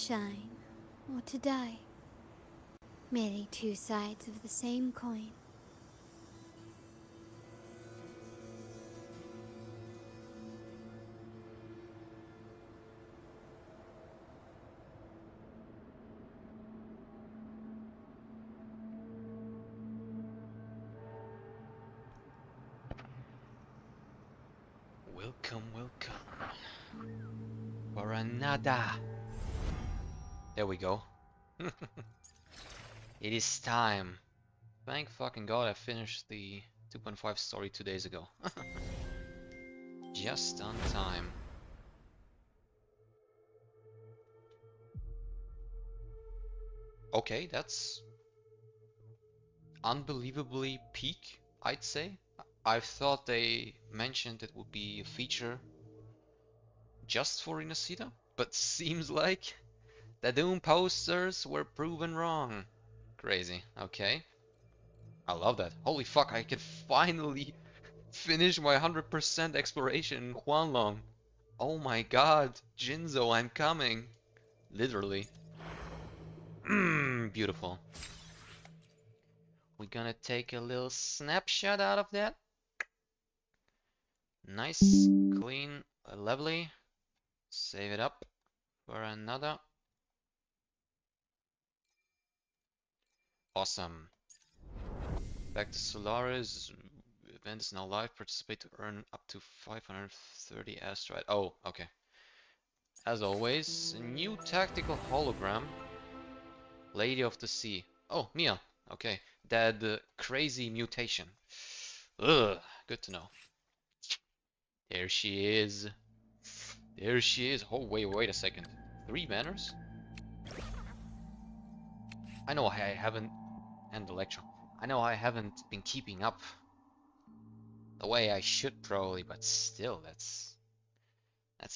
shine or to die. Merely two sides of the same coin. Welcome, welcome. For another. There we go. It is time. Thank fucking god I finished the 2.5 story 2 days ago. Just on time. Okay, that's unbelievably peak, I'd say. I thought they mentioned it would be a feature just for Inacita, but seems like the Doom posters were proven wrong. Crazy. Okay. I love that. Holy fuck, I can finally finish my 100% exploration in Huanglong. Oh my god, Jinzo, I'm coming. Literally. Beautiful. We're gonna take a little snapshot out of that. Nice, clean, lovely. Save it up for another. Awesome. Back to Solaris. Event is now live. Participate to earn up to 530 asteroid. Oh, okay. As always, a new tactical hologram. Lady of the Sea. Oh, Mia. Okay. That crazy mutation. Ugh, good to know. There she is. There she is. Oh, wait a second. 3 banners? I know I haven't... And Electro. I know I haven't been keeping up the way I should probably, but still, that's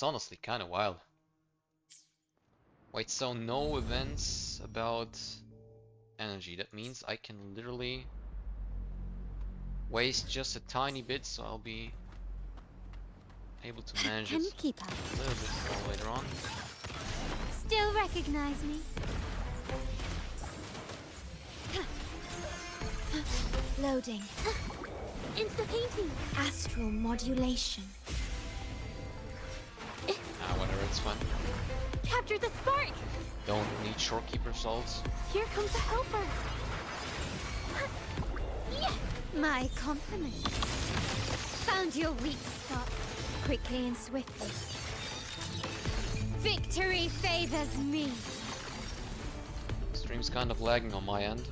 honestly kind of wild. Wait, so no events about energy. That means I can literally waste just a tiny bit, so I'll be able to manage it Keep up. a little bit more later on. Still recognize me? Loading. Into the painting. Astral modulation. Ah, whatever, it's fun. Capture the spark! Don't need shorekeeper salts. Here comes a helper. My compliments. Found your weak spot quickly and swiftly. Victory favors me. Stream's kind of lagging on my end.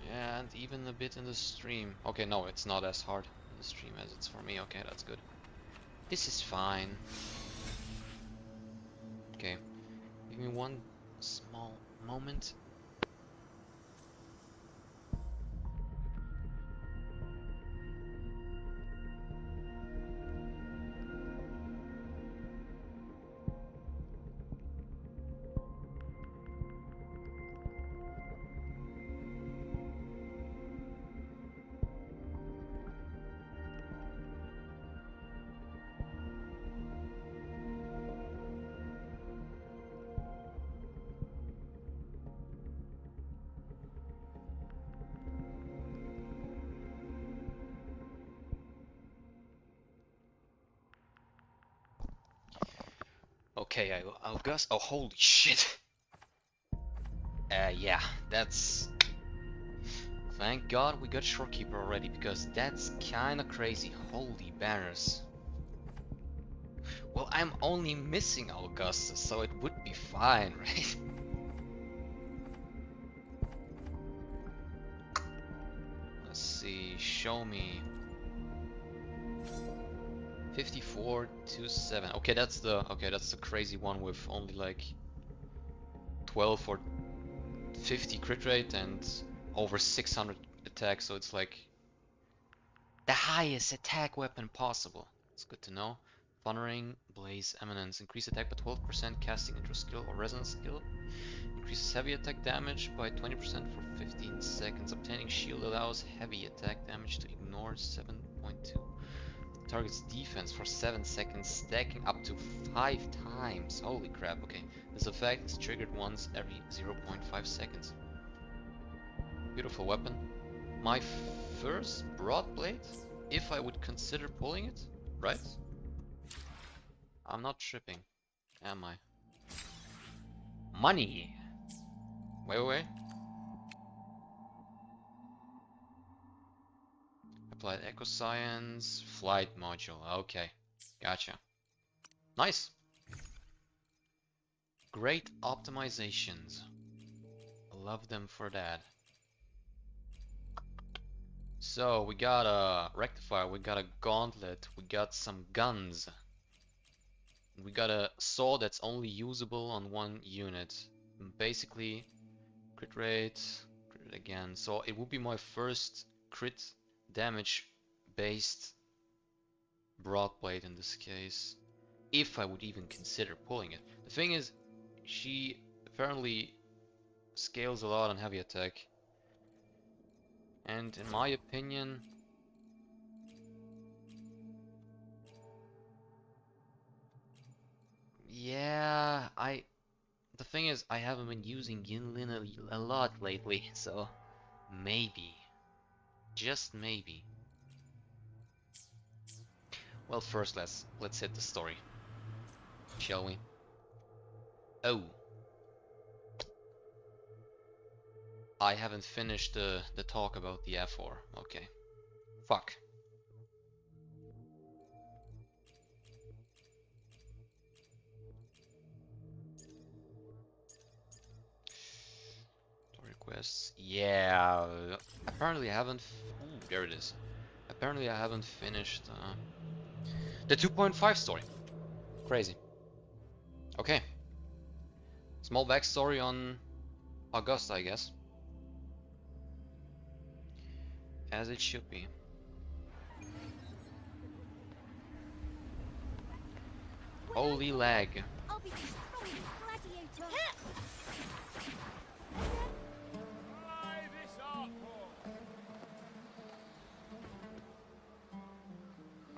Yeah, and even a bit in the stream. Okay, no, it's not as hard in the stream as it's for me. Okay, that's good. This is fine. Okay, give me one small moment. Okay, Augusta. Oh, holy shit. Yeah, that's... Thank God we got Shorekeeper already, because that's kinda crazy. Holy banners. Well, I'm only missing Augusta, so it would be fine, right? Let's see, show me. 5427. Okay, that's the crazy one with only like 12 or 50 crit rate and over 600 attack, so it's like the highest attack weapon possible. It's good to know. Thundering Blaze Eminence. Increase attack by 12%, casting intro skill or resonance skill. Increases heavy attack damage by 20% for 15 seconds. Obtaining shield allows heavy attack damage to ignore 7.2. Target's defense for 7 seconds, stacking up to 5 times. Holy crap, okay. This effect is triggered once every 0.5 seconds. Beautiful weapon. My first broadblade, if I would consider pulling it, right? I'm not tripping, am I? Money! Wait. Applied Eco Science, Flight Module, okay. Gotcha. Nice! Great optimizations. Love them for that. So, we got a rectifier, we got a gauntlet, we got some guns. We got a sword that's only usable on one unit. Basically, crit rate again. So it would be my first crit damage based broadblade in this case, if I would even consider pulling it. The thing is, she apparently scales a lot on heavy attack, and in my opinion, yeah, the thing is, I haven't been using Yinlin a lot lately, so maybe, just maybe. Well, first let's hit the story, shall we? Oh, I haven't finished the talk about the F4. Okay, fuck. Requests. Yeah. Apparently I haven't. Ooh, there it is. Apparently I haven't finished the 2.5 story. Crazy. Okay. Small backstory on Augusta, I guess. As it should be. Holy lag. I'll be destroying gladiator.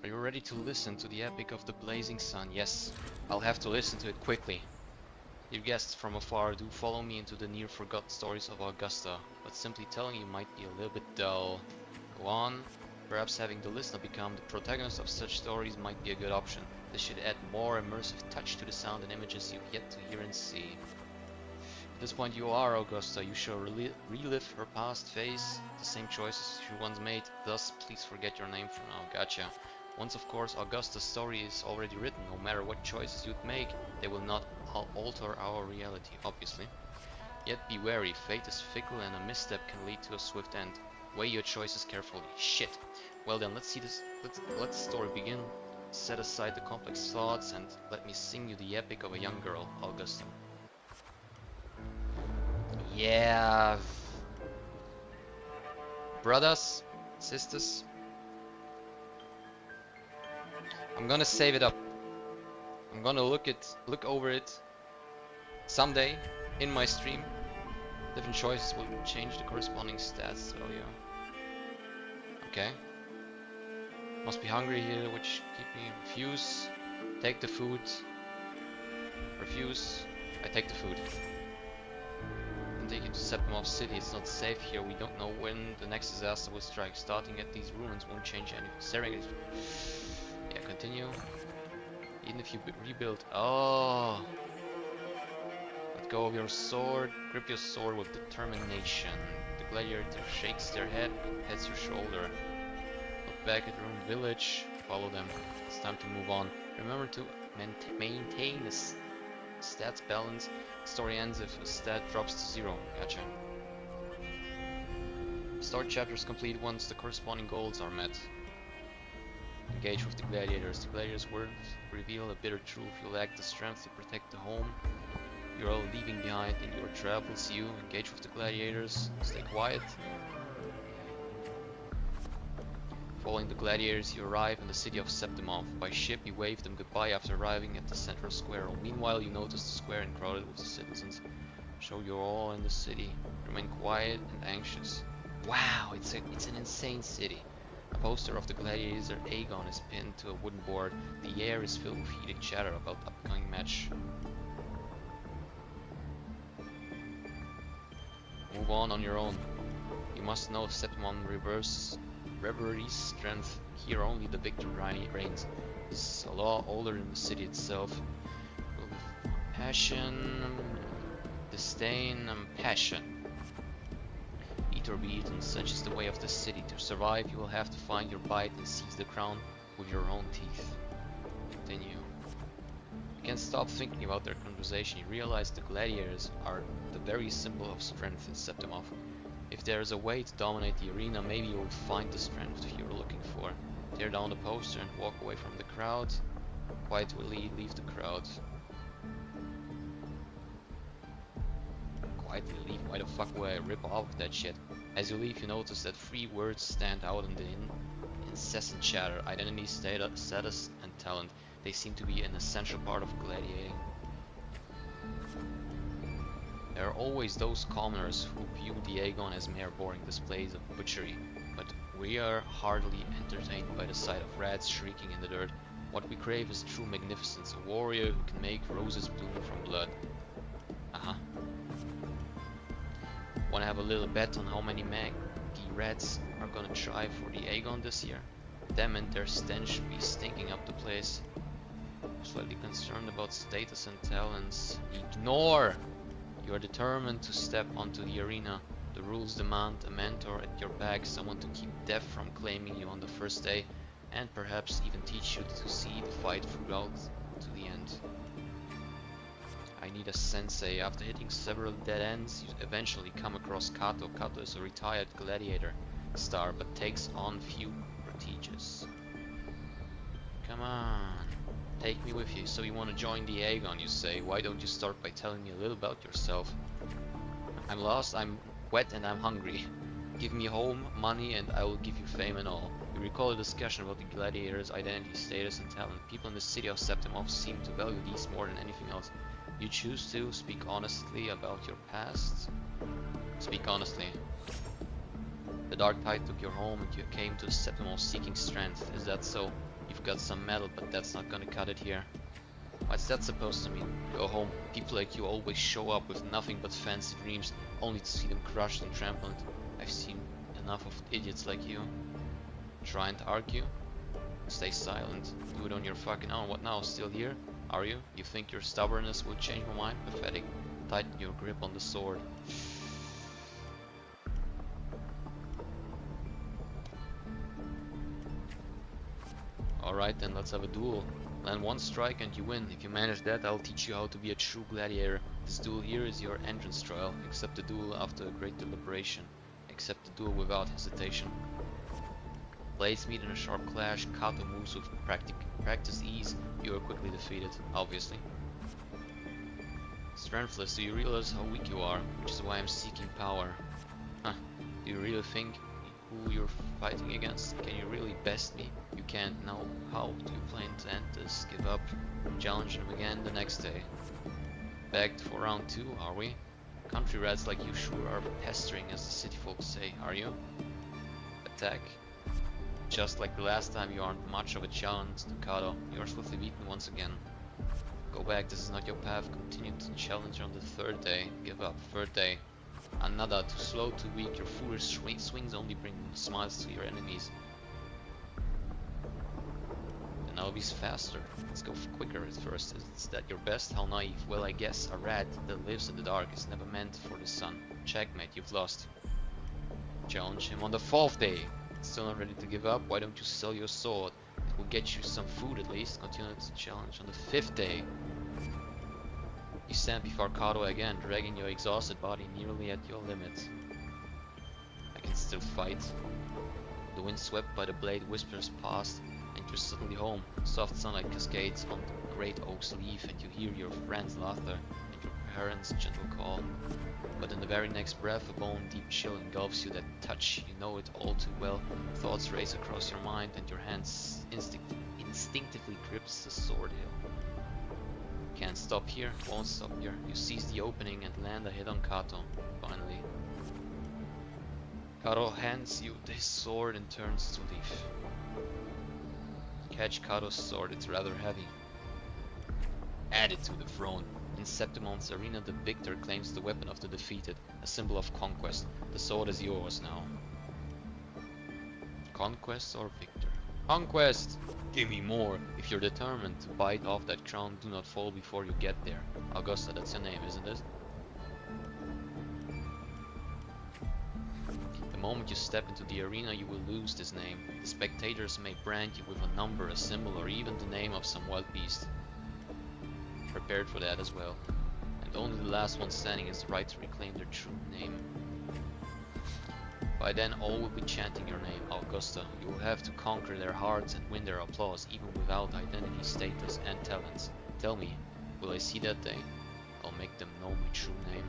Are you ready to listen to the epic of the blazing sun? Yes, I'll have to listen to it quickly. You guests from afar, do follow me into the near forgotten stories of Augusta, but simply telling you might be a little bit dull. Go on, perhaps having the listener become the protagonist of such stories might be a good option. This should add more immersive touch to the sound and images you've yet to hear and see. At this point you are Augusta, you shall relive her past, face the same choices she once made, thus please forget your name for now. Gotcha. Once of course Augusta's story is already written, no matter what choices you'd make, they will not alter our reality, obviously. Yet be wary, fate is fickle and a misstep can lead to a swift end. Weigh your choices carefully. Shit. Well then, let's see this. Let the story begin. Set aside the complex thoughts and let me sing you the epic of a young girl, Augusta. Yeah. Brothers, sisters, I'm gonna save it up. I'm gonna look over it someday in my stream. Different choices will change the corresponding stats value. Okay. Must be hungry here, which keep me. Refuse. Take the food. Refuse. I take the food. And take you to Septimov City. It's not safe here. We don't know when the next disaster will strike. Starting at these ruins won't change anything. Staring at it. Yeah, continue. Even if you rebuild. Oh. Let go of your sword. Grip your sword with determination. The gladiator shakes their head, pats your shoulder. Look back at the ruined village. Follow them. It's time to move on. Remember to maintain a stats balance. The story ends if a stat drops to 0. Gotcha. Start chapters complete once the corresponding goals are met. Engage with the gladiators. The gladiators' words reveal a bitter truth. You lack the strength to protect the home you're all leaving behind in your travels. You engage with the gladiators. Stay quiet. Following the gladiators, you arrive in the city of Septimov. By ship, you wave them goodbye after arriving at the central square. Meanwhile, you notice the square and crowded with the citizens. Show you're all in the city. Remain quiet and anxious. Wow, it's an insane city. A poster of the gladiator Aegon is pinned to a wooden board. The air is filled with heated chatter about the upcoming match. Move on your own. You must know Septimon Reveries strength. Here only the victor reigns. This is a law older than the city itself. Passion, disdain, and passion. Eat or be eaten, such is the way of the city. To survive, you will have to find your bite and seize the crown with your own teeth. Continue. You can't stop thinking about their conversation. You realize the gladiators are the very symbol of strength in Septimov. If there is a way to dominate the arena, maybe you will find the strength you're looking for. Tear down the poster and walk away from the crowd. Quietly leave the crowd. Quietly leave? Why the fuck would I rip off that shit? As you leave, you notice that 3 words stand out in the incessant chatter: identity, status, and talent. They seem to be an essential part of gladiating. There are always those commoners who view the Aegon as mere boring displays of butchery, but we are hardly entertained by the sight of rats shrieking in the dirt. What we crave is true magnificence, a warrior who can make roses bloom from blood. Wanna have a little bet on how many maggy rats are gonna try for the Aegon this year? Them and their stench should be stinking up the place. Slightly concerned about status and talents. Ignore! You are determined to step onto the arena. The rules demand a mentor at your back, someone to keep death from claiming you on the first day, and perhaps even teach you to see the fight throughout to the end. I need a sensei. After hitting several dead ends, you eventually come across Kato. Kato is a retired gladiator star, but takes on few prestigious. Come on, take me with you. So you want to join the Aegon, you say? Why don't you start by telling me a little about yourself? I'm lost, I'm wet, and I'm hungry. Give me home, money, and I will give you fame and all. You recall a discussion about the gladiator's identity, status, and talent. People in the city of Septimov seem to value these more than anything else. You choose to speak honestly about your past. Speak honestly. The dark tide took you home and you came to Septimov seeking strength. Is that so? You've got some metal, but that's not gonna cut it here. What's that supposed to mean? Go home. People like you always show up with nothing but fancy dreams, only to see them crushed and trampled. I've seen enough of idiots like you. Trying to argue? Stay silent. Do it on your fucking own. What now? Still here? Are you? You think your stubbornness will change my mind? Pathetic. Tighten your grip on the sword. Alright then, let's have a duel. Land one strike and you win. If you manage that, I'll teach you how to be a true gladiator. This duel here is your entrance trial. Accept the duel after a great deliberation. Accept the duel without hesitation. Blades meet in a sharp clash. Kato moves with practice ease. You are quickly defeated, obviously. Strengthless, do you realize how weak you are? Which is why I'm seeking power. Huh. Do you really think who you're fighting against? Can you really best me? You can't. Now, how do you plan to end this? Give up? Challenge him again the next day. Back for round 2, are we? Country rats like you sure are pestering, as the city folks say, are you? Attack. Just like the last time, you aren't much of a challenge to Kato. You are swiftly beaten once again. Go back, this is not your path. Continue to challenge on the 3rd day. Give up. 3rd day. Another. Too slow, too weak. Your foolish swings only bring smiles to your enemies. Then I'll be faster. Let's go quicker at first. Is that your best? How naive. Well, I guess a rat that lives in the dark is never meant for the sun. Checkmate, you've lost. Challenge him on the 4th day. Still not ready to give up? Why don't you sell your sword? It will get you some food at least. Continue the challenge on the 5th day. You stand before Kato again, dragging your exhausted body nearly at your limit. I can still fight. The wind swept by the blade whispers past, and you're suddenly home. Soft sunlight cascades on the great oak's leaf, and you hear your friend's laughter and your parents' gentle call. But in the very next breath, a bone-deep chill engulfs you. That touch, you know it all too well. Thoughts race across your mind, and your hands instinctively grips the sword hilt. Can't stop here, won't stop here. You seize the opening and land a hit on Kato. Finally. Kato hands you his sword and turns to leave. Catch Kato's sword, it's rather heavy. Add it to the throne. In Septimon's arena, the victor claims the weapon of the defeated, a symbol of conquest. The sword is yours now. Conquest or victor? Conquest! Give me more! If you're determined to bite off that crown, do not fall before you get there. Augusta, that's your name, isn't it? The moment you step into the arena, you will lose this name. The spectators may brand you with a number, a symbol, or even the name of some wild beast. Prepared for that as well. And only the last one standing has the right to reclaim their true name. By then all will be chanting your name, Augusta. You will have to conquer their hearts and win their applause, even without identity, status, and talents. Tell me, will I see that day? I'll make them know my true name.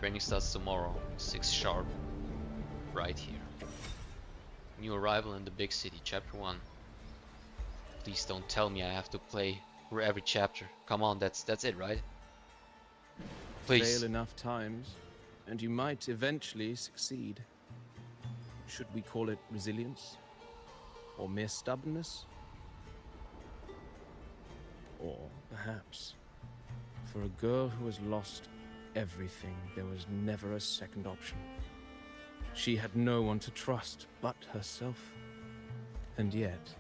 Training starts tomorrow, 6 sharp. Right here. New arrival in the big city, chapter 1. Please don't tell me I have to play through every chapter. Come on, that's it, right? Please. Fail enough times, and you might eventually succeed. Should we call it resilience? Or mere stubbornness? Or perhaps, for a girl who has lost everything, there was never a second option. She had no one to trust but herself. And yet,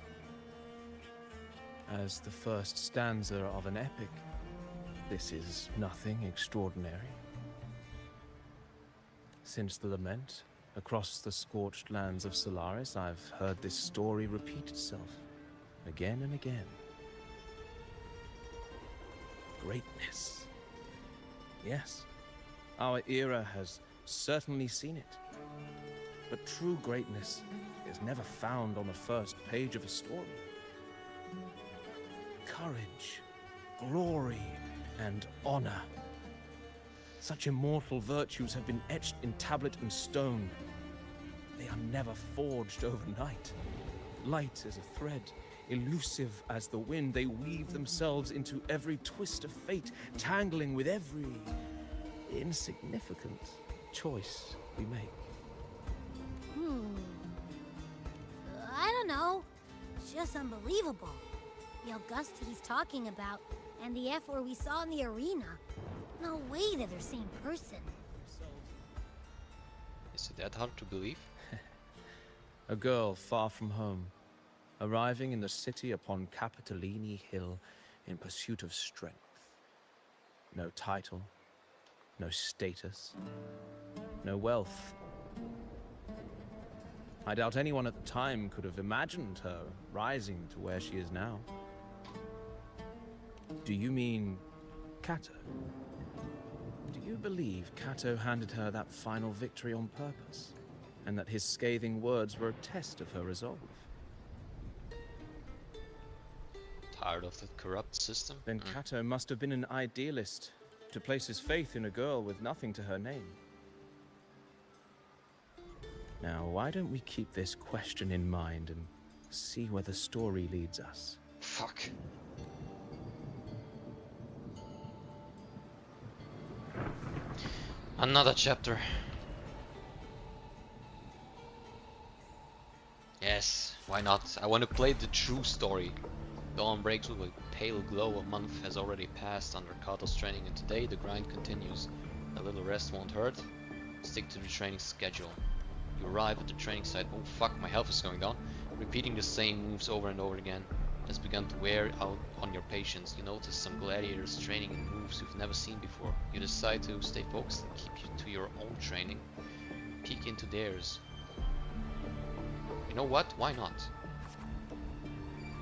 as the first stanza of an epic, this is nothing extraordinary. Since the lament, across the scorched lands of Solaris, I've heard this story repeat itself, again and again. Greatness. Yes, our era has certainly seen it. But true greatness is never found on the first page of a story. Courage, glory, and honor. Such immortal virtues have been etched in tablet and stone. They are never forged overnight. Light as a thread, elusive as the wind, they weave themselves into every twist of fate, tangling with every insignificant choice we make. I don't know. It's just unbelievable. The Augusta he's talking about, and the F-word we saw in the arena. No way they're the same person. Is it that hard to believe? A girl far from home, arriving in the city upon Capitolini Hill in pursuit of strength. No title, no status, no wealth. I doubt anyone at the time could have imagined her rising to where she is now. Do you mean Kato? Do you believe Kato handed her that final victory on purpose, and that his scathing words were a test of her resolve? Tired of that corrupt system? Then Kato must have been an idealist, to place his faith in a girl with nothing to her name. Now, why don't we keep this question in mind and see where the story leads us? Fuck. Another chapter. Yes, why not? I want to play the true story. Dawn breaks with a pale glow. A month has already passed under Kato's training, and today the grind continues. A little rest won't hurt. Stick to the training schedule. You arrive at the training site. Oh fuck, my health is going down. Repeating the same moves over and over again has begun to wear out on your patience. You notice some gladiators training in moves you've never seen before. You decide to stay focused and keep you to your own training. Peek into theirs. You know what? Why not?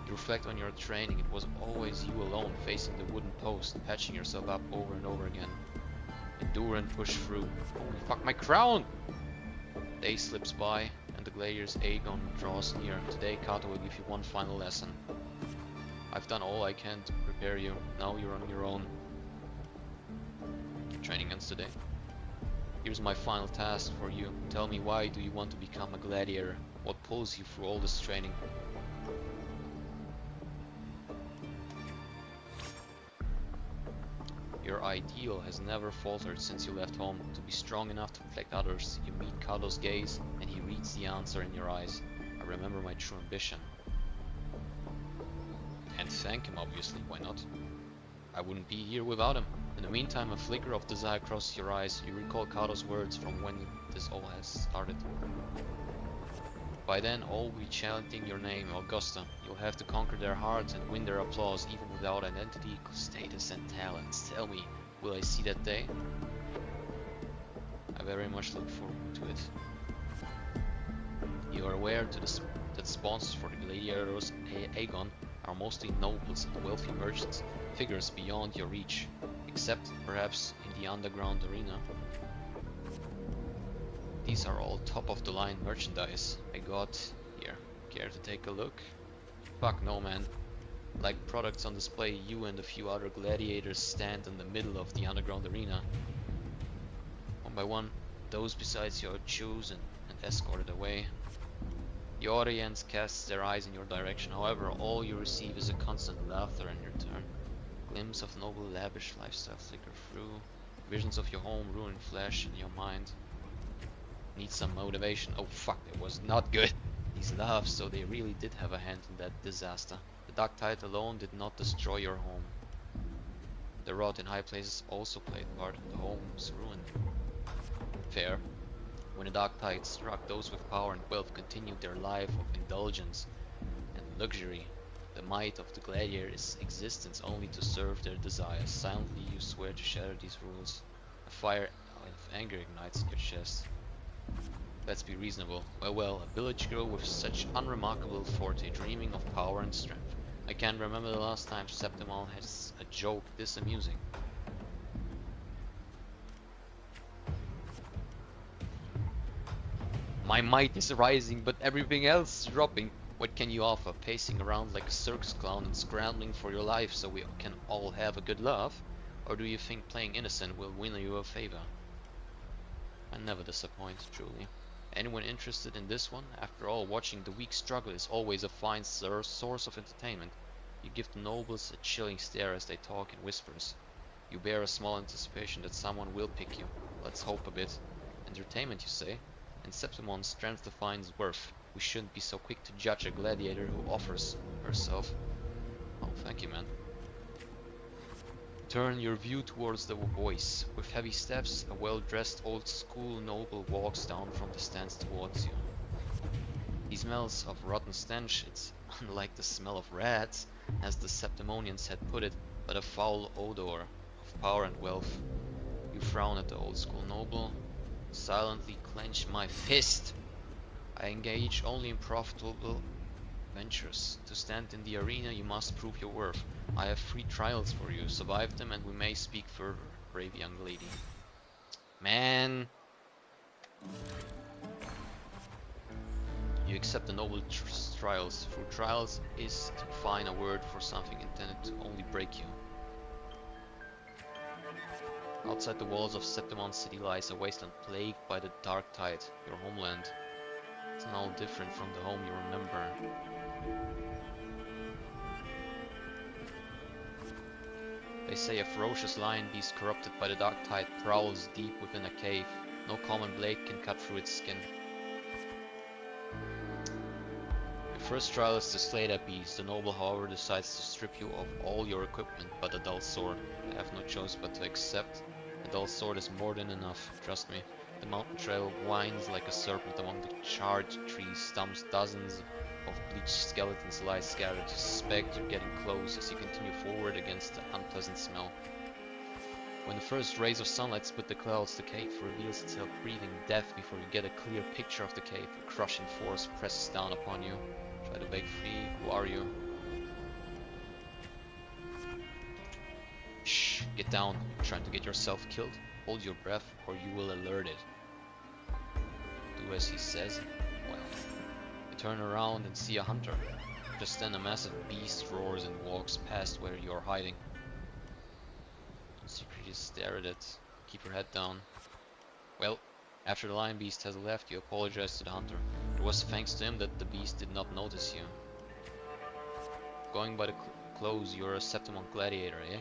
You reflect on your training. It was always you alone facing the wooden post, patching yourself up over and over again. Endure and push through. Holy fuck, my crown! Day slips by, and the gladiator's Aegon draws near. Today Kato will give you one final lesson. I've done all I can to prepare you. Now you're on your own. Training ends today. Here's my final task for you. Tell me, why do you want to become a gladiator? What pulls you through all this training? Your ideal has never faltered since you left home. To be strong enough to reflect others, you meet Kado's gaze, and he reads the answer in your eyes. I remember my true ambition. And thank him, obviously, why not? I wouldn't be here without him. In the meantime, a flicker of desire crosses your eyes. You recall Kado's words from when this all has started. By then, all will be chanting your name, Augusta. You'll have to conquer their hearts and win their applause, even without identity, status, and talents. Tell me, will I see that day? I very much look forward to it. You are aware that sponsors for the gladiators Aegon are mostly nobles and wealthy merchants, figures beyond your reach, except perhaps in the underground arena. These are all top-of-the-line merchandise I got here. Care to take a look? Fuck no, man. Like products on display, you and a few other gladiators stand in the middle of the underground arena. One by one, those besides you are chosen and escorted away. The audience casts their eyes in your direction, however, all you receive is a constant laughter in return. Glimpse of noble, lavish lifestyle flicker through. Visions of your home ruin flash in your mind. Need some motivation. Oh fuck, it was not good. These laughs, so they really did have a hand in that disaster. The dark tide alone did not destroy your home. The rot in high places also played part in the home's ruin. Fair. When the dark tide struck, those with power and wealth continued their life of indulgence and luxury. The might of the gladiator's existence only to serve their desires. Silently you swear to shatter these rules. A fire of anger ignites in your chest. Let's be reasonable. Well, a village girl with such unremarkable forte, dreaming of power and strength. I can't remember the last time Septimal has a joke this amusing. My might is rising, but everything else is dropping. What can you offer? Pacing around like a circus clown and scrambling for your life so we can all have a good laugh? Or do you think playing innocent will win you a favor? I never disappoint, truly. Anyone interested in this one? After all, watching the weak struggle is always a fine source of entertainment. You give the nobles a chilling stare as they talk in whispers. You bear a small anticipation that someone will pick you. Let's hope a bit. Entertainment, you say? And Septimon's strength defines worth. We shouldn't be so quick to judge a gladiator who offers herself. Oh, thank you, man. Turn your view towards the voice. With heavy steps, a well-dressed old-school noble walks down from the stands towards you. He smells of rotten stench. It's unlike the smell of rats, as the Septimonians had put it, but a foul odor of power and wealth. You frown at the old-school noble. Silently clench my fist. I engage only in profitable ventures. To stand in the arena, you must prove your worth. I have 3 trials for you. Survive them and we may speak further, brave young lady. Man! You accept the noble trials. Through trials is to find a word for something intended to only break you. Outside the walls of Septimon City lies a wasteland plagued by the dark tide, your homeland. It's now different from the home you remember. They say a ferocious lion beast corrupted by the dark tide prowls deep within a cave. No common blade can cut through its skin. Your first trial is to slay that beast. The noble, however, decides to strip you of all your equipment but a dull sword. I have no choice but to accept. A dull sword is more than enough, trust me. The mountain trail winds like a serpent among the charred trees, stumps. Dozens of bleached skeletons lie scattered. You suspect you're getting close as you continue forward against the unpleasant smell. When the first rays of sunlight split the clouds, the cave reveals itself, breathing death before you get a clear picture of the cave. A crushing force presses down upon you. Try to break free. Who are you? Shh, get down. You're trying to get yourself killed? Hold your breath or you will alert it. Do as he says. Well, you turn around and see a hunter. Just then a massive beast roars and walks past where you are hiding. You secretly stare at it. Keep your head down. Well, after the lion beast has left, you apologize to the hunter. It was thanks to him that the beast did not notice you. Going by the clothes, you're a Septimon gladiator, eh?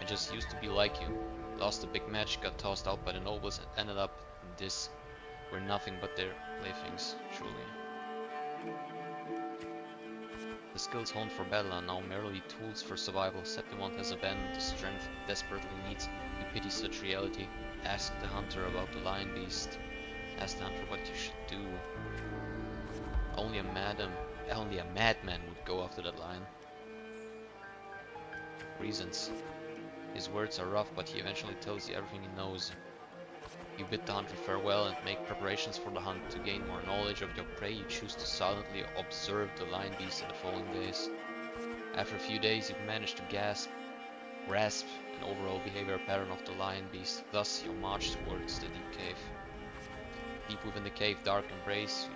I just used to be like you. Lost a big match, got tossed out by the nobles, and ended up in this. We're nothing but their playthings, truly. The skills honed for battle are now merely tools for survival. Septimont has abandoned the strength it desperately needs. You pity such reality. Ask the hunter about the lion beast. Ask the hunter what you should do. Only a madman would go after that lion. Reasons. His words are rough, but he eventually tells you everything he knows. You bid the hunter farewell and make preparations for the hunt. To gain more knowledge of your prey, you choose to silently observe the lion beast in the following days. After a few days, you manage to grasp an overall behavior pattern of the lion beast. Thus, you march towards the deep cave. Deep within the cave, dark embrace,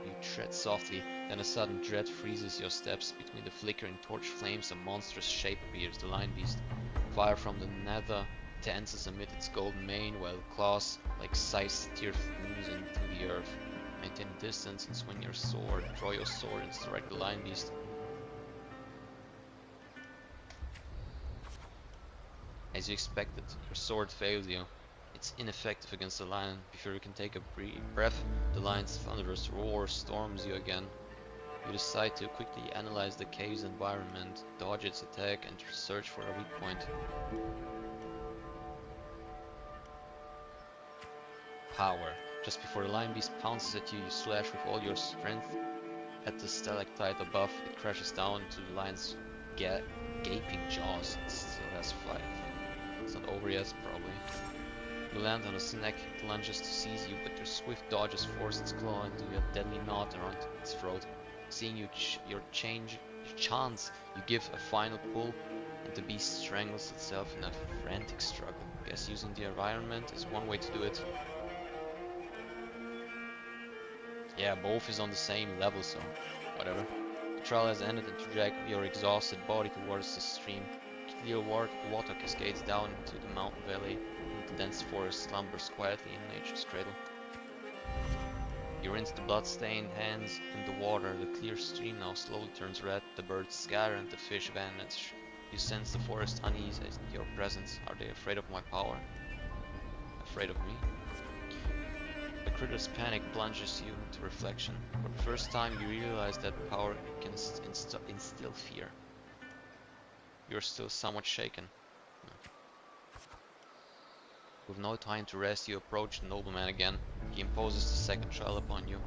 you tread softly, then a sudden dread freezes your steps. Between the flickering torch flames, a monstrous shape appears, the lion beast. Fire from the nether dances amid its golden mane, while claws like scythes tear wounds into the earth. Maintain a distance and swing your sword. Draw your sword and strike the lion beast. As you expected, your sword fails you. It's ineffective against the lion. Before you can take a breath, the lion's thunderous roar storms you again. You decide to quickly analyze the cave's environment, dodge its attack, and search for a weak point. Power. Just before the lion beast pounces at you, you slash with all your strength at the stalactite above. It crashes down into the lion's gaping jaws. It still has 5. It's not over yet, probably. You land on its neck, it lunges to seize you, but your swift dodges force its claw into a deadly knot around its throat. Seeing your chance, you give a final pull, and the beast strangles itself in a frantic struggle. Guess using the environment is one way to do it. Yeah, both is on the same level, so whatever. The trial has ended and you drag your exhausted body towards the stream. Clear water cascades down into the mountain valley, and the dense forest slumbers quietly in nature's cradle. You rinse the blood-stained hands in the water. The clear stream now slowly turns red. The birds scatter and the fish vanish. You sense the forest unease at your presence. Are they afraid of my power? Afraid of me? The critter's panic plunges you into reflection. For the first time you realize that power can instill fear. You're still somewhat shaken. With no time to rest, you approach the nobleman again. He imposes the second trial upon you.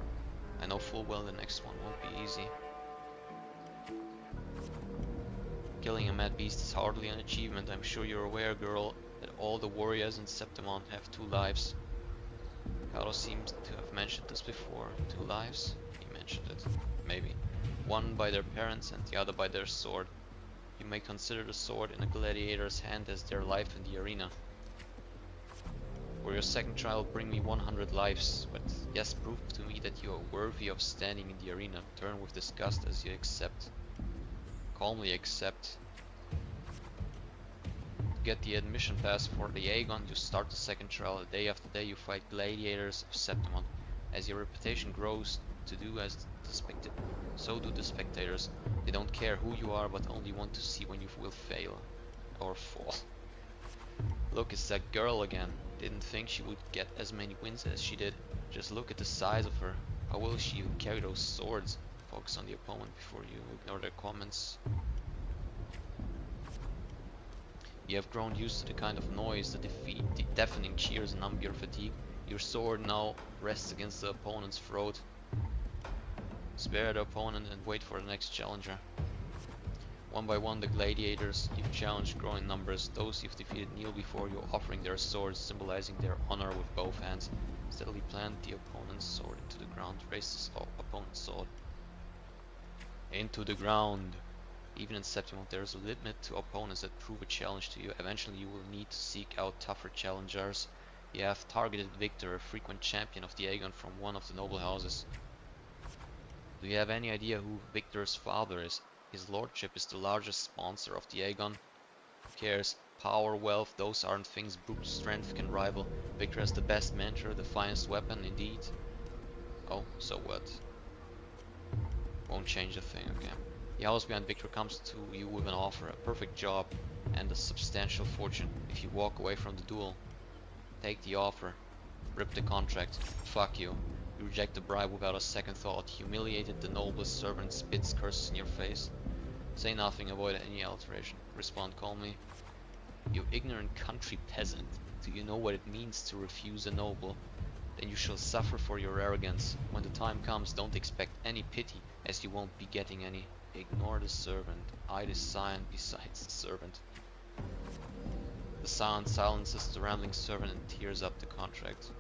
I know full well the next one won't be easy. Killing a mad beast is hardly an achievement. I'm sure you're aware, girl, that all the warriors in Septimont have 2 lives. Carlos seems to have mentioned this before. 2 lives? He mentioned it. Maybe. One by their parents and the other by their sword. You may consider the sword in a gladiator's hand as their life in the arena. For your second trial, bring me 100 lives, but yes, prove to me that you are worthy of standing in the arena. Turn with disgust as you accept. Calmly accept. To get the admission pass for the Aegon, you start the second trial. Day after day you fight gladiators of Septimont. As your reputation grows, so do the spectators. They don't care who you are, but only want to see when you will fail. Or fall. Look, it's that girl again. Didn't think she would get as many wins as she did. Just look at the size of her. How will she even carry those swords? Focus on the opponent before you ignore their comments. You have grown used to the kind of noise, the deafening cheers numb your fatigue. Your sword now rests against the opponent's throat. Spare the opponent and wait for the next challenger. One by one, the gladiators you've challenged grow in numbers. Those you've defeated kneel before you, offering their swords, symbolizing their honor with both hands. Steadily plant the opponent's sword into the ground. Raise the opponent's sword into the ground. Even in Septimont, there is a limit to opponents that prove a challenge to you. Eventually, you will need to seek out tougher challengers. You have targeted Victor, a frequent champion of the Aegon from one of the noble houses. Do you have any idea who Victor's father is? His lordship is the largest sponsor of the Aegon. Who cares? Power, wealth, those aren't things brute strength can rival. Victor has the best mentor, the finest weapon, indeed. Oh, so what? Won't change a thing, okay. The house behind Victor comes to you with an offer, a perfect job. and a substantial fortune if you walk away from the duel. Take the offer. Rip the contract. Fuck you. You reject the bribe without a second thought. Humiliated, the noblest servant spits curses in your face. Say nothing, avoid any alteration. Respond calmly. You ignorant country peasant. Do you know what it means to refuse a noble? Then you shall suffer for your arrogance. When the time comes, don't expect any pity, as you won't be getting any. Ignore the servant. I the scion besides the servant. The scion silences the rambling servant and tears up the contract.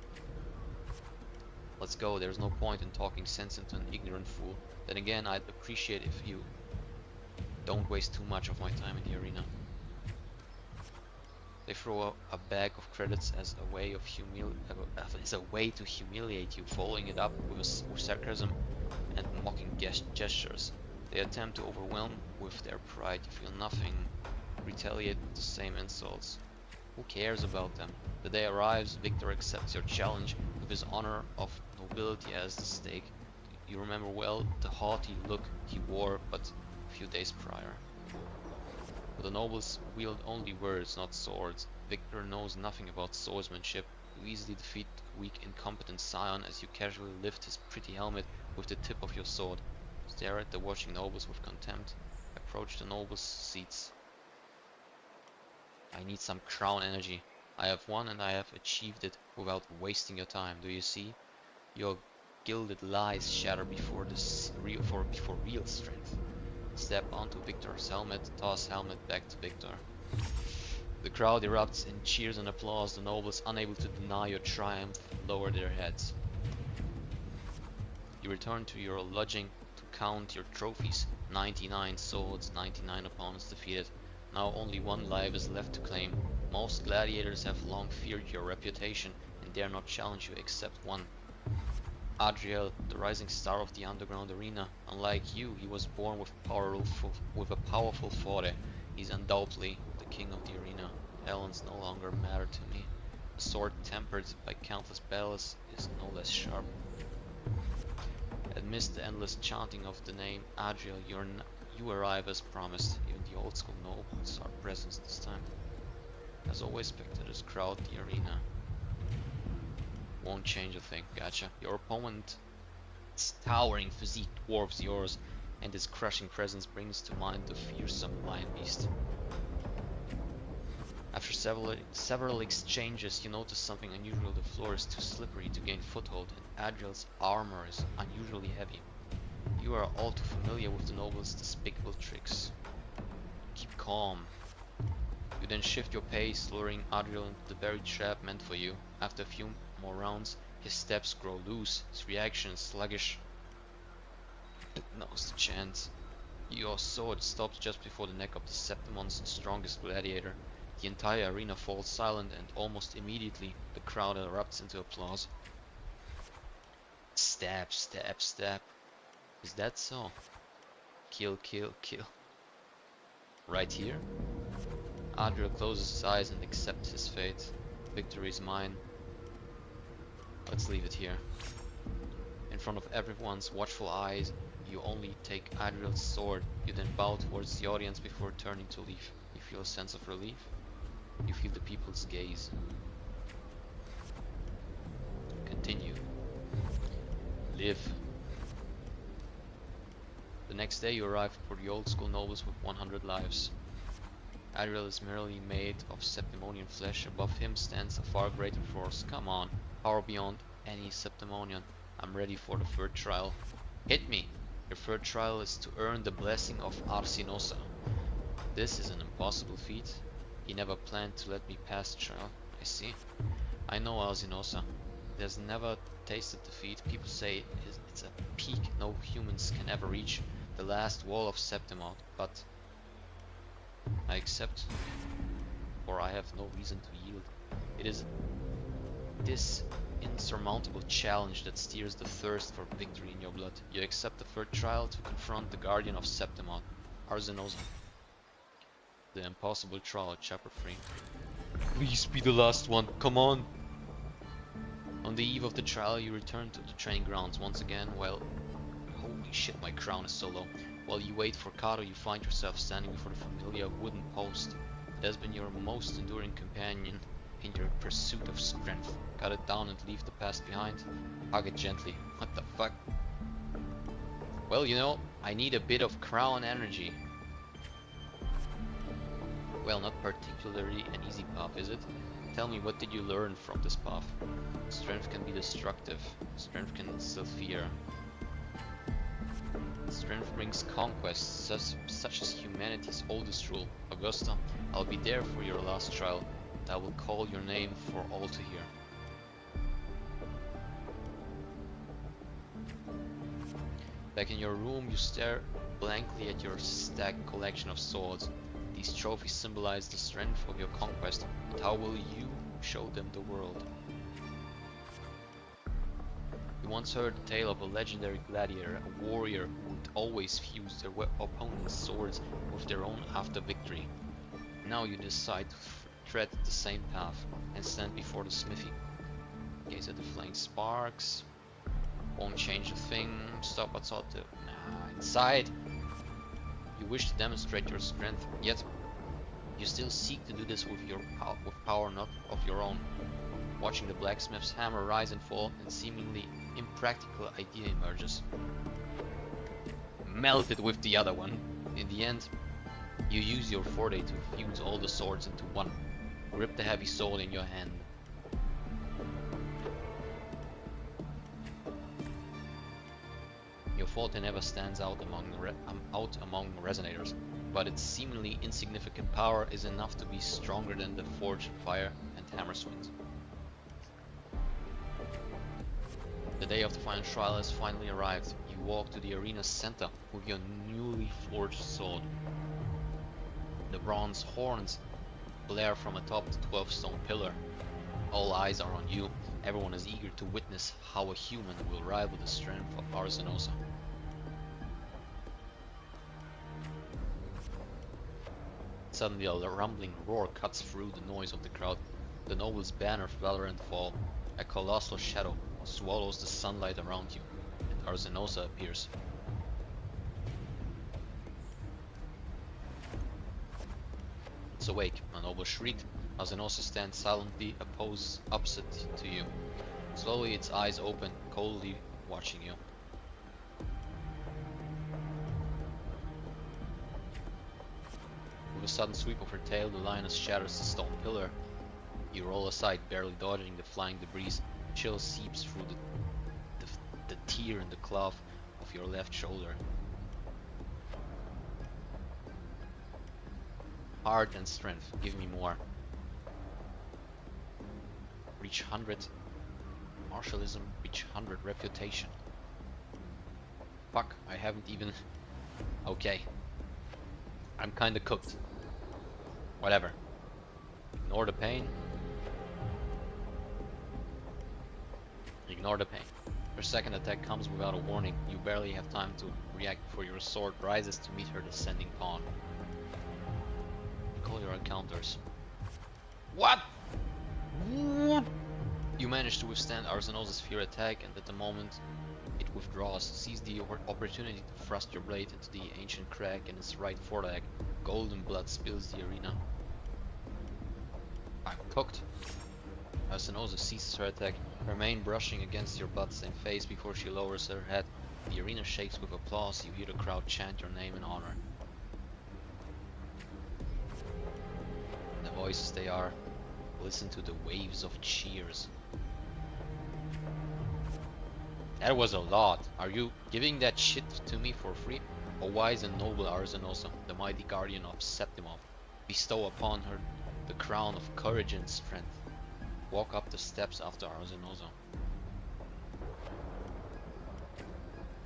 Let's go, there's no point in talking sense into an ignorant fool. Then again, I'd appreciate if you don't waste too much of my time in the arena. They throw a bag of credits as a way to humiliate you, following it up with sarcasm and mocking gestures. They attempt to overwhelm with their pride. You feel nothing. Retaliate with the same insults. Who cares about them? The day arrives, Victor accepts your challenge with his honor of nobility as the stake. You remember well the haughty look he wore but a few days prior. But the nobles wield only words, not swords. Victor knows nothing about swordsmanship. You easily defeat the weak, incompetent scion as you casually lift his pretty helmet with the tip of your sword. Stare at the watching nobles with contempt. Approach the nobles' seats. I need some crown energy. I have won and I have achieved it without wasting your time. Do you see? Your gilded lies shatter before real strength. Step onto Victor's helmet, toss helmet back to Victor. The crowd erupts in cheers and applause. The nobles, unable to deny your triumph, lower their heads. You return to your lodging to count your trophies. 99 swords, 99 opponents defeated. Now only one life is left to claim. Most gladiators have long feared your reputation and dare not challenge you except one. Adriel, the rising star of the underground arena. Unlike you, he was born with a powerful father. He's undoubtedly the king of the arena. Talents no longer matter to me. A sword tempered by countless battles is no less sharp. Amidst the endless chanting of the name Adriel, you arrive as promised. Even the old school nobles are present this time. As always, spectators crowd the arena. Won't change a thing, gotcha. Your opponent's towering physique dwarfs yours, and his crushing presence brings to mind the fearsome lion beast. After several exchanges, you notice something unusual. The floor is too slippery to gain foothold, and Adriel's armor is unusually heavy. You are all too familiar with the noble's despicable tricks. Keep calm. You then shift your pace, luring Adriel into the very trap meant for you. After a few more rounds, his steps grow loose, his reaction is sluggish. Now's the chance. Your sword stops just before the neck of the Septimon's strongest gladiator. The entire arena falls silent, and almost immediately the crowd erupts into applause. Stab, stab, stab. Is that so? Kill, kill, kill. Right here? Adriel closes his eyes and accepts his fate. Victory is mine. Let's leave it here. In front of everyone's watchful eyes, you only take Adriel's sword. You then bow towards the audience before turning to leave. You feel a sense of relief. You feel the people's gaze. Continue. Live. The next day you arrive for the old school nobles with 100 lives. Adriel is merely made of Septimonian flesh. Above him stands a far greater force. Come on, power beyond any Septimonian. I'm ready for the third trial. Hit me! Your third trial is to earn the blessing of Arsinosa. This is an impossible feat. He never planned to let me pass the trial. I see. I know Arsinosa. It has never tasted defeat. People say it's a peak no humans can ever reach. The last wall of Septimon. But I accept, for I have no reason to yield. It is this insurmountable challenge that steers the thirst for victory in your blood. You accept the third trial to confront the guardian of Septimon, Arsinosa. The impossible trial, chapter 3. Please be the last one, come on! On the eve of the trial, you return to the training grounds once again. Well, holy shit, my crown is so low. While you wait for Kato, you find yourself standing before the familiar wooden post has been your most enduring companion in your pursuit of strength. Cut it down and leave the past behind. Hug it gently. What the fuck? Well, you know, I need a bit of crown energy. Well, not particularly an easy path, is it? Tell me, what did you learn from this path? Strength can be destructive. Strength can instill fear. Strength brings conquests, such as humanity's oldest rule. Augusta, I'll be there for your last trial, and I will call your name for all to hear. Back in your room, you stare blankly at your stacked collection of swords. These trophies symbolize the strength of your conquest, but how will you show them the world? You once heard the tale of a legendary gladiator, a warrior who would always fuse their opponent's swords with their own after victory. Now you decide to tread the same path and stand before the smithy. Gaze at the flaming sparks. Won't change a thing. Stop what's out there. Inside. You wish to demonstrate your strength, yet you still seek to do this with power not of your own. Watching the blacksmith's hammer rise and fall, and seemingly impractical idea emerges. Melt it with the other one. In the end, you use your forte to fuse all the swords into one. Grip the heavy sword in your hand. Your forte never stands out among resonators, but its seemingly insignificant power is enough to be stronger than the forged fire and hammer swings. The day of the final trial has finally arrived. You walk to the arena's center with your newly forged sword. The bronze horns blare from atop the 12-stone pillar. All eyes are on you. Everyone is eager to witness how a human will rival the strength of Arsenosa. Suddenly a rumbling roar cuts through the noise of the crowd. The noble's banner flutter and fall. A colossal shadow swallows the sunlight around you, and Arsenosa appears. It's awake. A noble shrieked. Arsenosa stands silently opposite to you. Slowly its eyes open, coldly watching you. With a sudden sweep of her tail, the lioness shatters the stone pillar. You roll aside, barely dodging the flying debris. Chill seeps through the tear in the cloth of your left shoulder. Heart and strength, give me more. Reach 100. Martialism, reach 100. Reputation. Fuck, I haven't even... Okay. I'm kinda cooked. Whatever. Ignore the pain. Ignore the pain. Her second attack comes without a warning. You barely have time to react before your sword rises to meet her descending pawn. Call your encounters. What? You manage to withstand Arsenosa's fear attack, and at the moment it withdraws, seize the opportunity to thrust your blade into the ancient crack in its right foreleg. Golden blood spills the arena. I'm cooked. Arsenosa ceases her attack, her mane brushing against your bloodstained face before she lowers her head. The arena shakes with applause. You hear the crowd chant your name in honor. The voices they are. Listen to the waves of cheers. That was a lot. Are you giving that shit to me for free? O wise and noble Arsenosa, the mighty guardian of Septimov, bestow upon her the crown of courage and strength. Walk up the steps after Arsenosa.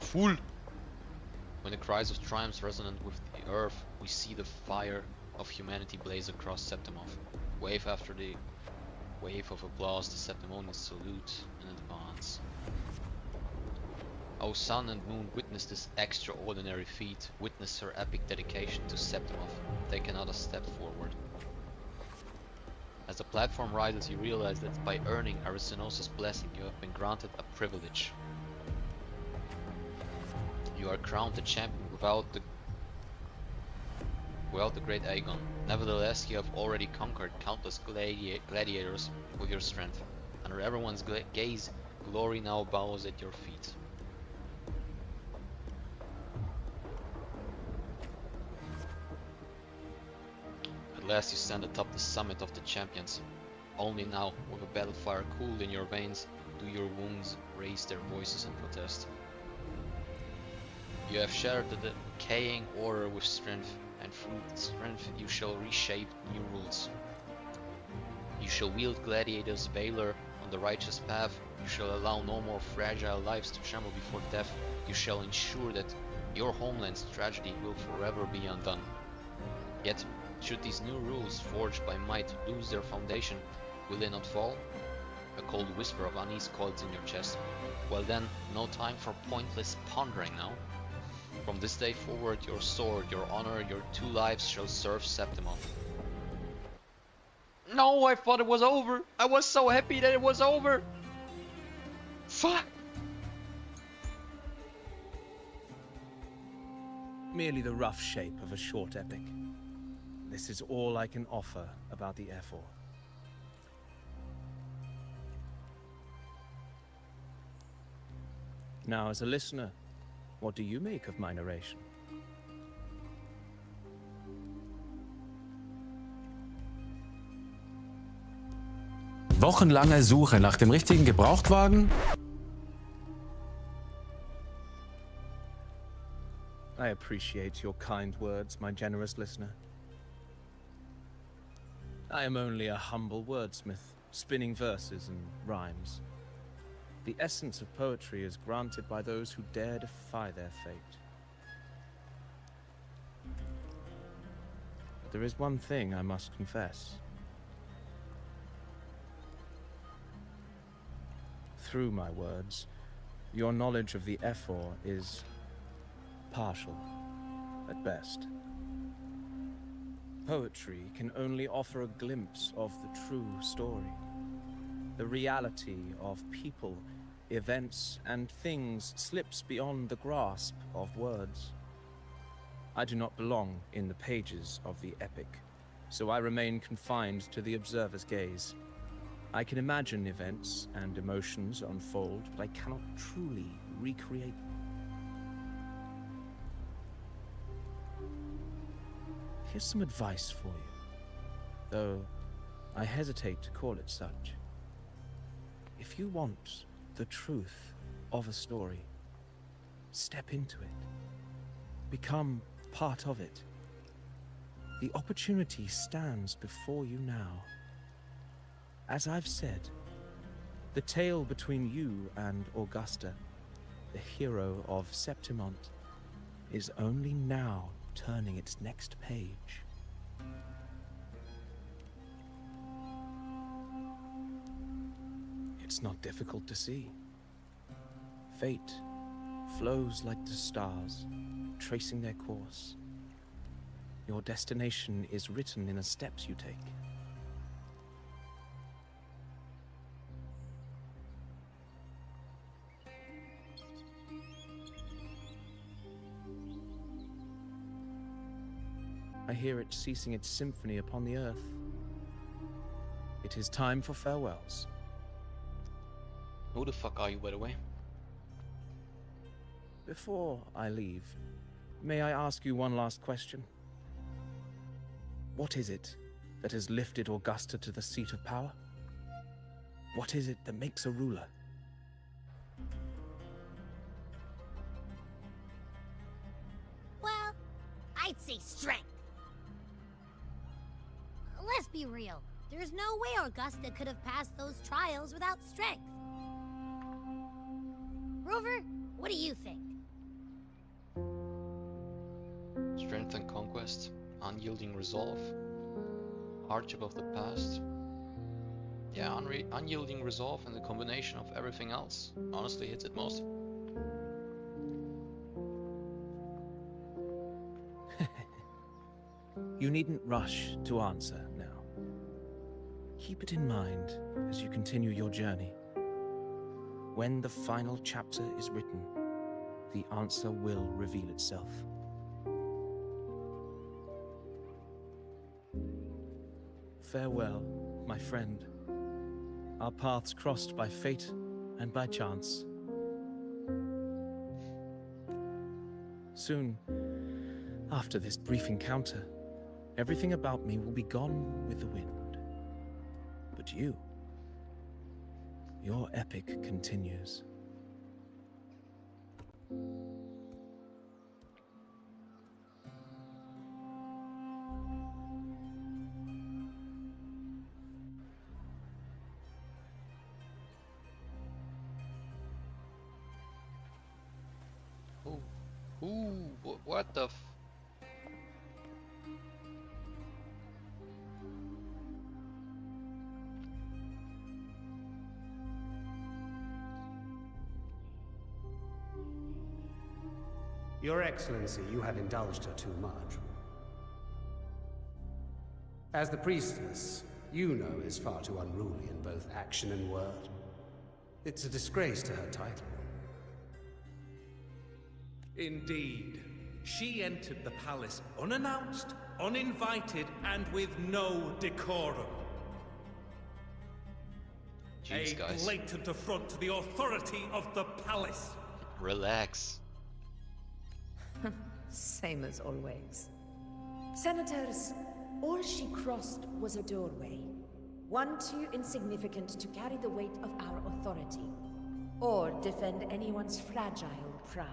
Fool! When the cries of triumph resonate with the earth, we see the fire of humanity blaze across Septimov. Wave after the wave of applause, the Septimonians salute in advance. O sun and moon, witness this extraordinary feat. Witness her epic dedication to Septimov. Take another step forward. As the platform rises, you realize that by earning Arsenosa's blessing, you have been granted a privilege. You are crowned a champion without the Well, the great Aegon. Nevertheless, you have already conquered countless gladiators with your strength. Under everyone's gaze, glory now bows at your feet. At last you stand atop the summit of the champions. Only now, with a battle fire cooled in your veins, do your wounds raise their voices in protest. You have shattered the decaying order with strength, and through strength you shall reshape new rules. You shall wield gladiators' valor on the righteous path, you shall allow no more fragile lives to tremble before death, you shall ensure that your homeland's tragedy will forever be undone. Yet, should these new rules forged by might lose their foundation, will they not fall? A cold whisper of unease coils in your chest. Well then, no time for pointless pondering now. From this day forward, your sword, your honor, your 2 lives shall serve Septimon. No, I thought it was over! I was so happy that it was over! Fuck! Merely the rough shape of a short epic. This is all I can offer about the F4. Now, as a listener, what do you make of my narration? Wochenlange Suche nach dem richtigen Gebrauchtwagen? I appreciate your kind words, my generous listener. I am only a humble wordsmith, spinning verses and rhymes. The essence of poetry is granted by those who dare defy their fate. But there is one thing I must confess. Through my words, your knowledge of the Ephor is partial, at best. Poetry can only offer a glimpse of the true story. The reality of people, events, and things slips beyond the grasp of words. I do not belong in the pages of the epic, so I remain confined to the observer's gaze. I can imagine events and emotions unfold, but I cannot truly recreate them. Here's some advice for you, though I hesitate to call it such. If you want the truth of a story, step into it. Become part of it. The opportunity stands before you now. As I've said, the tale between you and Augusta, the hero of Septimont, is only now turning its next page. It's not difficult to see. Fate flows like the stars, tracing their course. Your destination is written in the steps you take. I hear it ceasing its symphony upon the earth. It is time for farewells. Who the fuck are you, by the way? Before I leave, may I ask you one last question? What is it that has lifted Augusta to the seat of power? What is it that makes a ruler? Well, I'd say strength. Let's be real. There's no way Augusta could have passed those trials without strength. Rover, what do you think? Strength and conquest, unyielding resolve, hardship of the past. Yeah, unyielding resolve and the combination of everything else honestly hits it most. You needn't rush to answer now. Keep it in mind as you continue your journey. When the final chapter is written, the answer will reveal itself. Farewell, my friend. Our paths crossed by fate and by chance. Soon, after this brief encounter, everything about me will be gone with the wind. But you, your epic continues. What the f... Your Excellency, you have indulged her too much. As the priestess, Yuno is far too unruly in both action and word. It's a disgrace to her title. Indeed. She entered the palace unannounced, uninvited, and with no decorum. Jeez, A guys. blatant affront to the authority of the palace. Relax. Same as always. Senators, all she crossed was a doorway. One too insignificant to carry the weight of our authority, or defend anyone's fragile pride.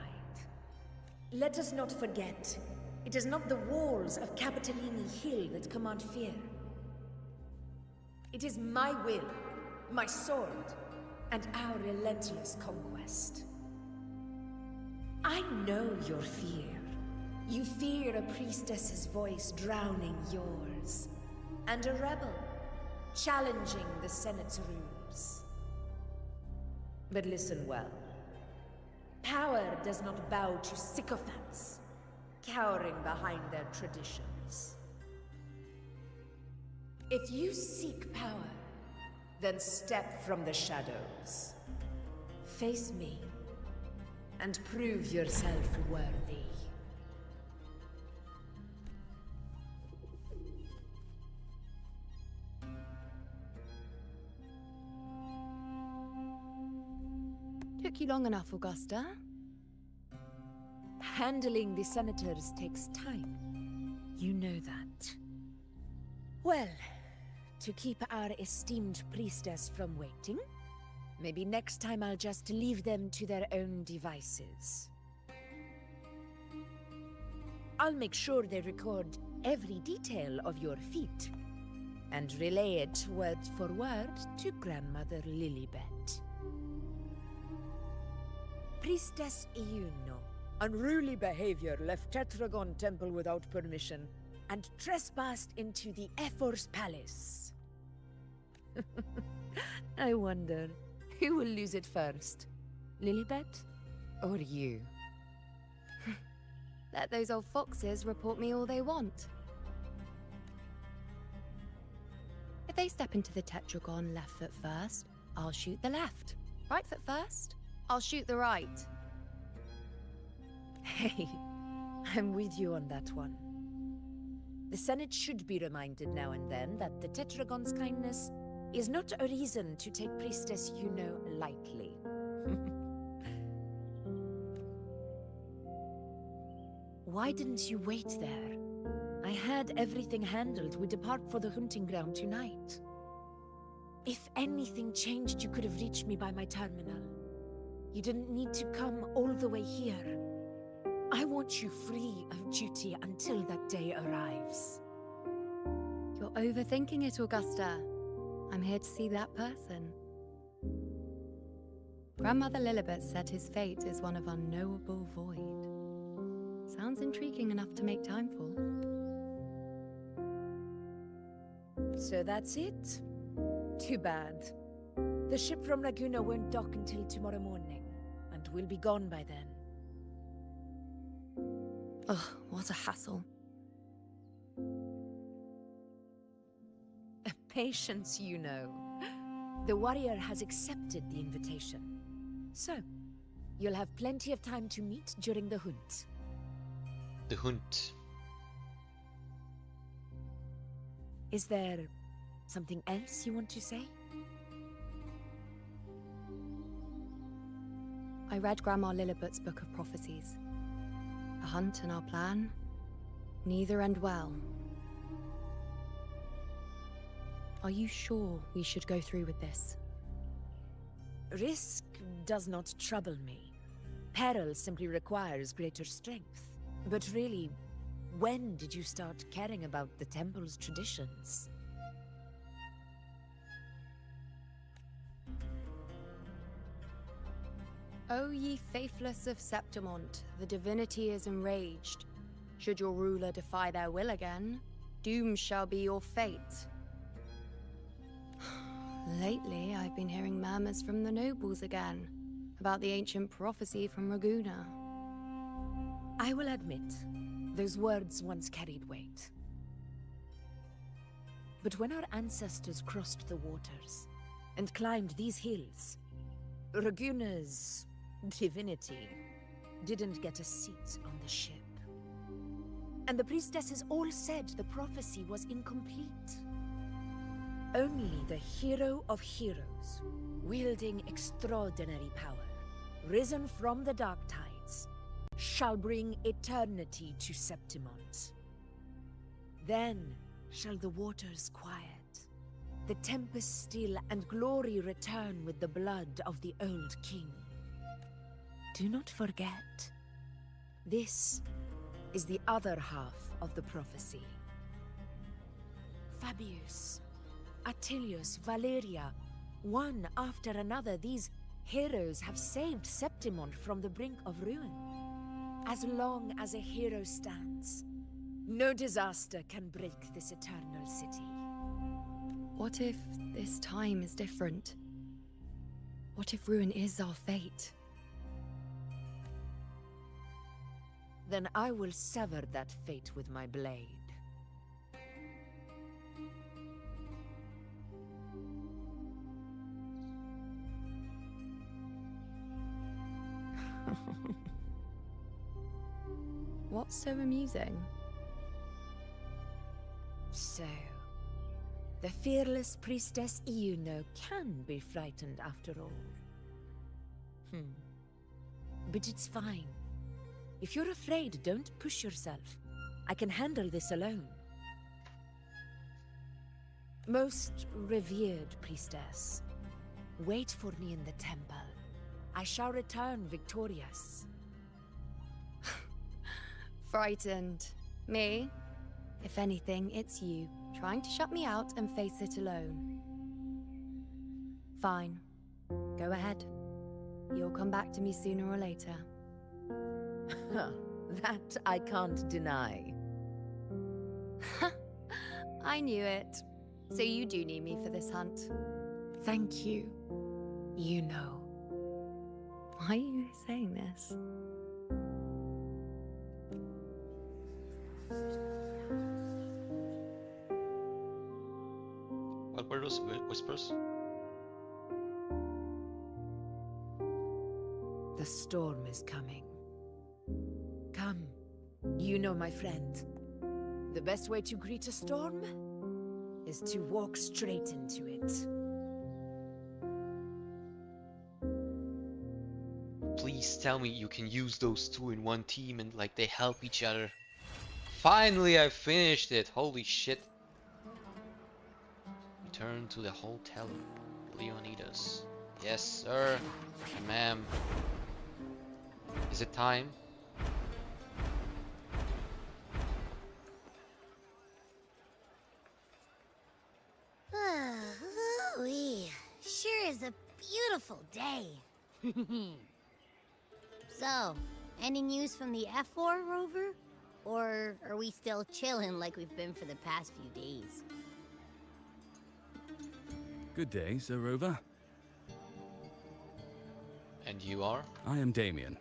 Let us not forget, it is not the walls of Capitolini Hill that command fear. It is my will, my sword, and our relentless conquest. I know your fear. You fear a priestess's voice drowning yours, and a rebel challenging the Senate's rules. But listen well. Power does not bow to sycophants, cowering behind their traditions. If you seek power, then step from the shadows. Face me, and prove yourself worthy. Took you long enough, Augusta. Handling the senators takes time. You know that. Well, to keep our esteemed priestess from waiting, maybe next time I'll just leave them to their own devices. I'll make sure they record every detail of your feat, and relay it word for word to Grandmother Lilibet. Priestess Iuno. Unruly behavior left Tetragon Temple without permission, and trespassed into the Ephor's palace. I wonder, who will lose it first? Lilibet? Or you? Let those old foxes report me all they want. If they step into the tetragon left foot first, I'll shoot the left. Right foot first, I'll shoot the right. Hey, I'm with you on that one. The Senate should be reminded now and then that the Tetragon's kindness is not a reason to take Priestess Yuno lightly. Why didn't you wait there? I had everything handled. We depart for the hunting ground tonight. If anything changed, you could have reached me by my terminal. You didn't need to come all the way here. I want you free of duty until that day arrives. You're overthinking it, Augusta. I'm here to see that person. Grandmother Lilibet said his fate is one of unknowable void. Sounds intriguing enough to make time for. So that's it? Too bad. The ship from Laguna won't dock until tomorrow morning, and we'll be gone by then. Ugh, what a hassle. Patience, you know. The warrior has accepted the invitation. So, you'll have plenty of time to meet during the hunt. The hunt. Is there Something else you want to say? I read Grandma Lillibut's Book of Prophecies. A hunt and our plan, neither end well. Are you sure we should go through with this? Risk does not trouble me. Peril simply requires greater strength. But really, when did you start caring about the temple's traditions? O ye faithless of Septimont, the divinity is enraged. Should your ruler defy their will again, doom shall be your fate. Lately, I've been hearing murmurs from the nobles again, about the ancient prophecy from Raguna. I will admit, those words once carried weight. But when our ancestors crossed the waters and climbed these hills, Raguna's divinity didn't get a seat on the ship. And the priestesses all said the prophecy was incomplete. Only the hero of heroes, wielding extraordinary power, risen from the dark tides, shall bring eternity to Septimont. Then shall the waters quiet, the tempest still, and glory return with the blood of the old king. Do not forget, this is the other half of the prophecy. Fabius, Attilius, Valeria, one after another, these heroes have saved Septimont from the brink of ruin. As long as a hero stands, no disaster can break this eternal city. What if this time is different? What if ruin is our fate? Then I will sever that fate with my blade. What's so amusing? So, the fearless priestess Iuno can be frightened after all. But it's fine. If you're afraid, don't push yourself. I can handle this alone. Most revered priestess, wait for me in the temple. I shall return victorious. Frightened. Me? If anything, it's you, trying to shut me out and face it alone. Fine. Go ahead. You'll come back to me sooner or later. That I can't deny. I knew it. So you do need me for this hunt. Thank you. You know. Why are you saying this? What were those whispers? The storm is coming. Come, you know, my friend. The best way to greet a storm is to walk straight into it. Please tell me you can use those two in one team and like they help each other. Finally, I finished it. Holy shit. Return to the hotel, Leonidas. Yes, sir. Ma'am. Is it time? Ooh-wee. Sure is a beautiful day. So, any news from the F4 rover? Or are we still chilling like we've been for the past few days? Good day, Sir Rover. And you are? I am Damien,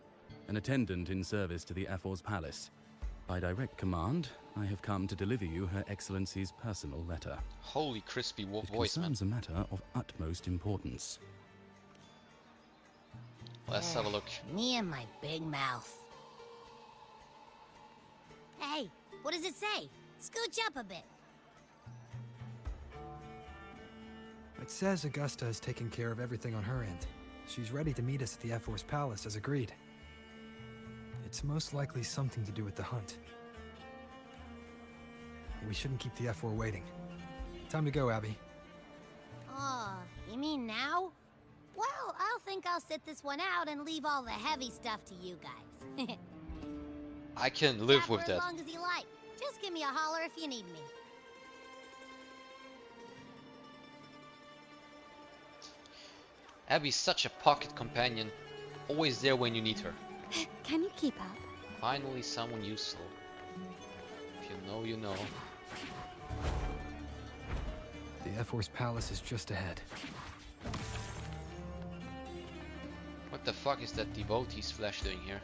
an attendant in service to the F4's palace. By direct command, I have come to deliver you Her Excellency's personal letter. Holy crispy It voice, man. concerns a matter of utmost importance. Let's have a look. Me and my big mouth. Hey, what does it say? Scooch up a bit. It says Augusta has taken care of everything on her end. She's ready to meet us at the F-Force Palace as agreed. It's most likely something to do with the hunt. We shouldn't keep the F-4 waiting. Time to go, Abby. Oh, you mean now? Well, I'll sit this one out and leave all the heavy stuff to you guys. I can live Chat with for that. as long as you like. Just give me a holler if you need me. Abby's such a pocket companion, always there when you need her. Can you keep up? Finally someone useful. If you know, you know. The F-Force Palace is just ahead. What the fuck is that devotee's flesh doing here?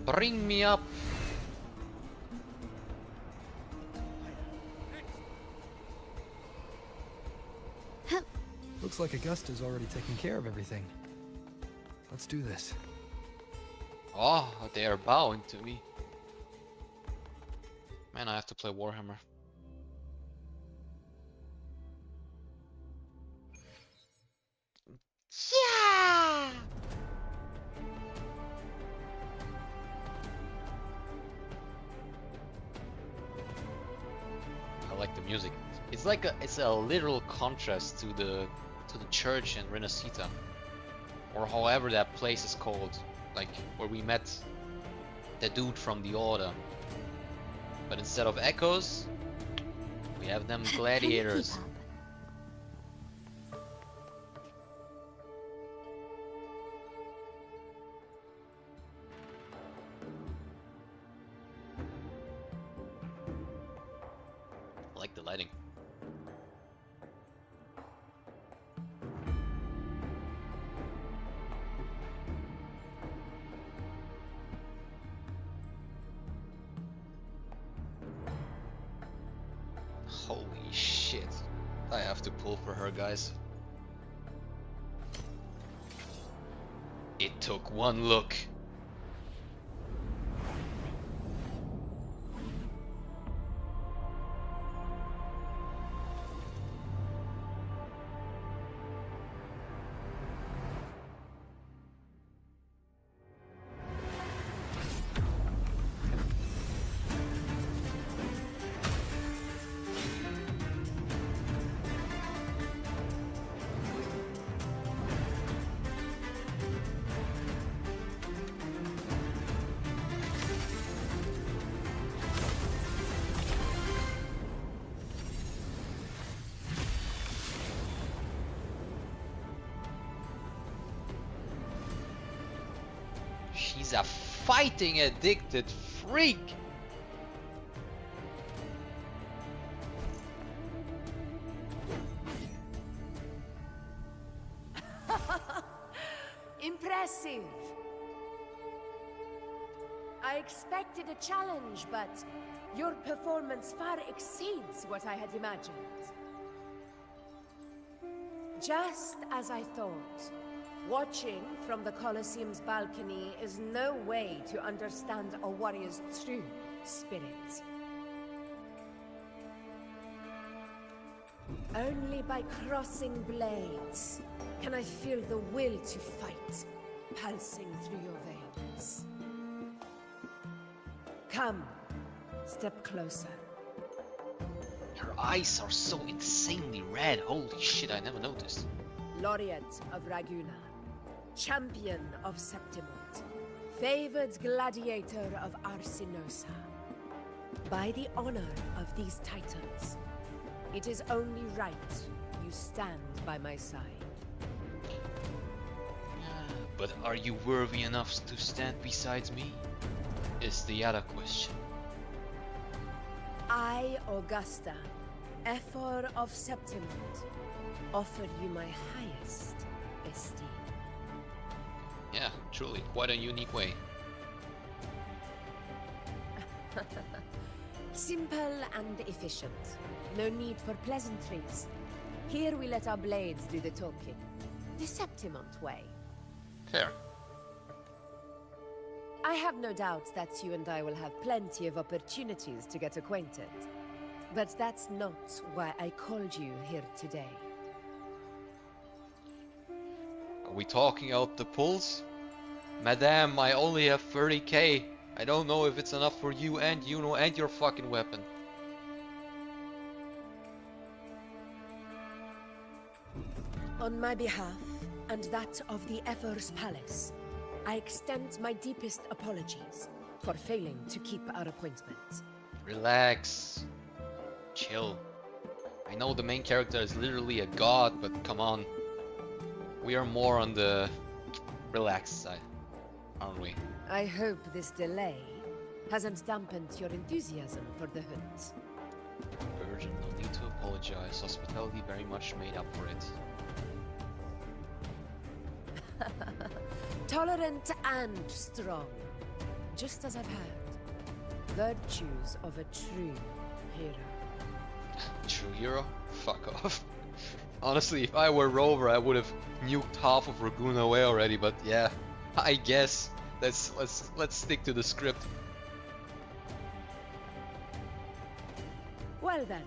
Bring me up! Looks like Augusta's already taken care of everything. Let's do this. Oh, they are bowing to me. Man, I have to play Warhammer. Yeah! I like the music. It's like it's a literal contrast to the church in Renacita, or however that place is called, like where we met the dude from the Order. But instead of echoes, we have them gladiators. I like the lighting. Holy shit. I have to pull for her, guys. It took one look. She's a fighting addicted freak. Impressive. I expected a challenge, but your performance far exceeds what I had imagined. Just as I thought. Watching from the Colosseum's balcony is no way to understand a warrior's true spirit. Only by crossing blades can I feel the will to fight pulsing through your veins. Come, step closer. Her eyes are so insanely red. Holy shit, I never noticed. Laureate of Raguna, champion of Septimont, favored gladiator of Arsinosa. By the honor of these titans, it is only right you stand by my side. But are you worthy enough to stand beside me? Is the other question. I, Augusta, Ephor of Septimont, offer you my highest esteem. Yeah, truly, quite a unique way. Simple and efficient. No need for pleasantries. Here we let our blades do the talking. The Septimont way. Fair. I have no doubt that you and I will have plenty of opportunities to get acquainted. But that's not why I called you here today. Are we talking out the pulse? Madame, I only have 30k. I don't know if it's enough for you and Yuno and your fucking weapon. On my behalf, and that of the Ever's Palace, I extend my deepest apologies for failing to keep our appointment. Relax. Chill. I know the main character is literally a god, but come on. We are more on the relaxed side, aren't we? I hope this delay hasn't dampened your enthusiasm for the hunt. Virgin, no need to apologize. Hospitality very much made up for it. Tolerant and strong, just as I've heard. Virtues of a true hero. True hero? Fuck off. Honestly, if I were Rover, I would have nuked half of Ragoon away already, but yeah, I guess. Let's stick to the script. Well then,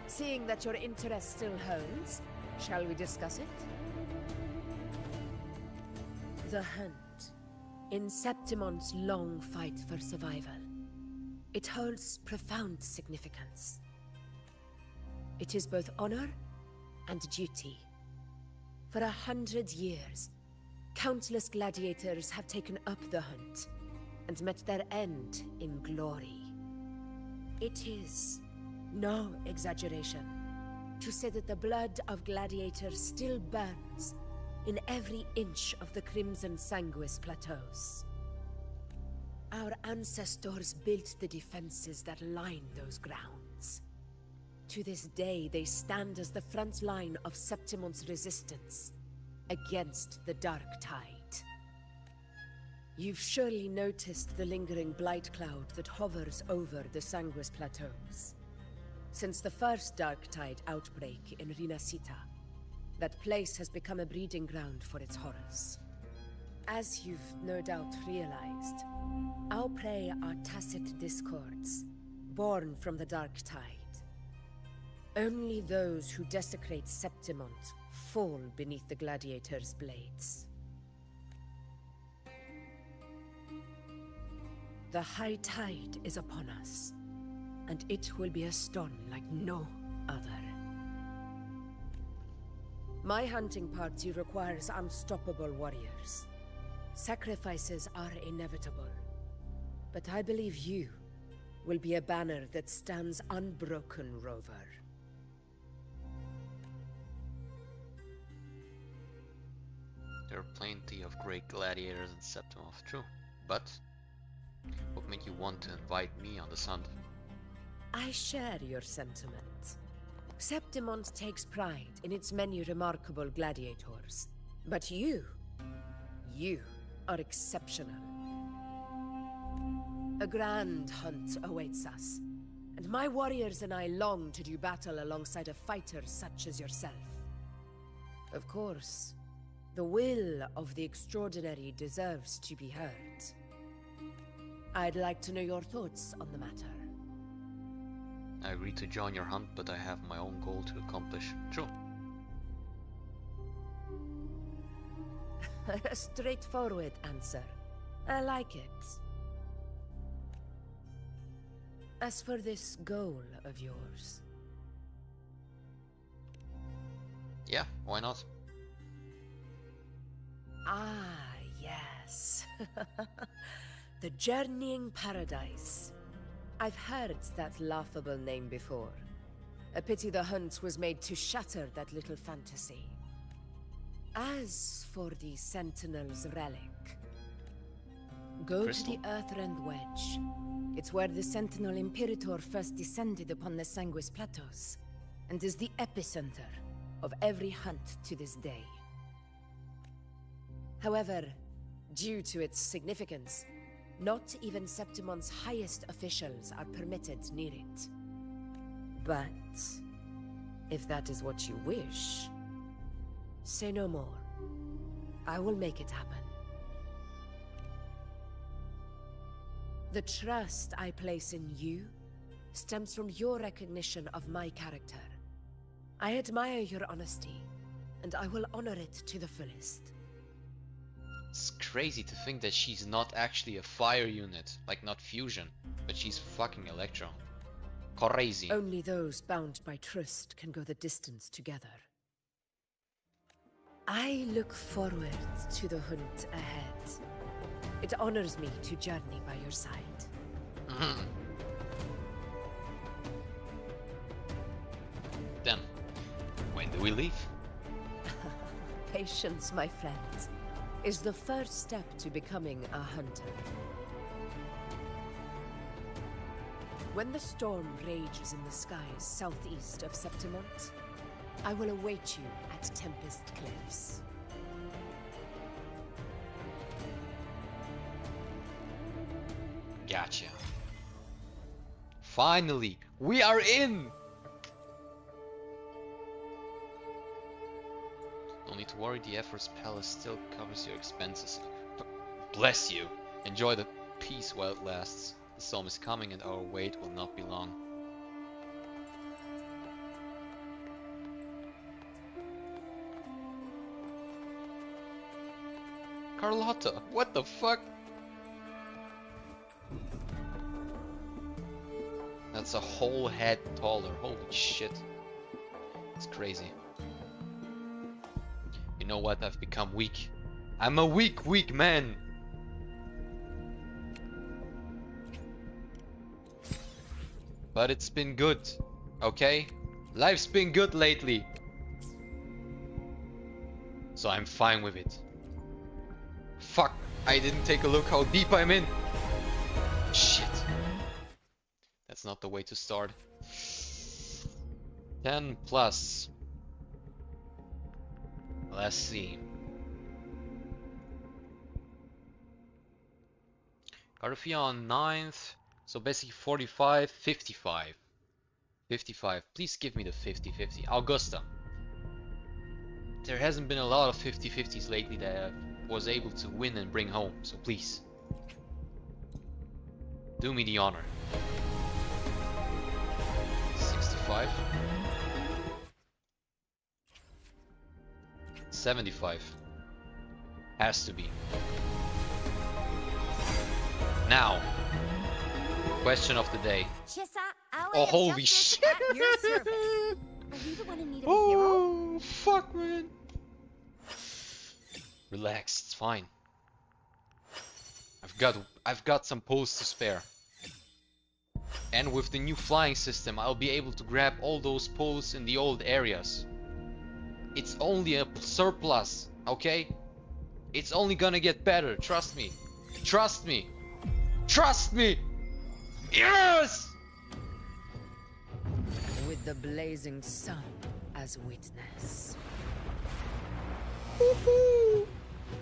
seeing that your interest still holds, shall we discuss it? The hunt. In Septimon's long fight for survival, it holds profound significance. It is both honor and duty. For 100 years, countless gladiators have taken up the hunt and met their end in glory. It is no exaggeration to say that the blood of gladiators still burns in every inch of the Crimson Sanguis plateaus. Our ancestors built the defenses that line those grounds. To this day, they stand as the front line of Septimon's resistance against the Dark Tide. You've surely noticed the lingering blight cloud that hovers over the Sanguis plateaus. Since the first Dark Tide outbreak in Rinasita, that place has become a breeding ground for its horrors. As you've no doubt realized, our prey are tacit discords, born from the Dark Tide. Only those who desecrate Septimont fall beneath the gladiators' blades. The high tide is upon us, and it will be a storm like no other. My hunting party requires unstoppable warriors. Sacrifices are inevitable, but I believe you will be a banner that stands unbroken, Rover. There are plenty of great gladiators in Septimov, true. But what made you want to invite me on this hunt? I share your sentiment. Septimont takes pride in its many remarkable gladiators. But you are exceptional. A grand hunt awaits us, and my warriors and I long to do battle alongside a fighter such as yourself. Of course, the will of the extraordinary deserves to be heard. I'd like to know your thoughts on the matter. I agreed to join your hunt, but I have my own goal to accomplish. True. A straightforward answer. I like it. As for this goal of yours... Yeah, why not? Ah, yes. The Journeying Paradise. I've heard that laughable name before. A pity the hunt was made to shatter that little fantasy. As for the Sentinel's relic, go Crystal? to the Earthrend Wedge. It's where the Sentinel Imperator first descended upon the Sanguis Plateaus, and is the epicenter of every hunt to this day. However, due to its significance, not even Septimon's highest officials are permitted near it. But if that is what you wish, say no more. I will make it happen. The trust I place in you stems from your recognition of my character. I admire your honesty, and I will honor it to the fullest. It's crazy to think that she's not actually a fire unit, like not fusion, but she's fucking Electro. Crazy. Only those bound by trust can go the distance together. I look forward to the hunt ahead. It honors me to journey by your side. Then, when do we leave? Patience, my friend, is the first step to becoming a hunter. When the storm rages in the skies southeast of Septimont, I will await you at Tempest Cliffs. Gotcha. Finally, we are in! No need to worry, the Effort's Palace still covers your expenses. Bless you! Enjoy the peace while it lasts. The storm is coming and our wait will not be long. Carlotta, what the fuck? That's a whole head taller, holy shit. It's crazy. You know what, I've become weak. I'm a weak man! But it's been good, okay? Life's been good lately. So I'm fine with it. Fuck, I didn't take a look how deep I'm in. Shit. That's not the way to start. 10 plus. Let's see. Garfia on 9th. So basically 45, 55. 55. Please give me the 50-50. Augusta. There hasn't been a lot of 50-50s lately that I was able to win and bring home. So please. Do me the honor. 65. 75. Has to be. Now. Question of the day. Chissa, I'll Oh, holy shit! at your service. Are you the one in need of a hero? Oh, fuck, man. Relax, it's fine. I've got some posts to spare. And with the new flying system, I'll be able to grab all those posts in the old areas. It's only a surplus, okay? It's only gonna get better, trust me. Trust me. Trust me! Yes! With the blazing sun as witness.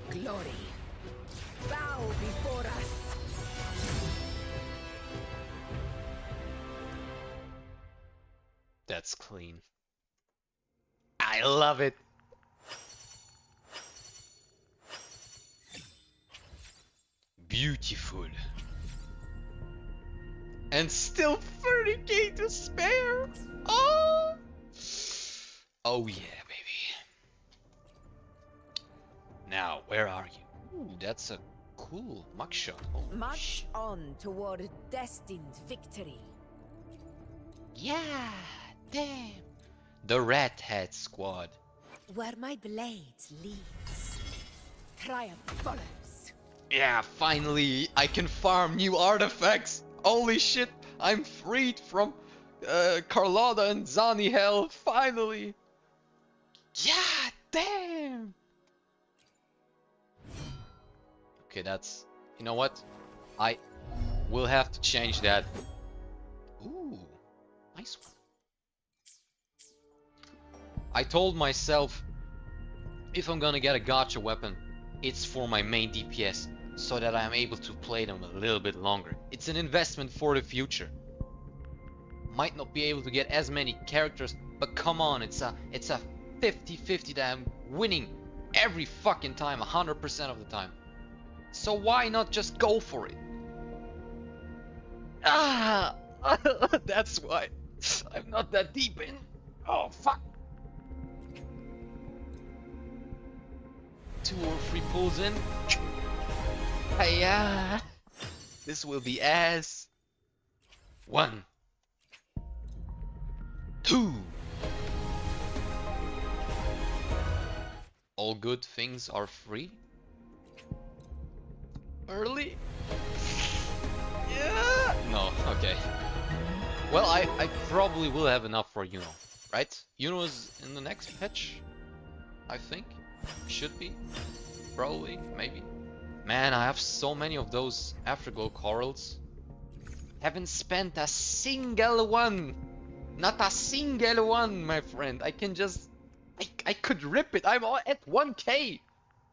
Glory, bow before us. That's clean. I love it. Beautiful. And still 30k to spare. Oh! Oh yeah, baby. Now, where are you? Ooh, that's a cool mugshot. Holy March on toward destined victory. yeah, damn. The Rat Hat Squad. Where my blade leads, triumph follows. Yeah, finally, I can farm new artifacts. Holy shit, I'm freed from Carlotta and Zani hell, finally. Yeah, damn. Okay, that's... You know what? I will have to change that. Ooh, nice one. I told myself, if I'm gonna get a gacha weapon, it's for my main DPS, so that I'm able to play them a little bit longer. It's an investment for the future. Might not be able to get as many characters, but come on, it's a 50-50 that I'm winning every fucking time, 100% of the time. So why not just go for it? Ah, That's why I'm not that deep in. Oh fuck! 2 or 3 pulls in. Hiya! This will be ass. 1, 2. All good things are free. Early? Yeah. No. Okay. Well, I probably will have enough for Yuno, right? Yuno is in the next patch, I think. Should be. Probably. Maybe. Man, I have so many of those Afterglow corals. Haven't spent a single one. Not a single one, my friend. I can just... I could rip it. I'm all at 1k.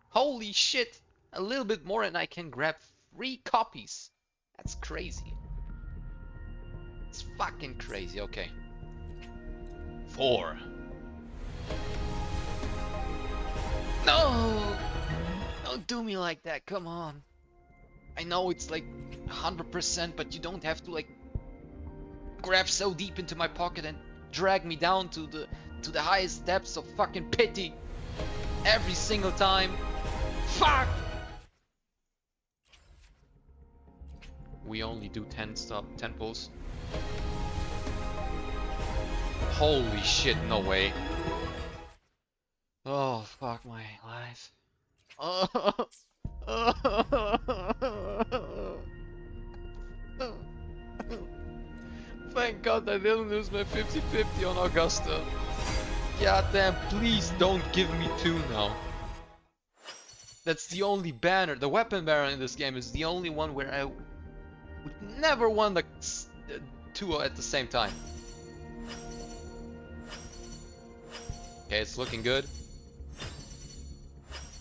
Holy shit. A little bit more and I can grab 3 copies. That's crazy. It's fucking crazy. Okay. 4. No! Don't do me like that. Come on. I know it's like 100%, but you don't have to like grab so deep into my pocket and drag me down to the highest depths of fucking pity every single time. Fuck! We only do 10 pulls. Holy shit, no way. Oh, fuck my life. Oh. Thank God I didn't lose my 50-50 on Augusta. God damn, please don't give me 2 now. That's the only banner. The weapon banner in this game is the only one where I would never want the 2 at the same time. Okay, it's looking good.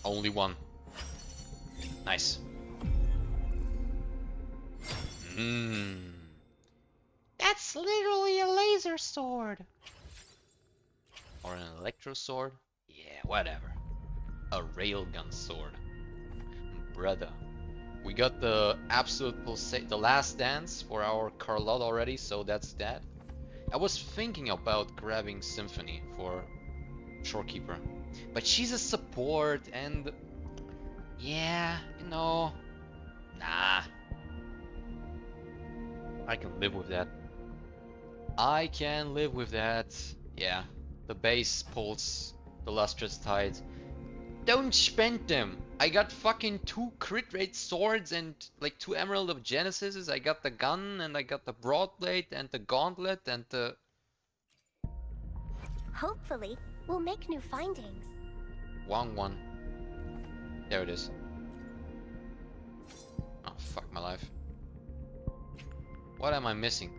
Only 1. Nice. That's literally a laser sword. Or an electro sword? Yeah, whatever. A railgun sword. Brother. We got the absolute the last dance for our Carlotta already, so that's that. I was thinking about grabbing Symphony for Shorekeeper, but she's a support and yeah, you know, nah. I can live with that. I can live with that. Yeah, the base pulls, the Lustrous Tide. Don't spend them. I got fucking 2 crit rate swords and like 2 Emerald of Genesises. I got the gun and I got the Broadblade and the Gauntlet and the... Hopefully, we'll make new findings. Wrong one. There it is. Oh, fuck my life. What am I missing?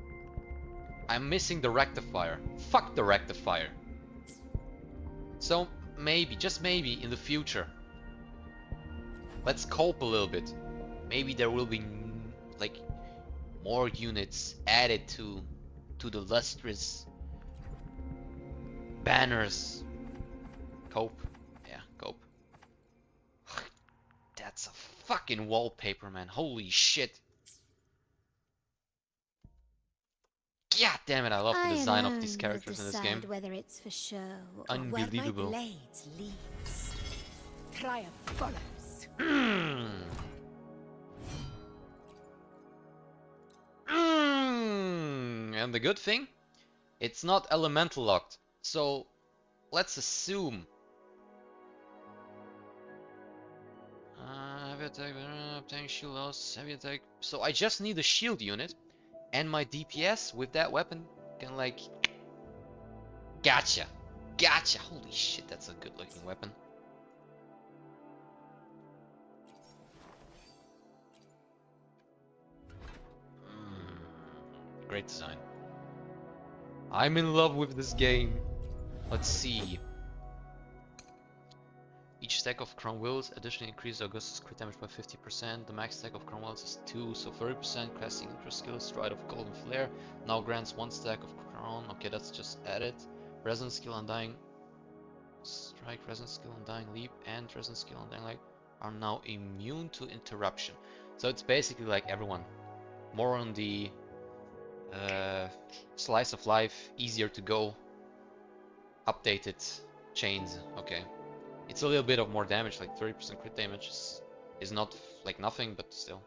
I'm missing the Rectifier. Fuck the Rectifier. So, maybe, just maybe, in the future, let's cope a little bit. Maybe there will be, like, more units added to the lustrous banners. Cope. Yeah, cope. That's a fucking wallpaper, man. Holy shit. God damn it, I love the design of these characters in this game. Whether it's for show or unbelievable. Where my blades leads, triumph follows. And the good thing, it's not elemental locked. So let's assume. Heavy attack, obtaining shield loss, heavy attack. So I just need a shield unit. And my DPS with that weapon can like... Gotcha! Gotcha! Holy shit, that's a good looking weapon. Great design. I'm in love with this game. Let's see. Each stack of Crown Wills additionally increases Augusta's crit damage by 50%. The max stack of Crown Wills is 2, so 30%. Casting interest skill, Stride of Golden Flare now grants 1 stack of Crown. Okay, that's just added. Resonance skill, Undying Strike, Resonance skill, Undying Leap, and Resonance skill, Undying Light are now immune to interruption. So it's basically like everyone. More on the Slice of life, easier to go. Updated chains, okay. It's a little bit of more damage, like 30% crit damage is not like nothing, but still.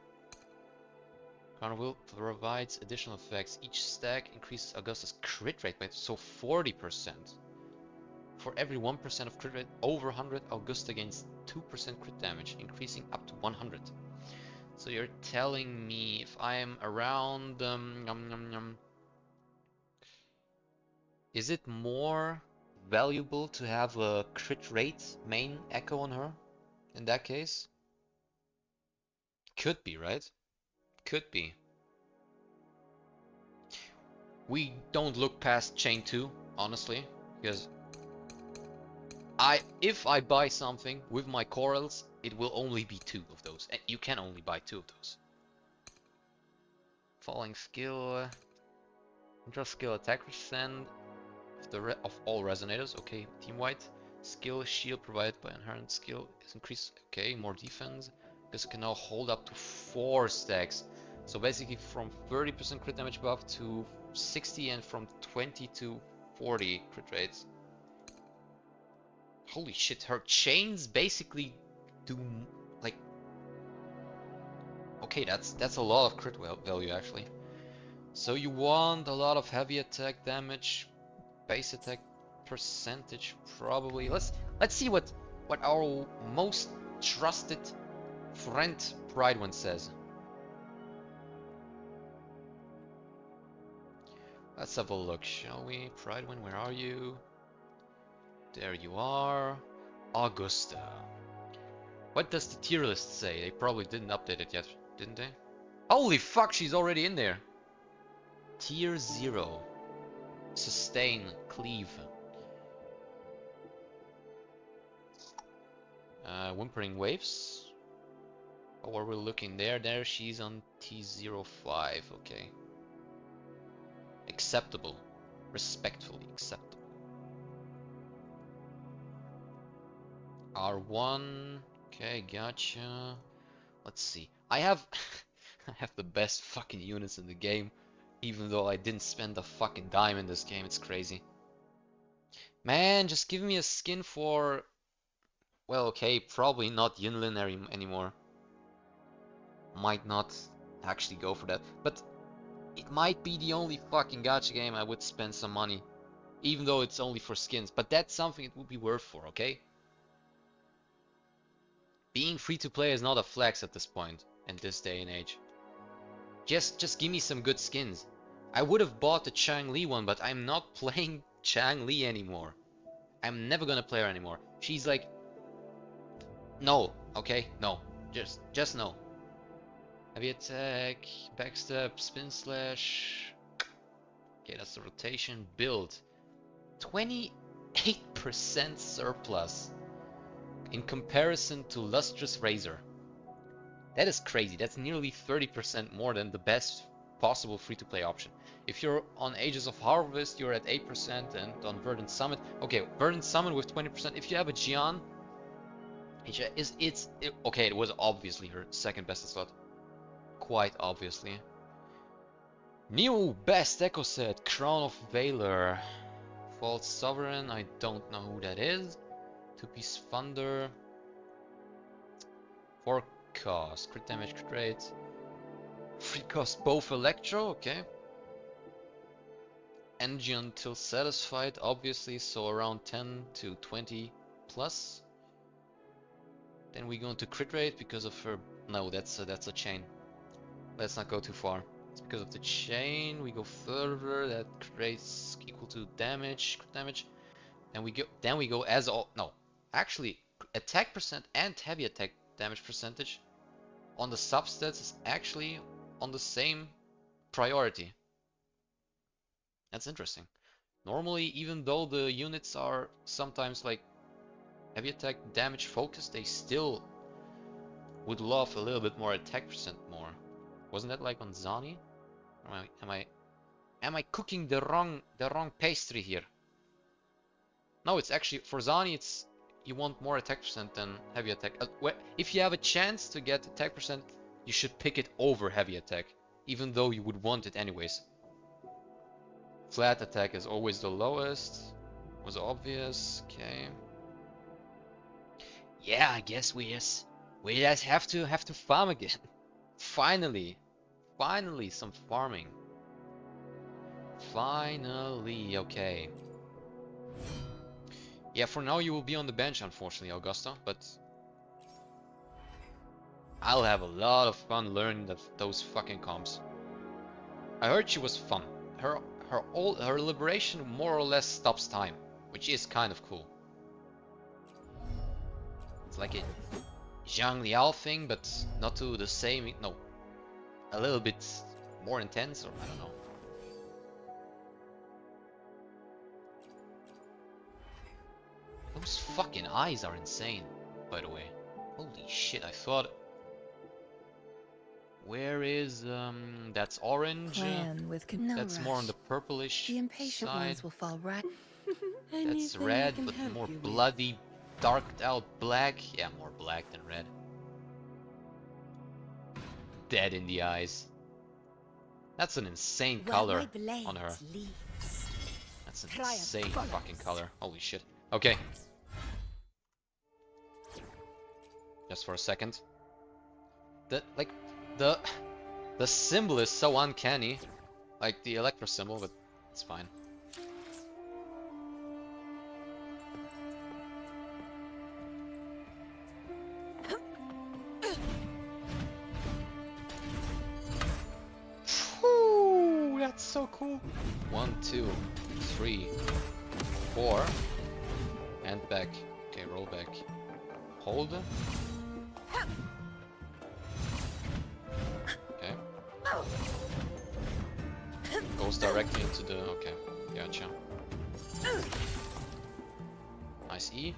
Crown Will provides additional effects. Each stack increases Augusta's crit rate by so 40%. For every 1% of crit rate over 100, Augusta gains 2% crit damage, increasing up to 100. So you're telling me if I am around is it more valuable to have a crit rate main echo on her in that case? Could be, right? Could be. We don't look past chain 2, honestly, because if I buy something with my corals, it will only be 2 of those, and you can only buy 2 of those. Falling skill, intro skill attack percent of all resonators. Okay, team white. Skill shield provided by inherent skill is increased. Okay, more defense. This can now hold up to 4 stacks. So basically from 30% crit damage buff to 60 and from 20 to 40 crit rates. Holy shit, her chains basically do like... Okay, that's a lot of crit value actually. So you want a lot of heavy attack damage, base attack percentage probably. Let's see what our most trusted friend Pridewind says. Let's have a look, shall we? Pridewind, where are you? There you are. Augusta. What does the tier list say? They probably didn't update it yet, didn't they? Holy fuck, she's already in there. Tier 0. Sustain, cleave. Whimpering waves. Oh, are we looking there? There, she's on T05. Okay. Acceptable. Respectfully acceptable. R1. Okay, gotcha. Let's see. I have I have the best fucking units in the game, even though I didn't spend a fucking dime in this game. It's crazy. Man, just give me a skin for... Well, okay, probably not Yunlin anymore. Might not actually go for that. But it might be the only fucking gacha game I would spend some money. Even though it's only for skins. But that's something it would be worth for, okay? Being free to play is not a flex at this point, in this day and age. Just give me some good skins. I would have bought the Chang Li one, but I'm not playing Chang Li anymore. I'm never gonna play her anymore. She's like... No, okay? No. Just no. Heavy attack, backstep, spin slash. Okay, that's the rotation. Build. 28% surplus in comparison to Lustrous Razor. That is crazy. That's nearly 30% more than the best possible free-to-play option. If you're on Ages of Harvest, you're at 8%, and on Verdant Summit... Okay, Verdant Summit with 20%. If you have a Jian, okay, it was obviously her second best slot. Quite obviously. New best echo set, Crown of Valor. False Sovereign, I don't know who that is. 2-piece Thunder. 4 cost, crit damage, crit rate. 3 cost both Electro, okay. Energy until satisfied, obviously, so around 10 to 20 plus. Then we go into crit rate because of her... No, that's a chain. Let's not go too far. It's because of the chain. We go further. That rates equal to damage, crit damage. And we go as all... No, actually, attack percent and heavy attack damage percentage on the substats is actually on the same priority. That's interesting. Normally, even though the units are sometimes like heavy attack damage focused, they still would love a little bit more attack percent more. Wasn't that like on Zani? Am I cooking the wrong pastry here? No, it's actually for Zani. It's you want more attack percent than heavy attack. If you have a chance to get attack percent, you should pick it over heavy attack, even though you would want it anyways. Flat attack is always the lowest. Was obvious. Okay. Yeah, I guess we just have to farm again. Finally some farming. Finally, okay. Yeah, for now you will be on the bench, unfortunately, Augusta, but I'll have a lot of fun learning those fucking comps. I heard she was fun. Her liberation more or less stops time, which is kind of cool. It's like a Zhang Liao thing, but not to the same. No, a little bit more intense, or I don't know. Those fucking eyes are insane, by the way. Holy shit, I thought... Where is, that's orange. That's more on the purplish The impatient side. ones will fall right. That's red, but more bloody, darked out black. Yeah, more black than red. Dead in the eyes. That's an insane color on her. That's an insane fucking color. Holy shit. Okay. Just for a second. The symbol is so uncanny. Like the Electro symbol, but it's fine. Whew, that's so cool. 1, 2, 3, 4. And back. Okay, roll back. Hold. Okay. Goes directly into the... Okay, gotcha. Nice E.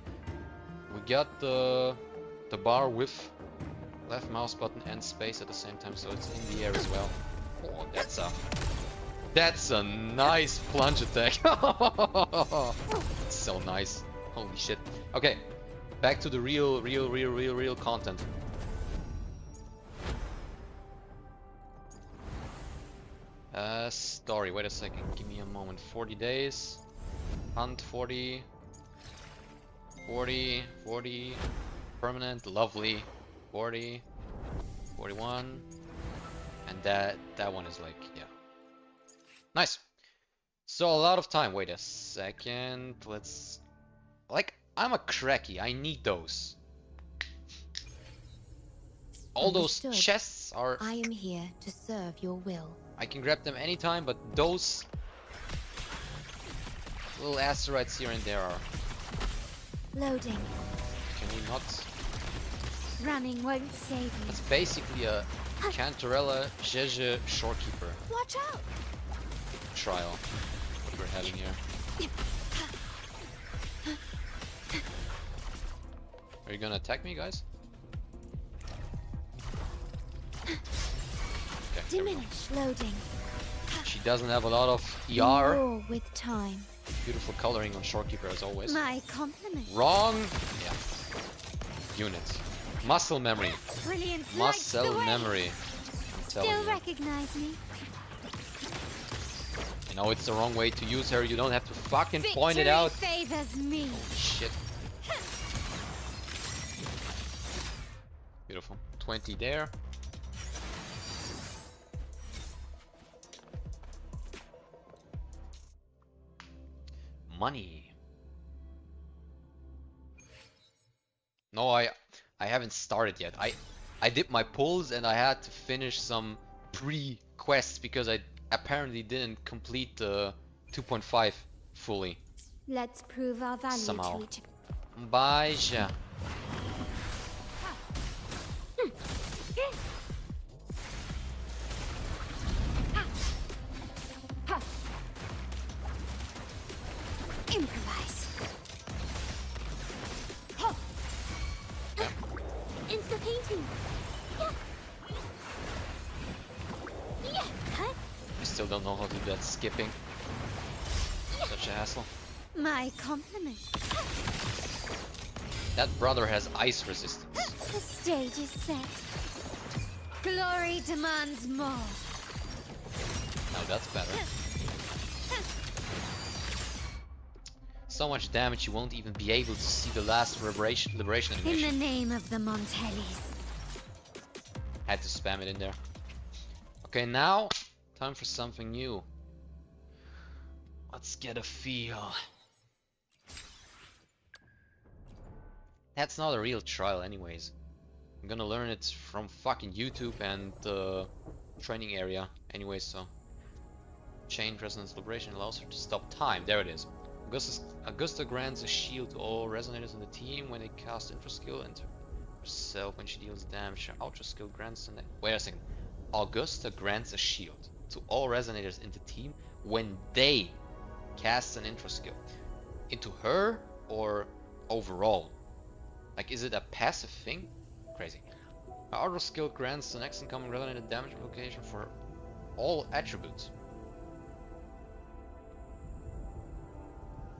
We got the bar with left mouse button and space at the same time, so it's in the air as well. Oh, that's a nice plunge attack. It's so nice. Holy shit. Okay, back to the real content. Story, wait a second, give me a moment. 40 days. Hunt 40. 40. Permanent, lovely. 40. 41. And that one is like, yeah. Nice. So a lot of time. Wait a second. Let's... Like, I'm a cracky. I need those. All those chests are... I am here to serve your will. I can grab them anytime, but those little asteroids here and there are... Loading. Can we not... Running won't save me. That's basically a Cantarella Jeje Shorekeeper Watch out! trial. What we're having here. Are you gonna attack me, guys? Okay, Diminish loading. she doesn't have a lot of ER. More with time. Beautiful coloring on Shorekeeper as always. My compliment. Wrong. Yeah. Units. Muscle memory. Brilliance Muscle lights the way. memory. I'm telling Still you. recognize me. You know it's the wrong way to use her. You don't have to fucking point it out. Favors me. Holy shit. Beautiful. 20 there. Money. No, I haven't started yet. I did my pulls and I had to finish some pre-quests because I apparently didn't complete the 2.5 fully. Let's prove our value Somehow. to each other. Baja. Improvise. Okay. Insta painting. Yeah. I still don't know how to do that skipping. Such a hassle. My compliment. That brother has ice resistance. The stage is set. Glory demands more. Now that's better. so much damage you won't even be able to see the last liberation In animation. the name of the Montellis. Had to spam it in there. Okay, now time for something new. Let's get a feel. That's not a real trial anyways. I'm gonna learn it from fucking YouTube and the training area anyways, so. Chained Resonance Liberation allows her to stop time. There it is. Augusta grants a shield to all resonators in the team when they cast Infra skill and herself when she deals damage. Her Ultra skill grants an... Wait a second. Augusta grants a shield to all resonators in the team when they cast an Infra skill. Into her or overall? Like, is it a passive thing? Crazy. Her Ultra skill grants the next incoming resonator damage location for all attributes.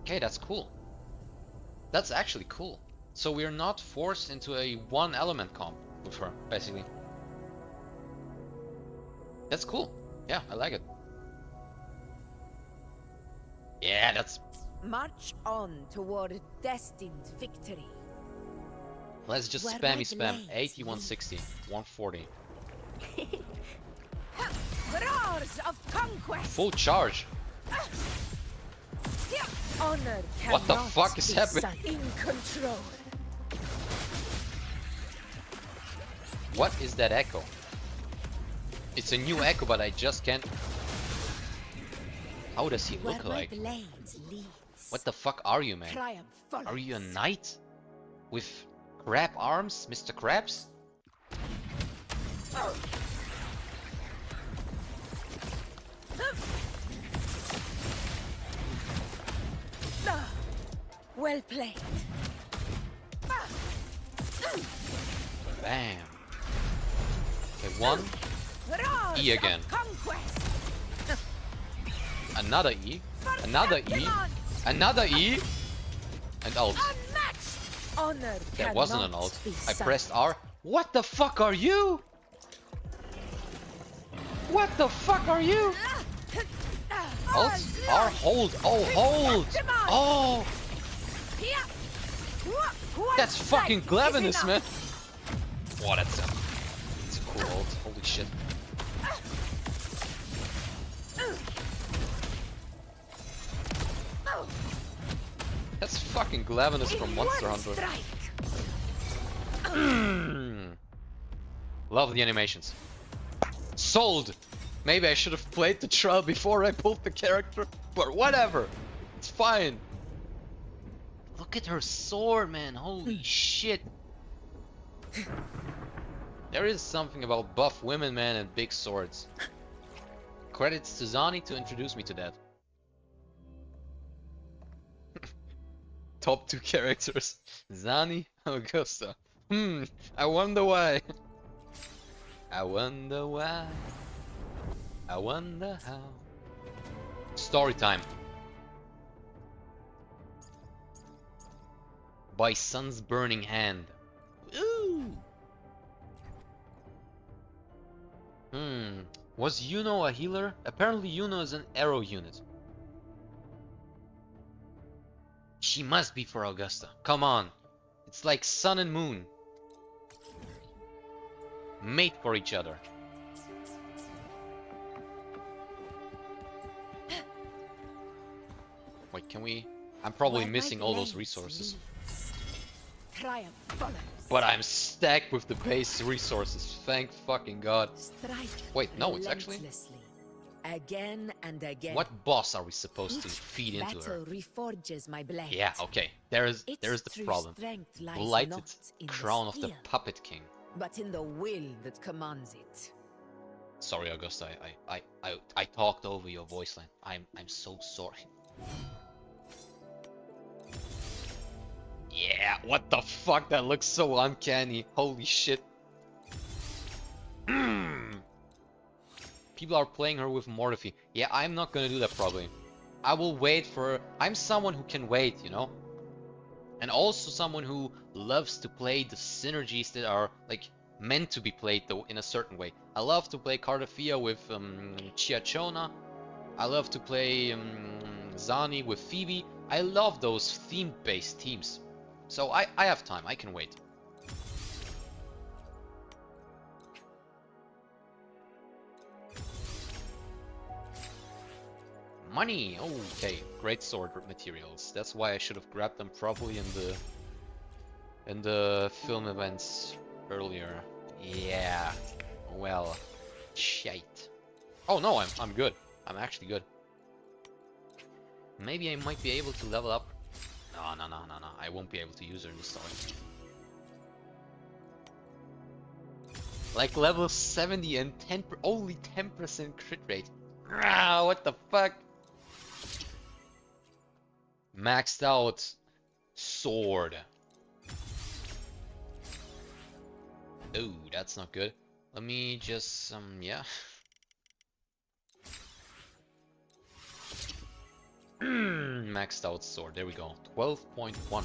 Okay, that's cool. That's actually cool. So we're not forced into a one element comp with her, basically. That's cool. Yeah, I like it. Yeah, that's... March on toward destined victory. Let's just Where spammy my spam. blades 80, 160, 140. Roars of conquest. Full charge. Honor What the cannot fuck is be happening? sunk. In control. What is that echo? It's a new echo, but I just can't... How does he look Where my like? blades leads. What the fuck are you, man? Triumph follows. Are you a knight? With crab arms, Mr. Krabs? Well played. Bam. Okay, one. Roars E again. of conquest. Another E. Another E. Another E. And ult. Unmatched. Honor That wasn't an cannot ult. be I sunk. pressed R. What the fuck are you? What the fuck are you? Alt? R, hold. Oh, hold. Oh. That's fucking cleverness, man. Wow, that's a cool ult. Holy shit. That's fucking cleverness from Monster Hunter. Love the animations. Sold! Maybe I should have played the trial before I pulled the character, but whatever. It's fine. Look at her sword, man. Holy shit. There is something about buff women, man, and big swords. Credits to Zani to introduce me to that. Top 2 characters. Zani, Augusta. I wonder why. I wonder why. I wonder how. Storytime. By Sun's Burning Hand. Ooh. Was Yuno a healer? Apparently Yuno is an arrow unit. She must be for Augusta. Come on. It's like sun and moon. Mate for each other. Wait, can we... I'm probably missing all those resources. Triumph follows. But I'm stacked with the base resources. Thank fucking god. Strike Wait, no, it's actually... relentlessly. Again and again. What boss are we supposed to Each feed into her? battle reforges my blade. Yeah, okay. There's Its the true problem. strength lies Blighted not in the crown of the steel, Puppet King. but in the will that commands it. Sorry, Augusta. I talked over your voice line. I'm so sorry. Yeah, what the fuck? That looks so uncanny. Holy shit. People are playing her with Morphe. Yeah, I'm not gonna do that probably. I will wait for... I'm someone who can wait, you know? And also someone who loves to play the synergies that are, like, meant to be played though in a certain way. I love to play Cardafia with Chiachona. I love to play Zani with Phoebe. I love those theme-based teams. So I have time, I can wait. Money! Okay, great sword materials. That's why I should have grabbed them probably in the film events earlier. Yeah. Well, shite. Oh no, I'm good. I'm actually good. Maybe I might be able to level up. No. I won't be able to use her in the story. Like level 70 and only 10% crit rate. Ah, what the fuck? Maxed out sword. Oh, that's not good. Let me just yeah. Maxed out sword. There we go. 12.1.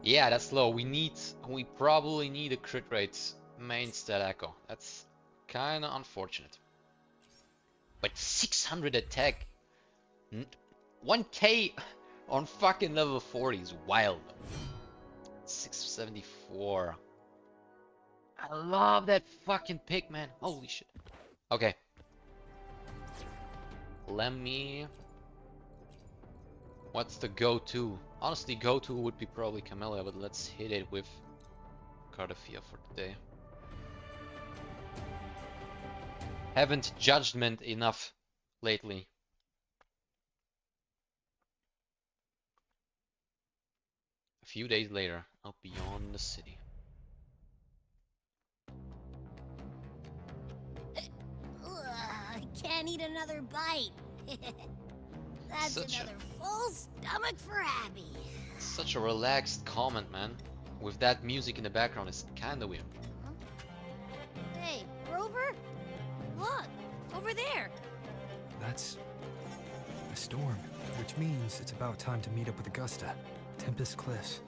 Yeah, that's low. We probably need a crit rate main stat echo. That's kind of unfortunate. But 600 attack, 1k on fucking level 40 is wild. 674. I love that fucking pick, man. Holy shit. Okay. Let me... What's the go-to? Honestly, go-to would be probably Camellia, but let's hit it with Cardafia for today. Haven't judgment enough lately. A few days later, out beyond the city. I can't eat another bite. That's another full stomach for Abby. Such a relaxed comment, man. With that music in the background, it's kinda weird. Hey, Grover? Look, over there. That's a storm, which means it's about time to meet up with Augusta. Tempest Cliffs.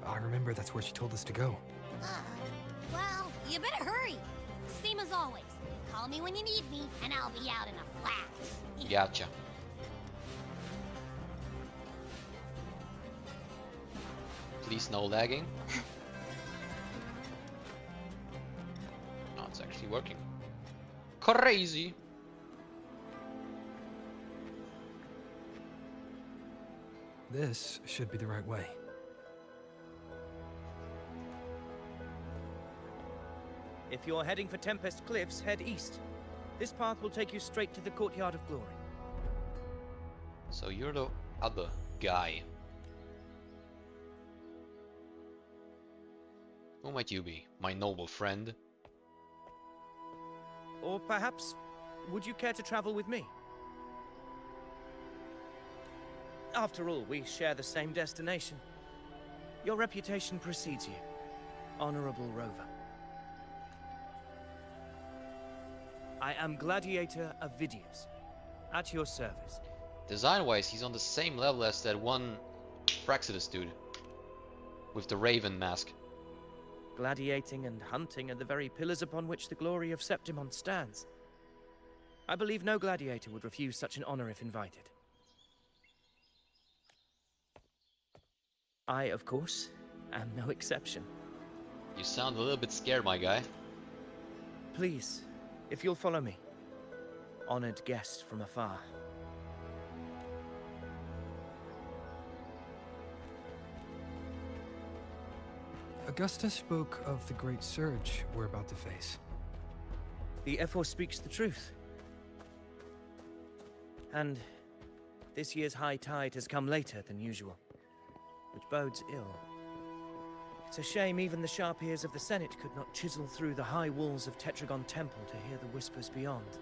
I remember that's where she told us to go. Well, you better hurry. Same as always. Call me when you need me, and I'll be out in a flash. Gotcha. Please no lagging. Oh, it's actually working. Crazy. This should be the right way. If you're heading for Tempest Cliffs, head east. This path will take you straight to the Courtyard of Glory. So you're the other guy. Who might you be, my noble friend? Or perhaps, would you care to travel with me? After all, we share the same destination. Your reputation precedes you. Honorable Rover. I am Gladiator Avidius, at your service. Design-wise, he's on the same level as that one Praxidus dude. With the raven mask. Gladiating and hunting are the very pillars upon which the glory of Septimont stands. I believe no gladiator would refuse such an honor if invited. I, of course, am no exception. You sound a little bit scared, my guy. Please, if you'll follow me. Honored guest from afar. Augusta spoke of the great surge we're about to face. The Ephor speaks the truth. And this year's high tide has come later than usual, which bodes ill. It's a shame even the sharp ears of the Senate could not chisel through the high walls of Tetragon Temple to hear the whispers beyond.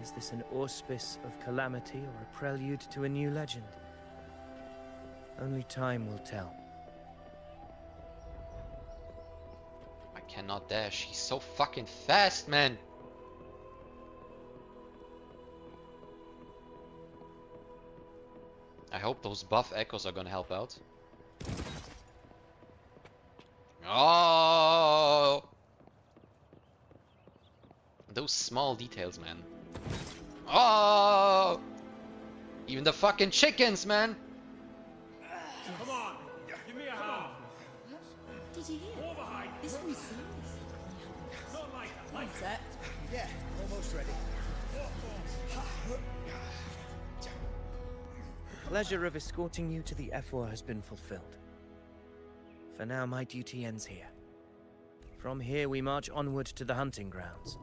Is this an auspice of calamity or a prelude to a new legend? Only time will tell. I cannot dash. He's so fucking fast, man. I hope those buff echoes are gonna help out. Oh! Those small details, man. Oh! Even the fucking chickens, man! Come on, give me a hand. Did you hear? More behind. This one's serious. Not like that, like Set? Yeah, almost ready. The pleasure of escorting you to the F4 has been fulfilled. For now, my duty ends here. From here, we march onward to the hunting grounds,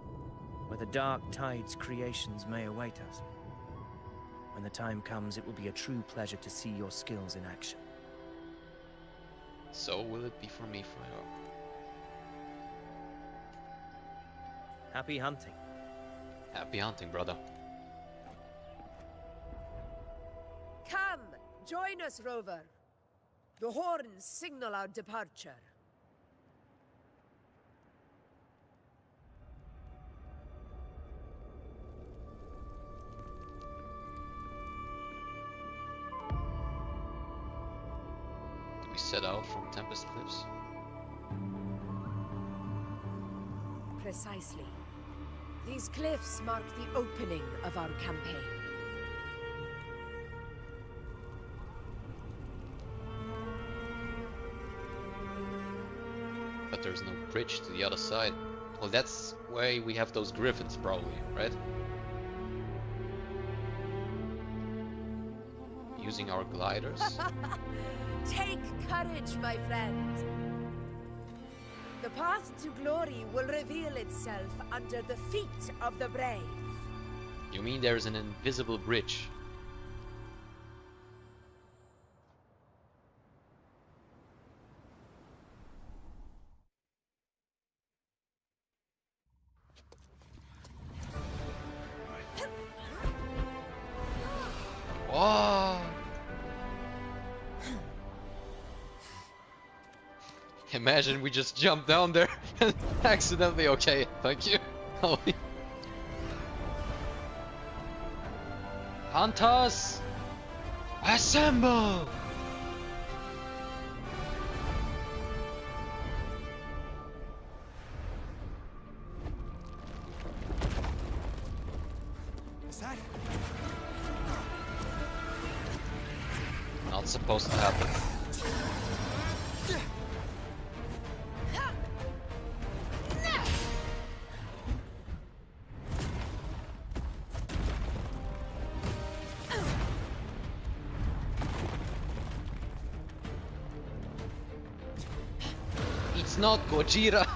where the Dark Tide's creations may await us. When the time comes, it will be a true pleasure to see your skills in action. So will it be for me, Friar? Happy hunting. Happy hunting, brother. Come, join us, Rover. The horns signal our departure. Do we set out from Tempest Cliffs? Precisely. These cliffs mark the opening of our campaign. But there's no bridge to the other side. Well, that's why we have those griffins, probably, right? Using our gliders. Take courage, my friend. The path to glory will reveal itself under the feet of the brave. You mean there's an invisible bridge? Oh! Imagine we just jump down there and accidentally. Okay, thank you. Hunters, assemble! Is that? Not supposed to happen. It's not Gojira.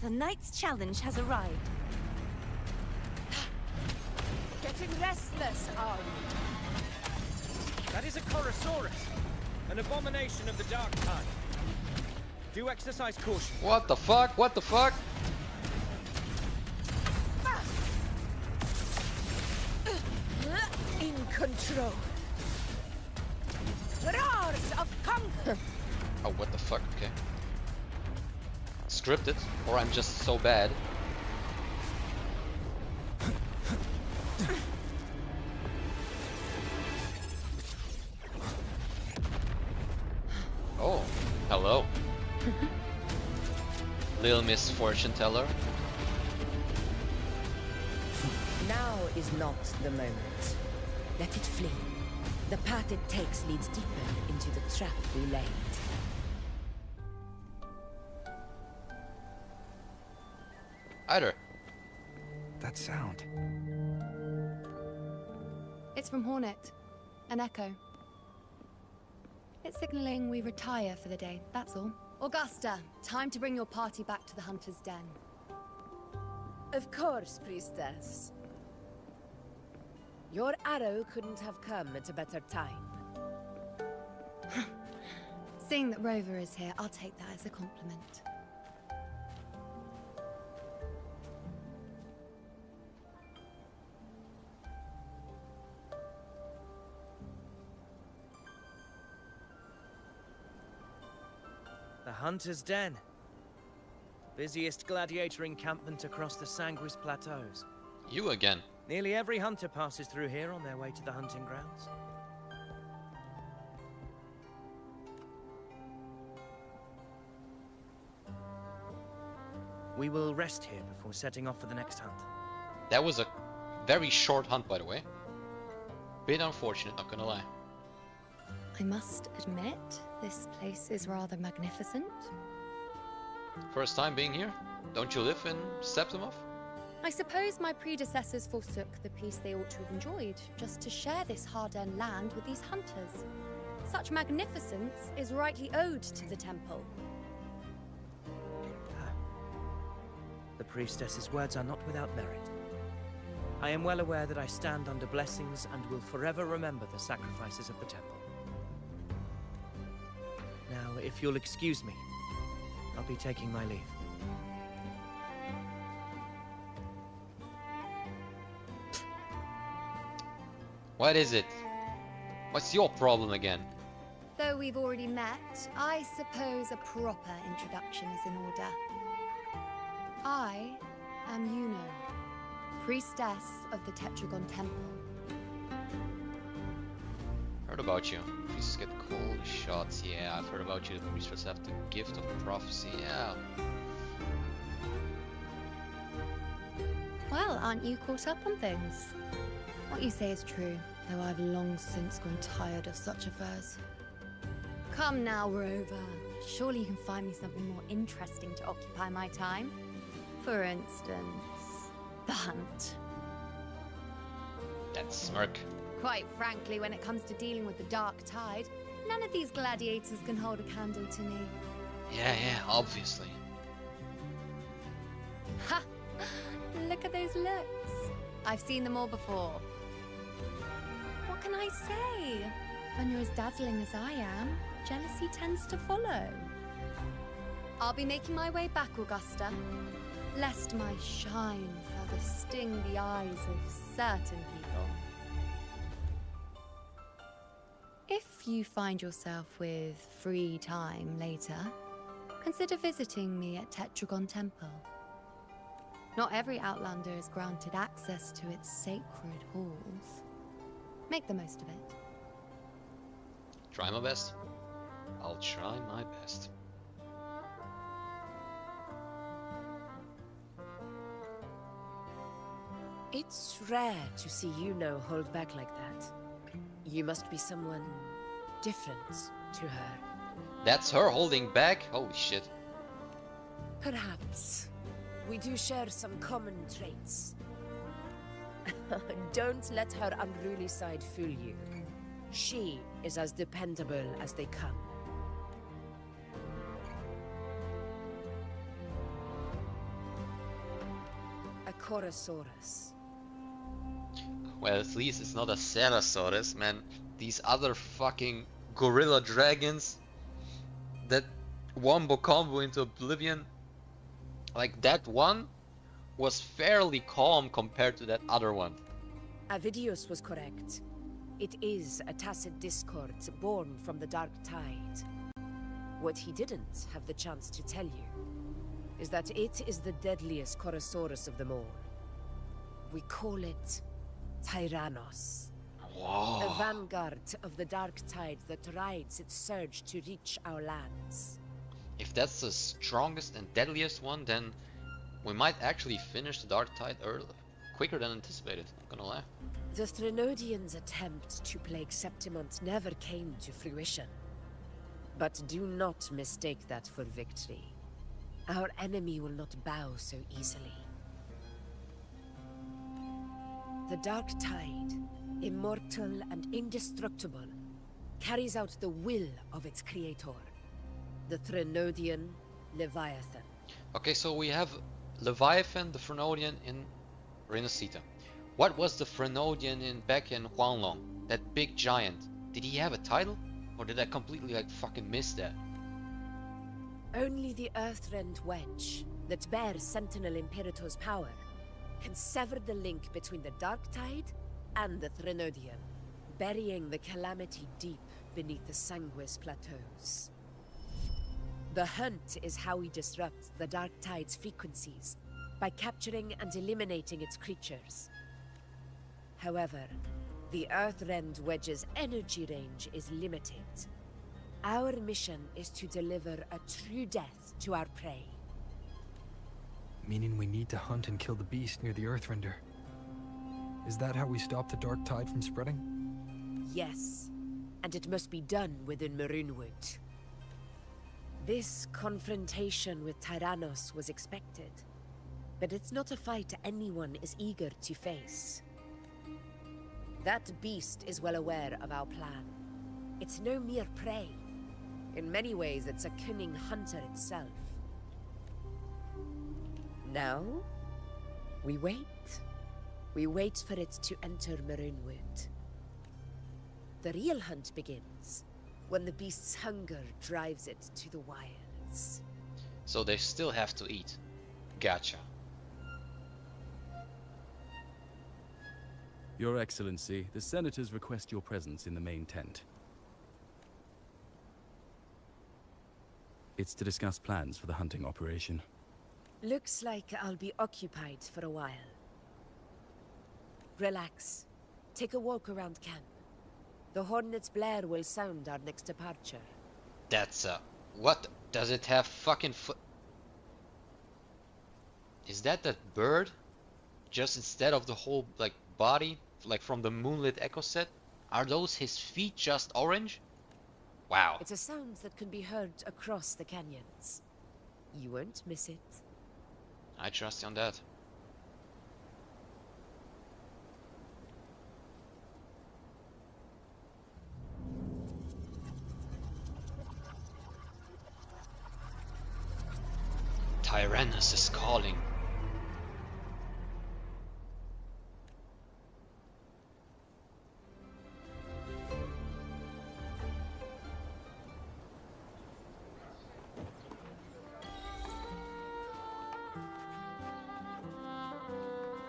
The knight's challenge has arrived. Getting restless, are we? That is a Chorosaurus, an abomination of the Dark Tide. Do exercise caution. What the fuck? What the fuck? In control. Roars of conquer. Oh, what the fuck? Okay. Scripted, or I'm just so bad. Oh, hello. Little Miss Fortune Teller. Now is not the moment. Let it flee. The path it takes leads deeper into the trap we laid. Either. That sound. It's from Hornet. An echo. It's signaling we retire for the day, that's all. Augusta, time to bring your party back to the Hunter's Den. Of course, priestess. Your arrow couldn't have come at a better time. Seeing that Rover is here, I'll take that as a compliment. The Hunter's Den. Busiest gladiator encampment across the Sanguis Plateaus. You again. Nearly every hunter passes through here on their way to the hunting grounds. We will rest here before setting off for the next hunt. That was a very short hunt, by the way. Bit unfortunate, not gonna lie. I must admit, this place is rather magnificent. First time being here? Don't you live in Septimov? I suppose my predecessors forsook the peace they ought to have enjoyed, just to share this hard-earned land with these hunters. Such magnificence is rightly owed to the temple. The priestess's words are not without merit. I am well aware that I stand under blessings and will forever remember the sacrifices of the temple. Now, if you'll excuse me, I'll be taking my leave. What is it? What's your problem again? Though we've already met, I suppose a proper introduction is in order. I am Yuno, priestess of the Tetragon Temple. Heard about you. Priests get cold shots. Yeah, I've heard about you. The priests have the gift of prophecy. Yeah. Well, aren't you caught up on things? What you say is true, though I've long since grown tired of such affairs. Come now, Rover. Surely you can find me something more interesting to occupy my time. For instance, the hunt. That smirk. Quite frankly, when it comes to dealing with the Dark Tide, none of these gladiators can hold a candle to me. Yeah, obviously. Ha! Look at those looks. I've seen them all before. What can I say? When you're as dazzling as I am, jealousy tends to follow. I'll be making my way back, Augusta, lest my shine further sting the eyes of certain people. If you find yourself with free time later, consider visiting me at Tetragon Temple. Not every Outlander is granted access to its sacred halls. Make the most of it. Try my best. I'll try my best. It's rare to see Yuno hold back like that. You must be someone different to her. That's her holding back? Holy shit. Perhaps. We do share some common traits. Don't let her unruly side fool you. She is as dependable as they come. A Chorosaurus. Well, at least it's not a Ceratosaurus, man. These other fucking gorilla dragons that wombo combo into oblivion. Like, that one was fairly calm compared to that other one. Avidius was correct. It is a tacit discord born from the Dark Tide. What he didn't have the chance to tell you is that it is the deadliest Chorosaurus of them all. We call it Tyrannos. Whoa. A vanguard of the Dark Tide that rides its surge to reach our lands. If that's the strongest and deadliest one, then we might actually finish the Dark Tide early, quicker than anticipated, not gonna lie. The Threnodians' attempt to plague Septimont never came to fruition. But do not mistake that for victory. Our enemy will not bow so easily. The Dark Tide, immortal and indestructible, carries out the will of its creator, the Threnodian Leviathan. Okay, so we have Leviathan, the Threnodian in Renacita. What was the Threnodian back in Huanglong? That big giant. Did he have a title? Or did I completely like fucking miss that? Only the Earthrend Wedge, that bears Sentinel Imperator's power, can sever the link between the Dark Tide and the Threnodian, burying the calamity deep beneath the Sanguis plateaus. The hunt is how we disrupt the Dark Tide's frequencies, by capturing and eliminating its creatures. However, the Earthrend Wedge's energy range is limited. Our mission is to deliver a true death to our prey. Meaning we need to hunt and kill the beast near the Earthrender. Is that how we stop the dark tide from spreading? Yes, and it must be done within Maroonwood. This confrontation with Tyrannos was expected, but it's not a fight anyone is eager to face. That beast is well aware of our plan. It's no mere prey. In many ways, it's a cunning hunter itself. Now, we wait. We wait for it to enter Maroonwood. The real hunt begins when the beast's hunger drives it to the wilds. So they still have to eat. Gotcha. Your Excellency, the Senators request your presence in the main tent. It's to discuss plans for the hunting operation. Looks like I'll be occupied for a while. Relax. Take a walk around camp. The Hornet's blare will sound our next departure. That's what? Does it have fucking foot? Is that bird? Just instead of the whole, like, body, like from the Moonlit Echo set? Are those his feet just orange? Wow. It's a sound that can be heard across the canyons. You won't miss it. I trust you on that. Tyrannus is calling.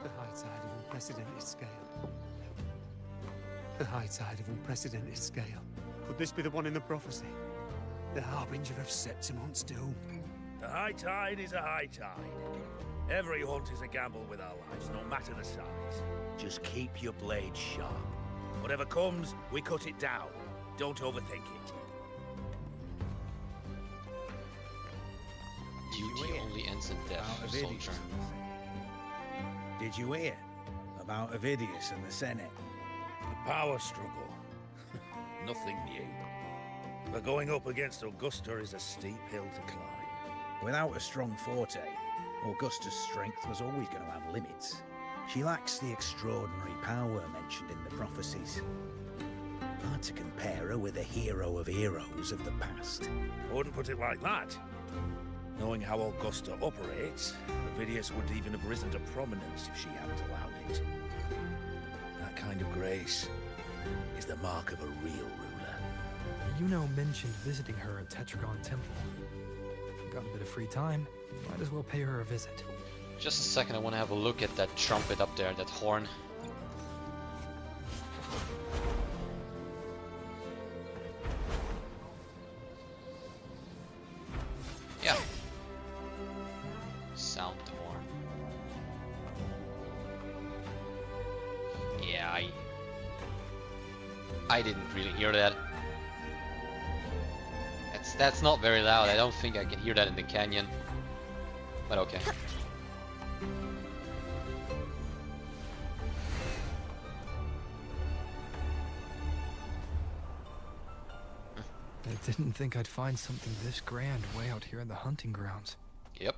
The high tide of unprecedented scale. The high tide of unprecedented scale. Could this be the one in the prophecy? The harbinger of Septimon's doom. The high tide is a high tide. Every hunt is a gamble with our lives, no matter the size. Just keep your blade sharp. Whatever comes, we cut it down. Don't overthink it. Duty only ends in death, About soldier. Avidius. Did you hear about Avidius and the Senate? The power struggle. Nothing new. But going up against Augusta is a steep hill to climb. Without a strong forte, Augusta's strength was always going to have limits. She lacks the extraordinary power mentioned in the prophecies. Hard to compare her with a hero of heroes of the past. I wouldn't put it like that. Knowing how Augusta operates, Avidius would even have risen to prominence if she hadn't allowed it. That kind of grace is the mark of a real ruler. Yuno mentioned visiting her at Tetragon Temple. Got a bit of free time, might as well pay her a visit. Just a second, I want to have a look at that trumpet up there, that horn. Yeah. Sound horn. Yeah, I didn't really hear that. That's not very loud. I don't think I can hear that in the canyon. But okay. I didn't think I'd find something this grand way out here in the hunting grounds. Yep.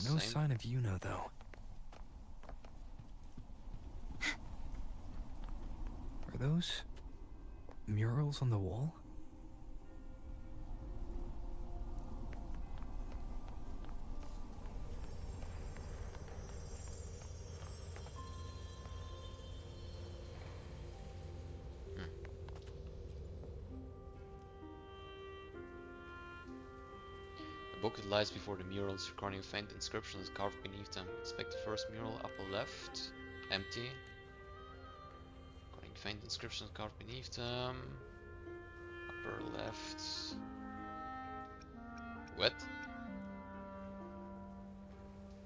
No Same. sign of Yuno, though. Are those murals on the wall? The book that lies before the murals, recording faint inscriptions carved beneath them. Inspect the first mural, upper left, empty. Recording faint inscriptions carved beneath them. Upper left. What?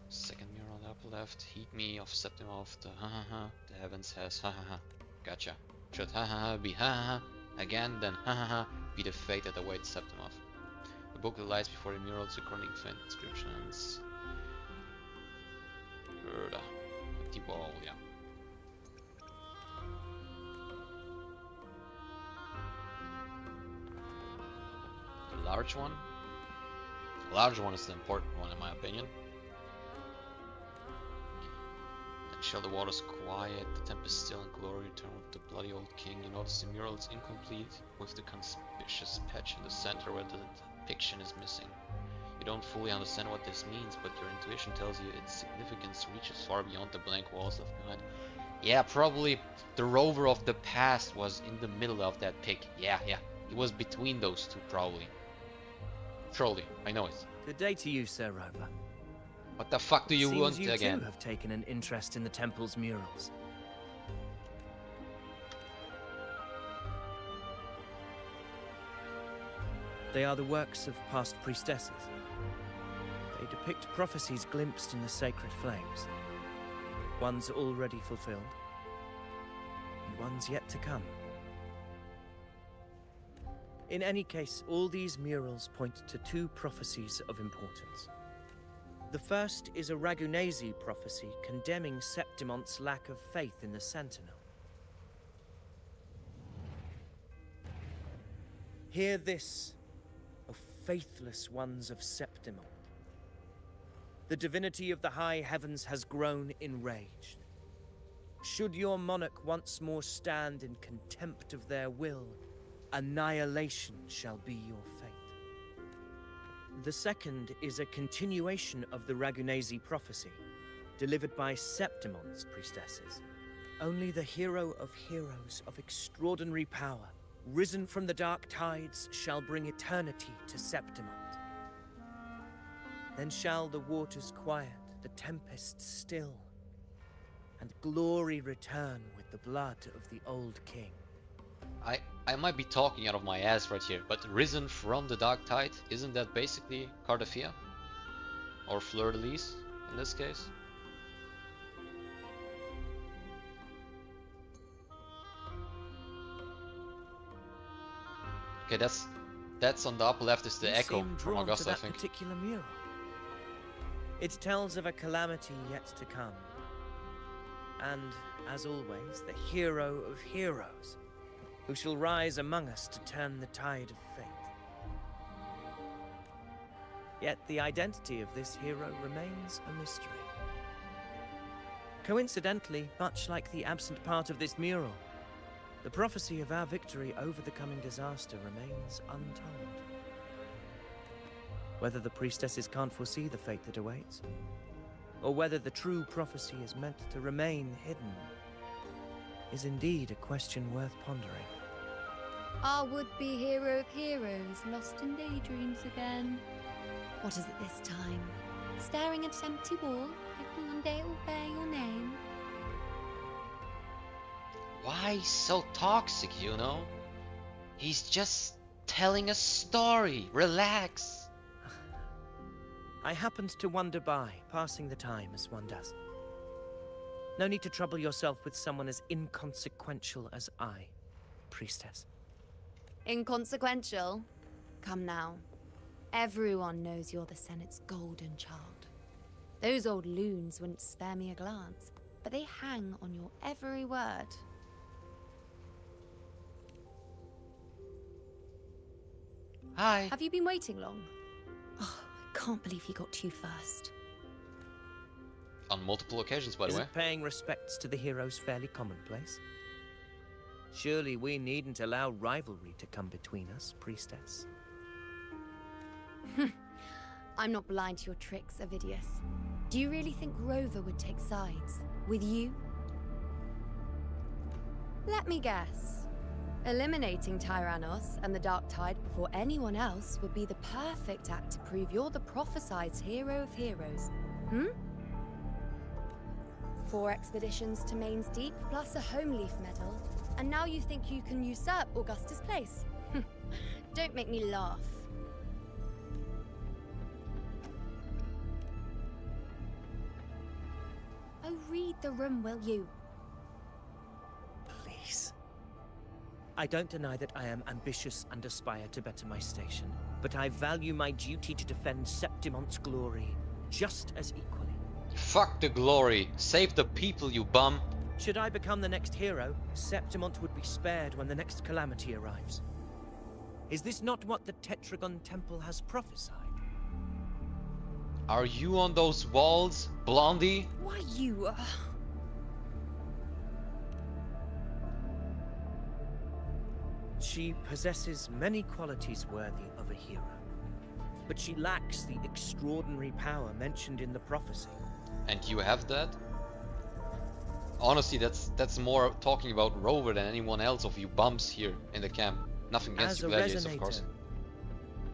Second mural, upper left. Heat me of Septima of the ha ha ha. The heavens has ha ha ha. Gotcha. Should ha ha ha be ha ha ha again, then ha ha ha be the fate that awaits Septima. The book that lies before the murals recording faint inscriptions. Empty wall, yeah. The large one? The large one is the important one in my opinion. Then shall the waters quiet, the tempest still and glory return with the bloody old king. You notice the mural is incomplete with the conspicuous patch in the center where the depiction is missing. You don't fully understand what this means, but your intuition tells you its significance reaches far beyond the blank walls left behind. Yeah, probably the rover of the past was in the middle of that pic. Yeah, he was between those two probably. Surely, I know it. Good day to you, Sir Rover. What the fuck do you want you again? Too have taken an interest in the temple's murals. They are the works of past priestesses. They depict prophecies glimpsed in the sacred flames. Ones already fulfilled, and ones yet to come. In any case, all these murals point to two prophecies of importance. The first is a Ragunesi prophecy condemning Septimon's lack of faith in the Sentinel. Hear this, O faithless ones of Septimon. The divinity of the high heavens has grown enraged. Should your monarch once more stand in contempt of their will, annihilation shall be your fate. The second is a continuation of the Ragunesi prophecy, delivered by Septimon's priestesses. Only the hero of heroes of extraordinary power, risen from the dark tides, shall bring eternity to Septimon. Then shall the waters quiet, the tempest still, and glory return with the blood of the old king. I might be talking out of my ass right here, but risen from the dark tide, isn't that basically Cardafia? Or Fleur-de-Lis in this case? Okay, that's on the upper left is the echo from Augusta, I think. Particular mural. It tells of a calamity yet to come. And, as always, the hero of heroes, who shall rise among us to turn the tide of fate. Yet the identity of this hero remains a mystery. Coincidentally, much like the absent part of this mural, the prophecy of our victory over the coming disaster remains untold. Whether the priestesses can't foresee the fate that awaits, or whether the true prophecy is meant to remain hidden, is indeed a question worth pondering. Our would-be hero of heroes, lost in daydreams again. What is it this time? Staring at an empty wall, hoping one day it will bear your name? Why so toxic, you know? He's just telling a story. Relax. I happened to wander by, passing the time as one does. No need to trouble yourself with someone as inconsequential as I, priestess. Inconsequential? Come now. Everyone knows you're the Senate's golden child. Those old loons wouldn't spare me a glance, but they hang on your every word. Hi. Have you been waiting long? Oh, I can't believe he got to you first. On multiple occasions, by the way. Isn't paying respects to the heroes fairly commonplace? Surely we needn't allow rivalry to come between us, priestess. I'm not blind to your tricks, Avidius. Do you really think Rover would take sides? With you? Let me guess. Eliminating Tyrannos and the Dark Tide before anyone else would be the perfect act to prove you're the prophesied hero of heroes. 4 expeditions to Main's Deep, plus a Home Leaf medal, and now you think you can usurp Augusta's place? Don't make me laugh. Oh, read the room, will you? Please. I don't deny that I am ambitious and aspire to better my station, but I value my duty to defend Septimon's glory just as equally. Fuck the glory. Save the people, you bum. Should I become the next hero, Septimont would be spared when the next calamity arrives. Is this not what the Tetragon Temple has prophesied? Are you on those walls, Blondie? Why you? She possesses many qualities worthy of a hero, but she lacks the extraordinary power mentioned in the prophecy. And you have that? Honestly, that's more talking about Rover than anyone else of you bums here in the camp. Nothing against As you a gladiators, of resonator, course.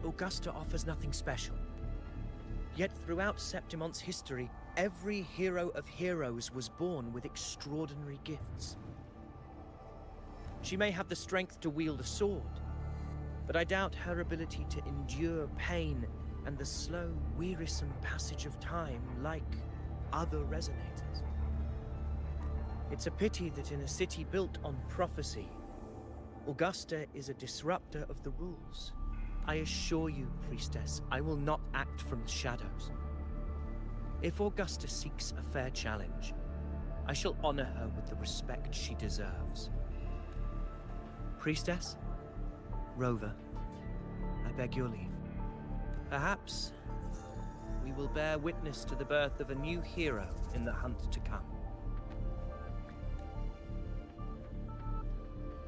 Augusta offers nothing special. Yet throughout Septimont's history, every hero of heroes was born with extraordinary gifts. She may have the strength to wield a sword, but I doubt her ability to endure pain and the slow, wearisome passage of time like other resonators. It's a pity that in a city built on prophecy, Augusta is a disruptor of the rules. I assure you, Priestess, I will not act from the shadows. If Augusta seeks a fair challenge, I shall honor her with the respect she deserves. Priestess, Rover, I beg your leave. Perhaps we will bear witness to the birth of a new hero in the hunt to come.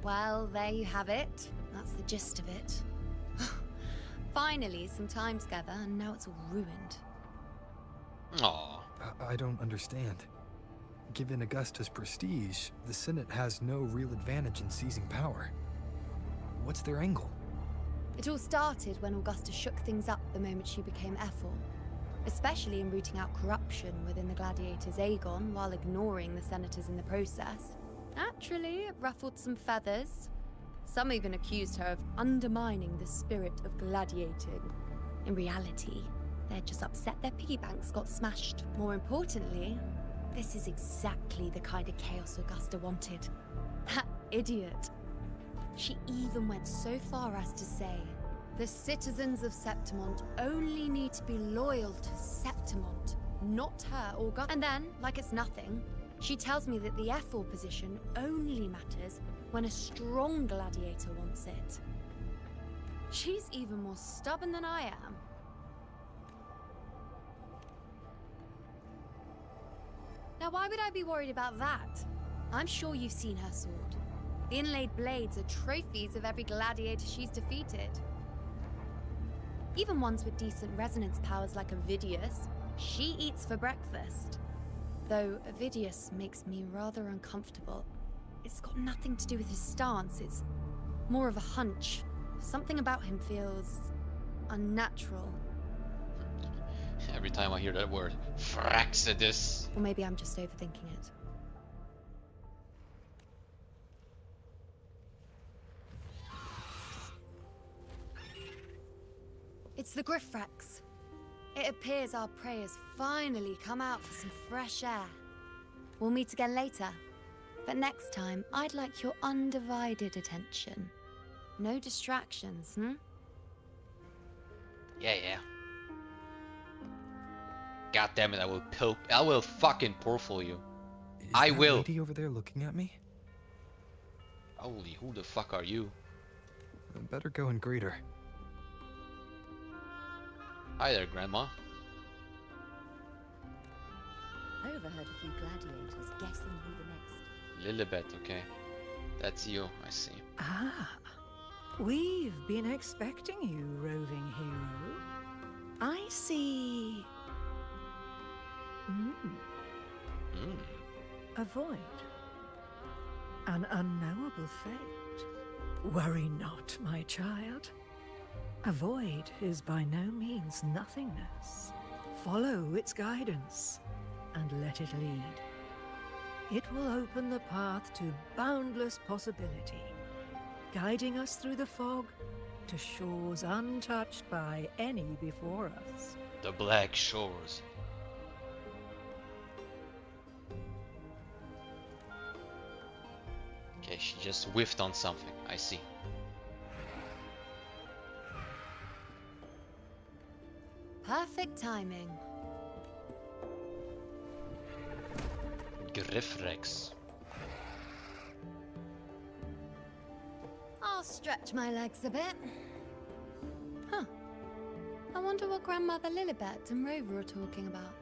Well, there you have it. That's the gist of it. Finally, some time together, and now it's all ruined. Aww. I don't understand. Given Augusta's prestige, the Senate has no real advantage in seizing power. What's their angle? It all started when Augusta shook things up the moment she became Ethel, especially in rooting out corruption within the gladiators Aegon while ignoring the senators in the process. Naturally, it ruffled some feathers. Some even accused her of undermining the spirit of gladiating. In reality, they're just upset their piggy banks got smashed. More importantly, this is exactly the kind of chaos Augusta wanted. That idiot. She even went so far as to say, the citizens of Septimont only need to be loyal to Septimont, not her, Augusta. And then, like it's nothing, she tells me that the Ethel position only matters when a strong gladiator wants it. She's even more stubborn than I am. Now, why would I be worried about that? I'm sure you've seen her sword. The inlaid blades are trophies of every gladiator she's defeated. Even ones with decent resonance powers like Avidius, she eats for breakfast. Though Avidius makes me rather uncomfortable. It's got nothing to do with his stance, it's more of a hunch. Something about him feels unnatural. Every time I hear that word, Fraxidus. Or maybe I'm just overthinking it. It's the Griffrex. It appears our prey has finally come out for some fresh air. We'll meet again later. But next time, I'd like your undivided attention. No distractions, Yeah. God damn it, I will fucking portal you. Is I that will. lady over there looking at me? Holy, who the fuck are you? I better go and greet her. Hi there, Grandma. I overheard a few gladiators guessing who the next. Lilibet, okay. That's you, I see. Ah, we've been expecting you, roving hero. I see. A void. An unknowable fate. Worry not, my child. A void is by no means nothingness. Follow its guidance, and let it lead. It will open the path to boundless possibility, guiding us through the fog to shores untouched by any before us. The Black Shores. Okay, she just whiffed on something, I see. Perfect timing. Griffrex. I'll stretch my legs a bit. Huh. I wonder what Grandmother Lilibet and Rover are talking about.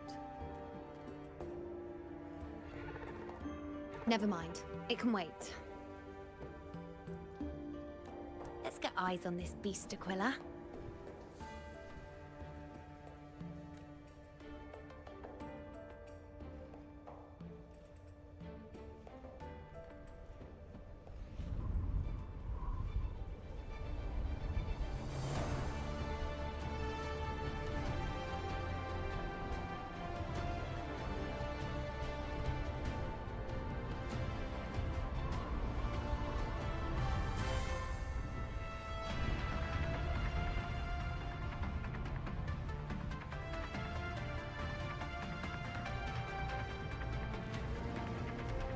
Never mind. It can wait. Let's get eyes on this beast, Aquila.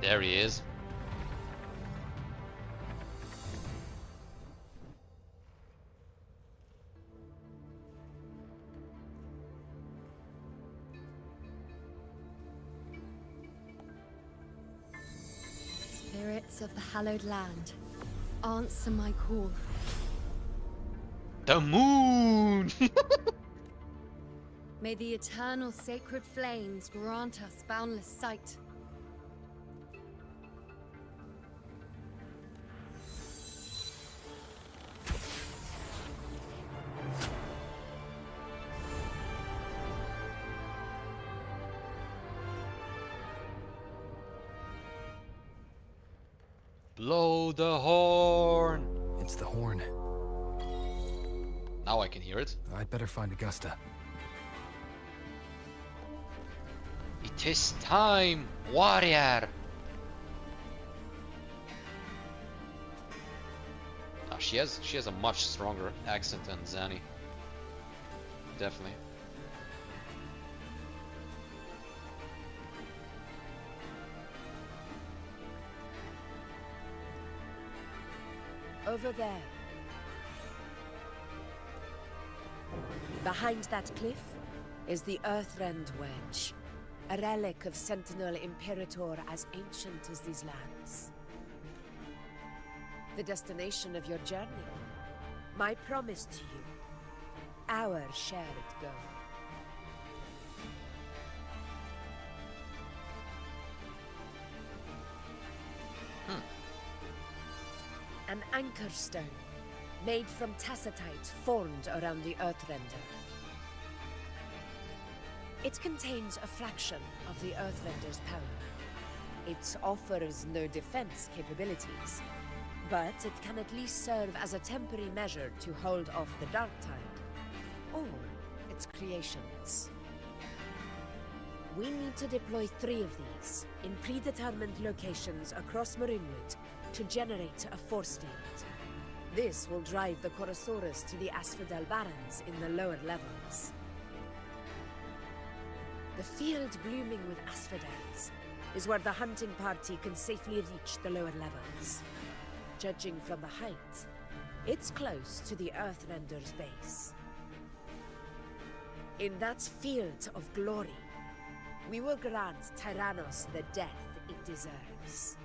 There he is. Spirits of the hallowed land, answer my call. The moon! May the eternal sacred flames grant us boundless sight. Blow the horn! It's the horn. Now I can hear it. I'd better find Augusta. It is time, warrior! Ah, she has a much stronger accent than Zanny. Definitely. Over there. Behind that cliff is the Earthrend Wedge, a relic of Sentinel Imperator as ancient as these lands. The destination of your journey, my promise to you, our shared goal. An anchor stone, made from tacitite formed around the Earthrender. It contains a fraction of the Earthrender's power. It offers no defense capabilities, but it can at least serve as a temporary measure to hold off the Dark Tide, or its creations. We need to deploy 3 of these in predetermined locations across Marinwood to generate a force field. This will drive the Chorosaurus to the Asphodel Barrens in the lower levels. The field blooming with asphodels is where the hunting party can safely reach the lower levels. Judging from the height, it's close to the Earthrender's base. In that field of glory, we will grant Tyrannos the death it deserves.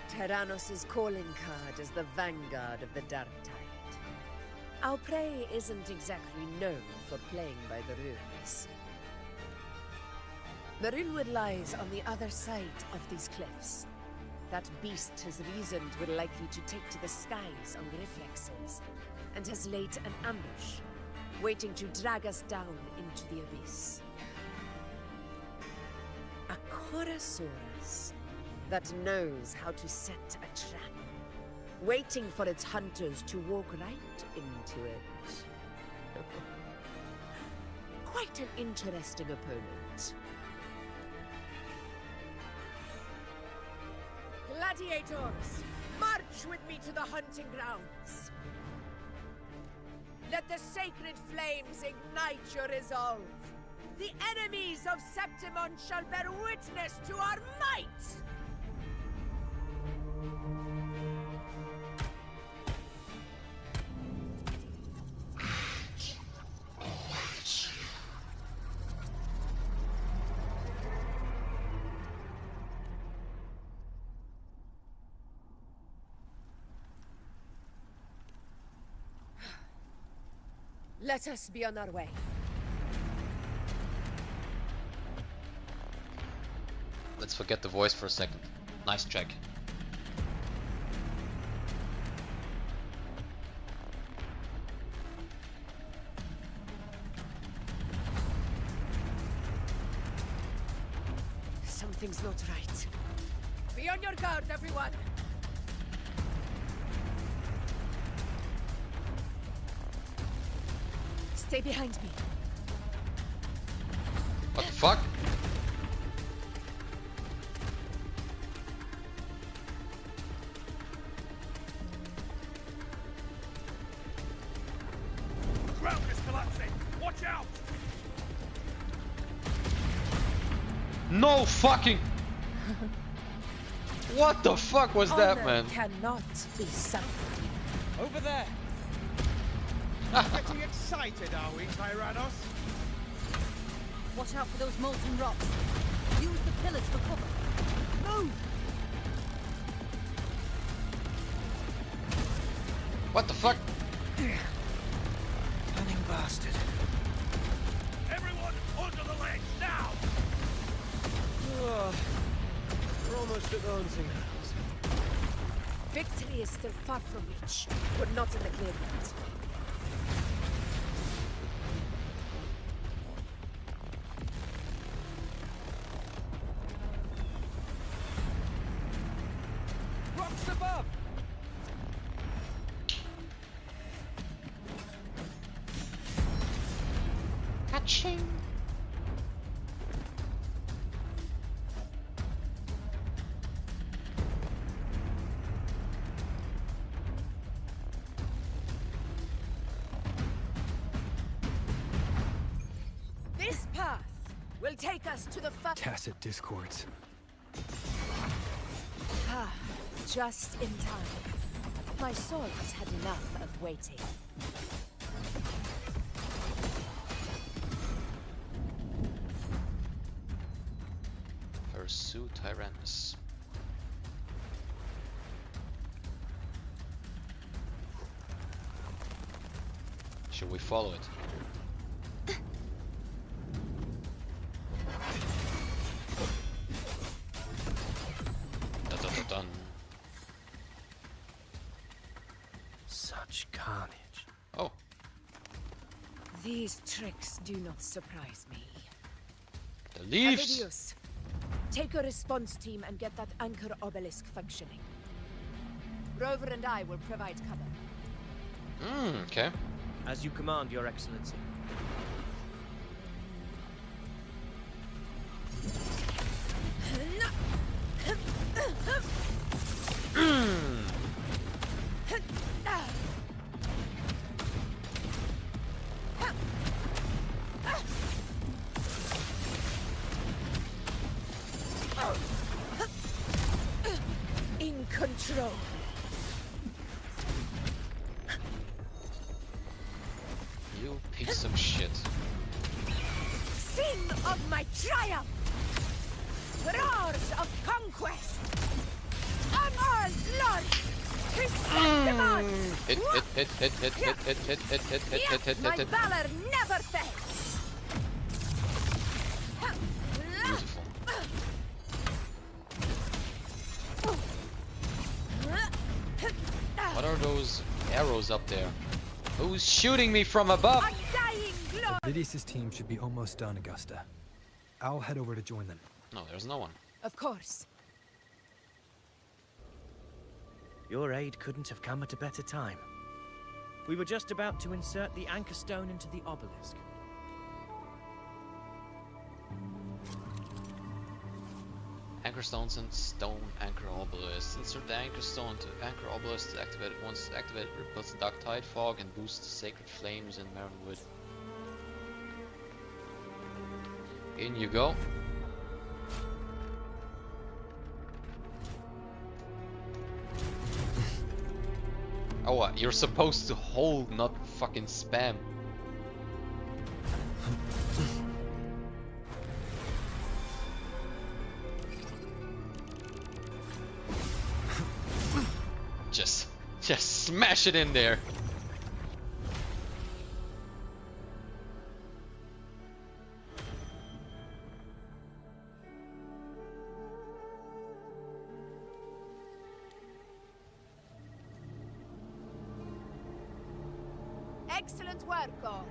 Tyrannos' calling card is the vanguard of the Dark Tide. Our prey isn't exactly known for playing by the rules. Marinwood lies on the other side of these cliffs. That beast has reasoned we're likely to take to the skies on reflexes, and has laid an ambush, waiting to drag us down into the abyss. A Chorosaurus that knows how to set a trap, waiting for its hunters to walk right into it. Quite an interesting opponent. Gladiators, march with me to the hunting grounds. Let the sacred flames ignite your resolve. The enemies of Septimon shall bear witness to our might! Let us be on our way. Let's forget the voice for a second. Nice track. Something's not right. Be on your guard, everyone! Stay behind me. What the fuck? Ground is collapsing! Watch out! No fucking... What the fuck was that, man? Cannot be something. Over there! Getting excited, are we, Tyrannos? Watch out for those molten rocks. Use the pillars for cover. Move! What the fuck? Cunning bastard. Everyone under the ledge, now! Oh, we're almost at Owensing House. Victory is still far from reach. We're not in the clear yet. Rocks above! Catching. This path will take us to the Tacit discords. Ah, just in time. My sword has had enough of waiting. Pursue Tyrannus. Should we follow it? Dun, dun, dun, dun. Such carnage. Oh, These tricks do not surprise me. the leaves! Avidius, take a response team and get that anchor obelisk functioning. Rover and I will provide cover. Okay. As you command, Your Excellency. In control. You piece of shit. Sing of my triumph! Roars of conquest! I'm all Lord! Chrysanthemum! Hit. My valor never fails! Beautiful. What are those arrows up there? Who's shooting me from above? Undying glory! Vidius' team should be almost done, Augusta. I'll head over to join them. No, there's no one. Of course. Your aid couldn't have come at a better time. We were just about to insert the anchor stone into the obelisk. Anchor stones and stone anchor obelisk. Insert the anchor stone to anchor obelisk to activate it. Once activated, repels the dark tide fog and boosts sacred flames in Marinwood. In you go. Oh, what? You're supposed to hold, not fucking spam. Just smash it in there. Excellent work, all.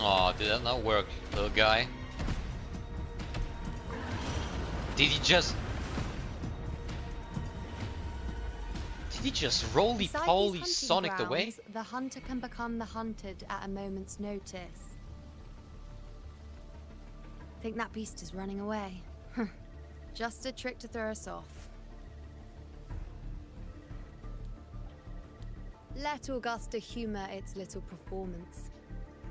Oh, did that not work, little guy? Did he just roly-poly Beside these hunting Sonic away? grounds, the hunter can become the hunted at a moment's notice. Think that beast is running away? Just a trick to throw us off. Let Augusta humor its little performance.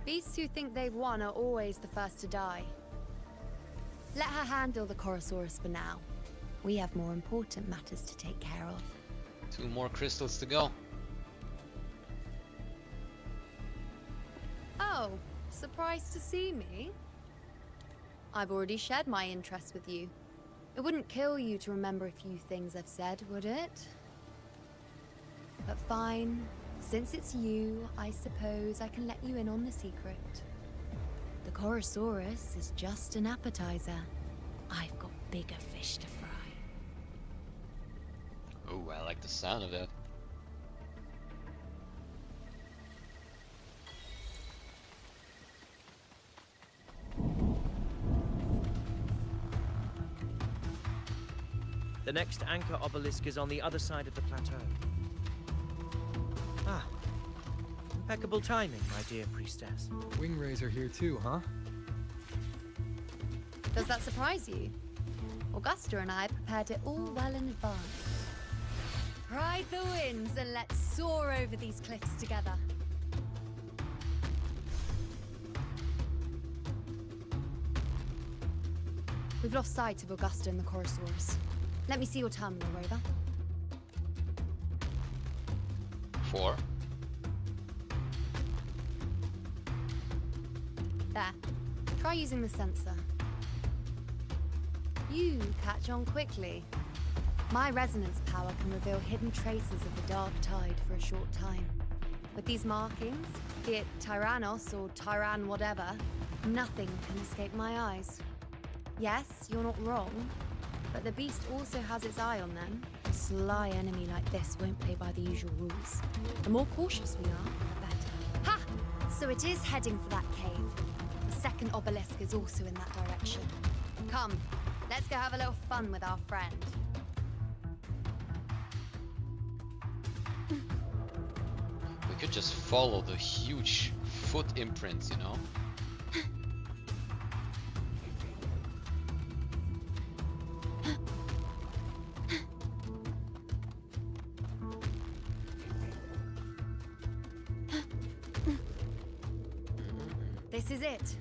Beasts who think they've won are always the first to die. Let her handle the Chorosaurus for now. We have more important matters to take care of. 2 more crystals to go. Oh, surprised to see me? I've already shared my interest with you. It wouldn't kill you to remember a few things I've said, would it? But fine. Since it's you, I suppose I can let you in on the secret. The Chorosaurus is just an appetizer. I've got bigger fish to fry. Oh, I like the sound of that. The next anchor obelisk is on the other side of the plateau. Ah, impeccable timing, my dear priestess. Wingrais are here too, huh? Does that surprise you? Augusta and I prepared it all well in advance. Ride the winds and let's soar over these cliffs together. We've lost sight of Augusta and the Chorosaurus. Let me see your terminal, Rover. 4. There. Try using the sensor. You catch on quickly. My resonance power can reveal hidden traces of the Dark Tide for a short time. With these markings, be it Tyrannos or Tyran whatever, nothing can escape my eyes. Yes, you're not wrong, but the beast also has its eye on them. A sly enemy like this won't play by the usual rules. The more cautious we are, the better. Ha! So it is heading for that cave. The second obelisk is also in that direction. Come, let's go have a little fun with our friend. We could just follow the huge foot imprints, you know? This is it.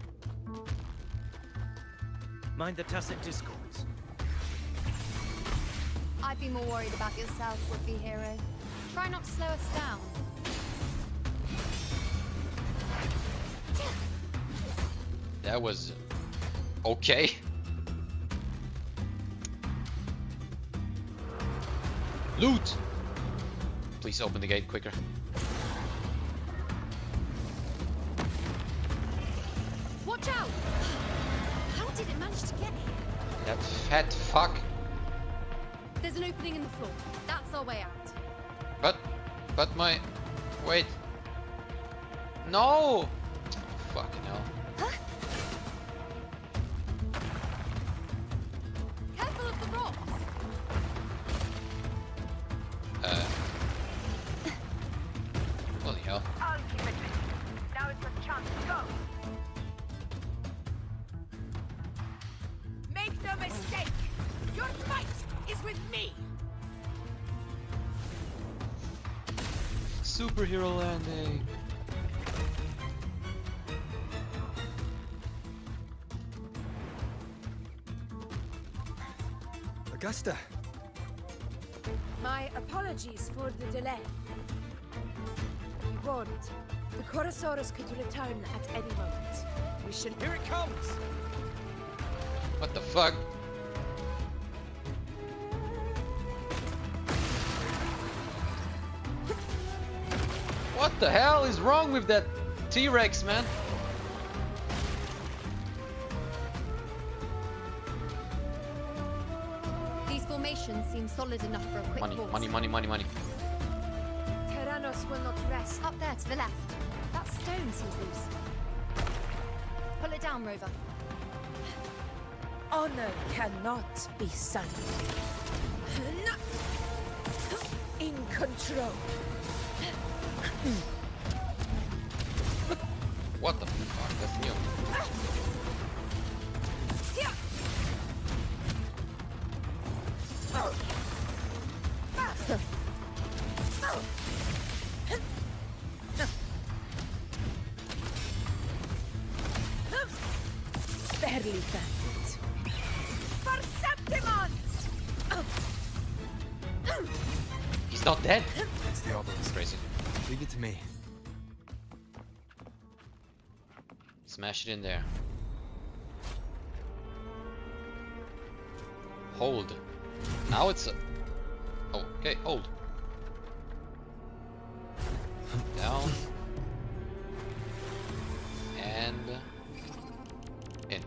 Mind the tacit discords. I'd be more worried about yourself, would-be hero. Try not to slow us down. That was okay. Loot! Please open the gate quicker. Watch out! How did it manage to get here? That fat fuck. There's an opening in the floor. That's our way out. But my... Wait. No! Fucking hell. Careful of the rocks! Holy hell. I'll keep it. Now is the chance to go. Make no mistake! Your fight is with me! Superhero landing. Augusta! My apologies for the delay. warned. The Chorosaurus could return at any moment. We should... Here it comes! What the fuck? What the hell is wrong with that T-Rex, man? These formations seem solid enough for a quick Money, pause. money, money, money, money. Tyrannos will not rest. Up there to the left. That stone seems loose. Pull it down, Rover. Honor cannot be sunk. In control. What the fuck? That's new. Barely found it. Perceptimon! He's not dead. It's the obelisk. Crazy. Leave it to me. Smash it in there. Hold. Now it's a... Oh, okay, hold. Down. And... in.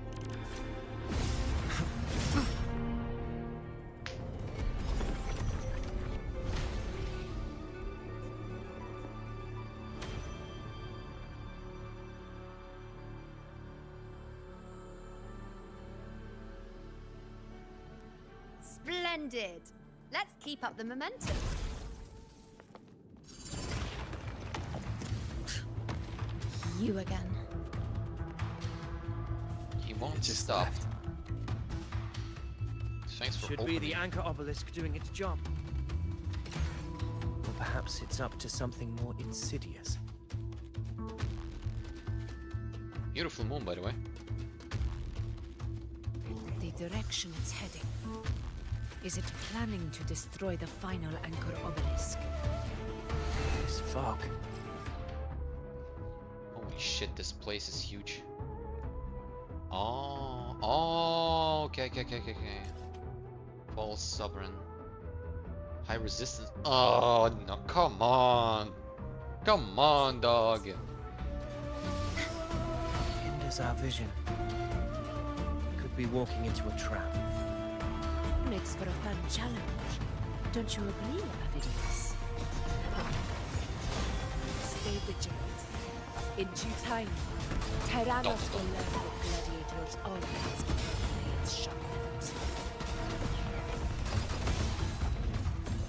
Splendid. Let's keep up the momentum. You again. He won't stop. Thanks for Should opening. be the anchor obelisk doing its job. Or perhaps it's up to something more insidious. Beautiful moon, by the way. The direction it's heading. Is it planning to destroy the final anchor obelisk? This fog. Holy shit, this place is huge. Oh, okay. False sovereign. High resistance. Oh no, come on. Come on, dog. Hinders our vision. Could be walking into a trap. Makes for a fun challenge. Don't you agree, Avidius? Stay vigilant. In due time, Tyrannos will learn what gladiators always give blades sharpened.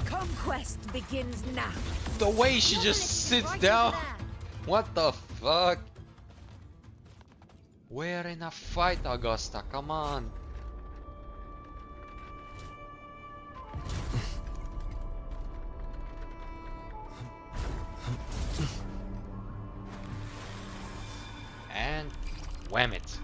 Conquest begins now. The way she just sits down. What the fuck? We're in a fight, Augusta. Come on. And wham it.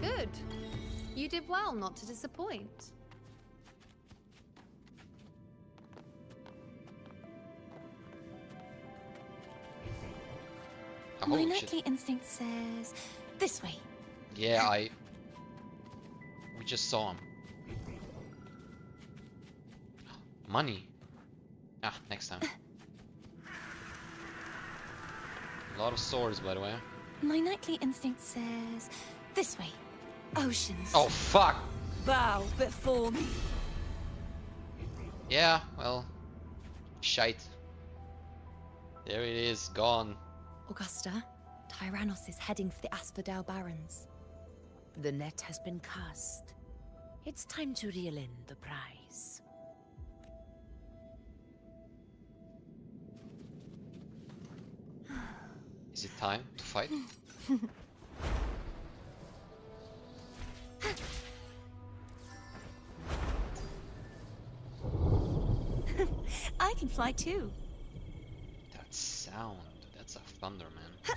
Good. You did well not to disappoint. My Oh, nightly shit. instinct says this way. Yeah, we just saw him. Money. Ah, next time. A lot of swords, by the way. My nightly instinct says this way. Oceans. Oh, fuck! Bow before me. Yeah, well, shite. There it is, gone. Augusta, Tyrannos is heading for the Asphodel Barrens. The net has been cast. It's time to reel in the prize. Is it time to fight? I can fly too. That sound. That's a thunder, man.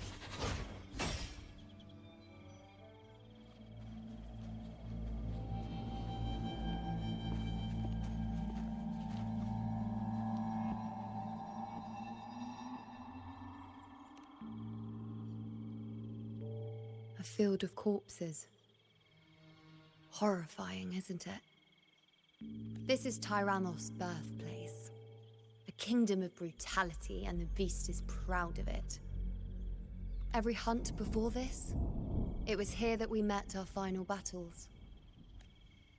A field of corpses. Horrifying, isn't it? This is Tyrannos' birthplace. A kingdom of brutality, and the beast is proud of it. Every hunt before this, it was here that we met our final battles.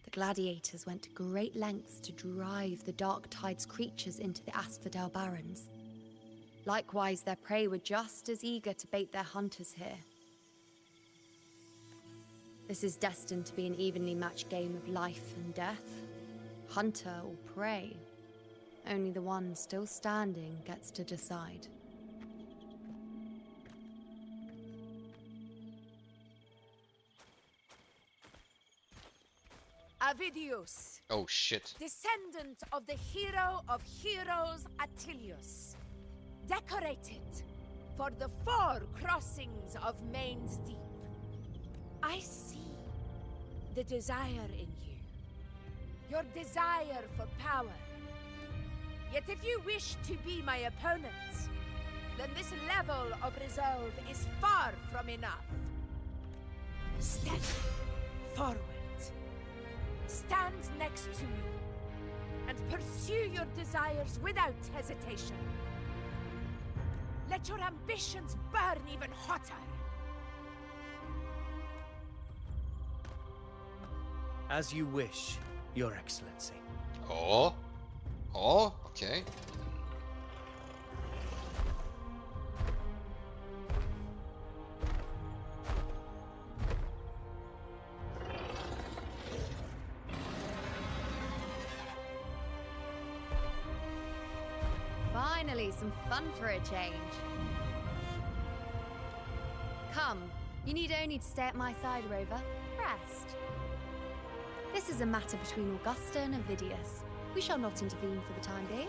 The gladiators went to great lengths to drive the Dark Tide's creatures into the Asphodel Barrens. Likewise, their prey were just as eager to bait their hunters here. This is destined to be an evenly matched game of life and death. Hunter or prey. Only the one still standing gets to decide. Avidius. Oh shit. Descendant of the hero of heroes Attilius. Decorated for the 4 crossings of Main's Deep. I see the desire in you. Your desire for power. Yet if you wish to be my opponent, then this level of resolve is far from enough. Step forward. Stand next to me and pursue your desires without hesitation. Let your ambitions burn even hotter. As you wish, Your Excellency. Oh? Oh? Okay. Finally, some fun for a change. Come, you need only to stay at my side, Rover. Rest. This is a matter between Augusta and Avidius. We shall not intervene for the time being.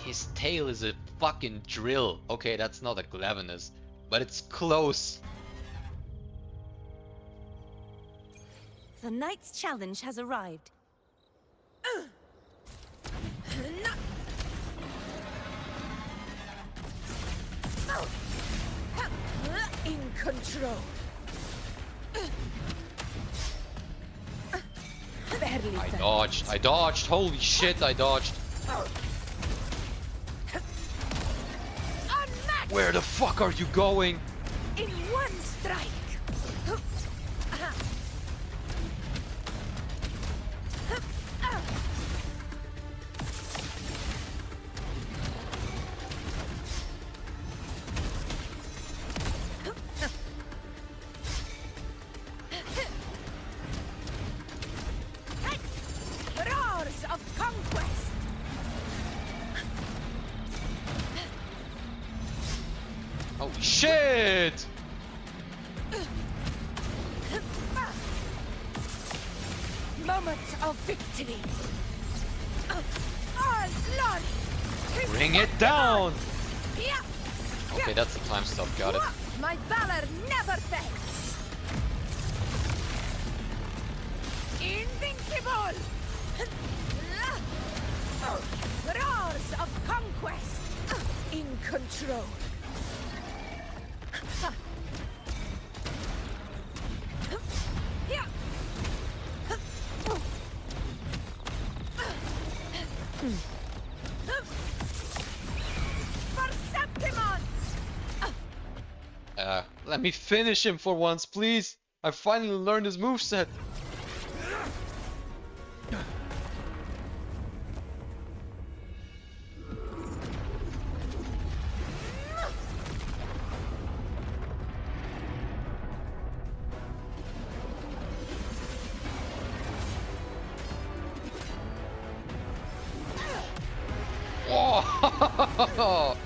His tail is a fucking drill. Okay, that's not a Glavenus, but it's close. The knight's challenge has arrived. In control. I dodged, holy shit, I dodged. Where the fuck are you going? In one strike. Roars of conquest. Holy shit! Moment of victory. All glory. Bring it down! Yeah. Okay, that's the time stop, got it. My valor never fails. Invincible. Roars of conquest. In control. Let me finish him for once, please. I finally learned his moveset. Whoa!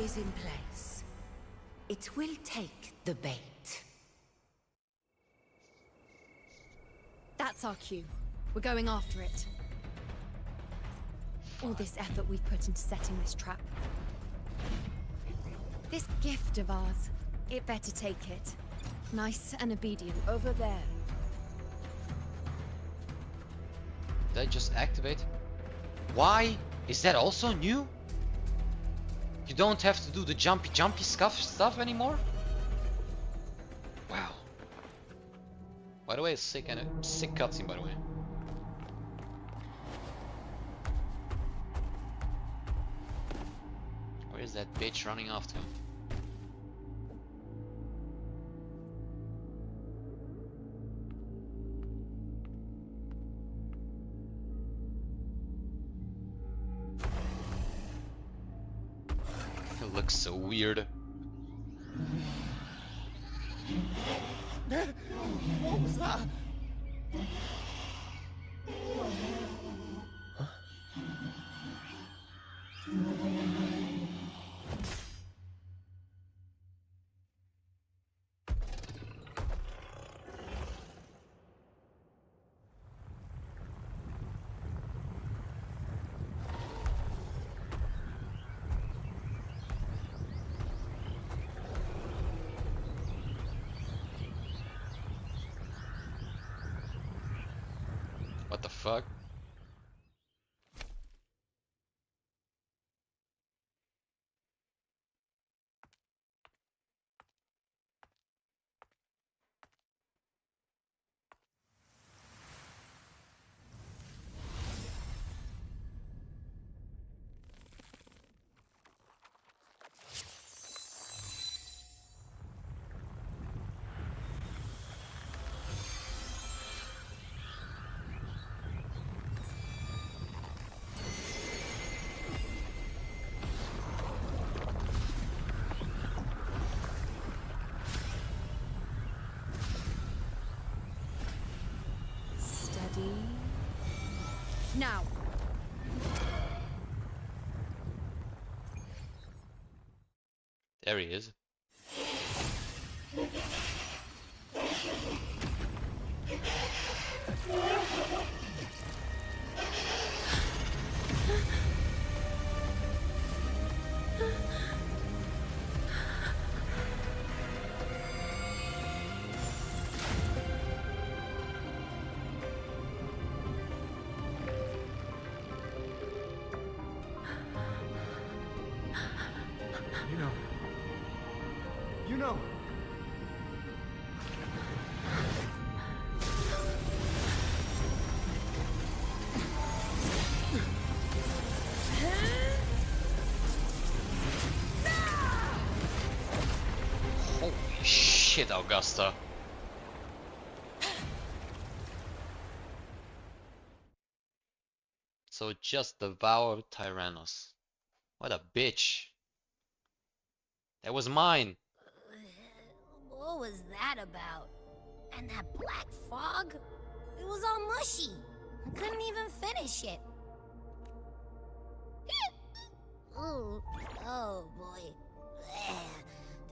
is in place. It will take the bait. That's our cue. We're going after it. All this effort we've put into setting this trap. This gift of ours, it better take it. Nice and obedient. Over there. Did I just activate? Why? Is that also new? You don't have to do the jumpy stuff anymore? Wow. By the way, sick cutscene, by the way. Where is that bitch running off to? It looks so weird. What was that? What the fuck? Now. There he is. You know. Holy shit, Augusta. So just devour Tyrannus. What a bitch. That was mine. What was that about? And that black fog? It was all mushy. I couldn't even finish it. Oh boy.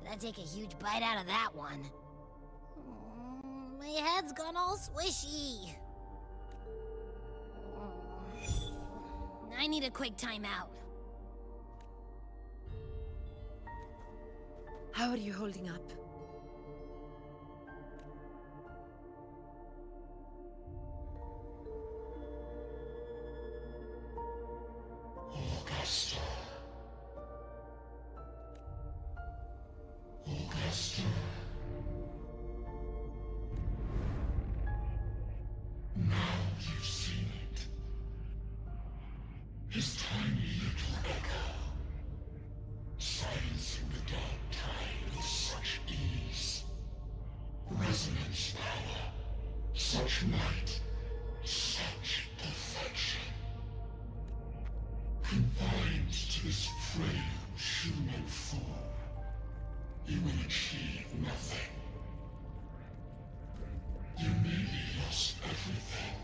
Did I take a huge bite out of that one? My head's gone all swishy. I need a quick timeout. How are you holding up? Augusta. Augusta. Now you've seen it. His tiny little echo, silencing the dark tide with such ease. Resonance power, such might, such perfection. Confined to this frail human form, you will achieve nothing. You nearly lost everything,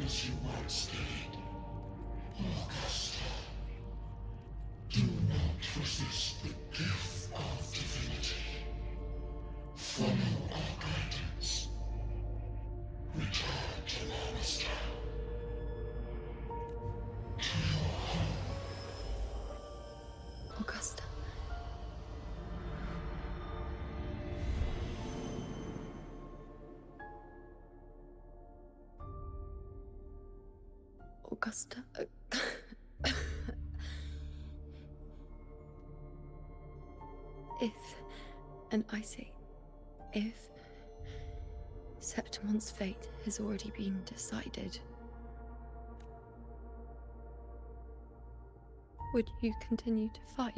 as you once did. Augusta, do not Augusta. And I say, if Septimon's fate has already been decided, would you continue to fight?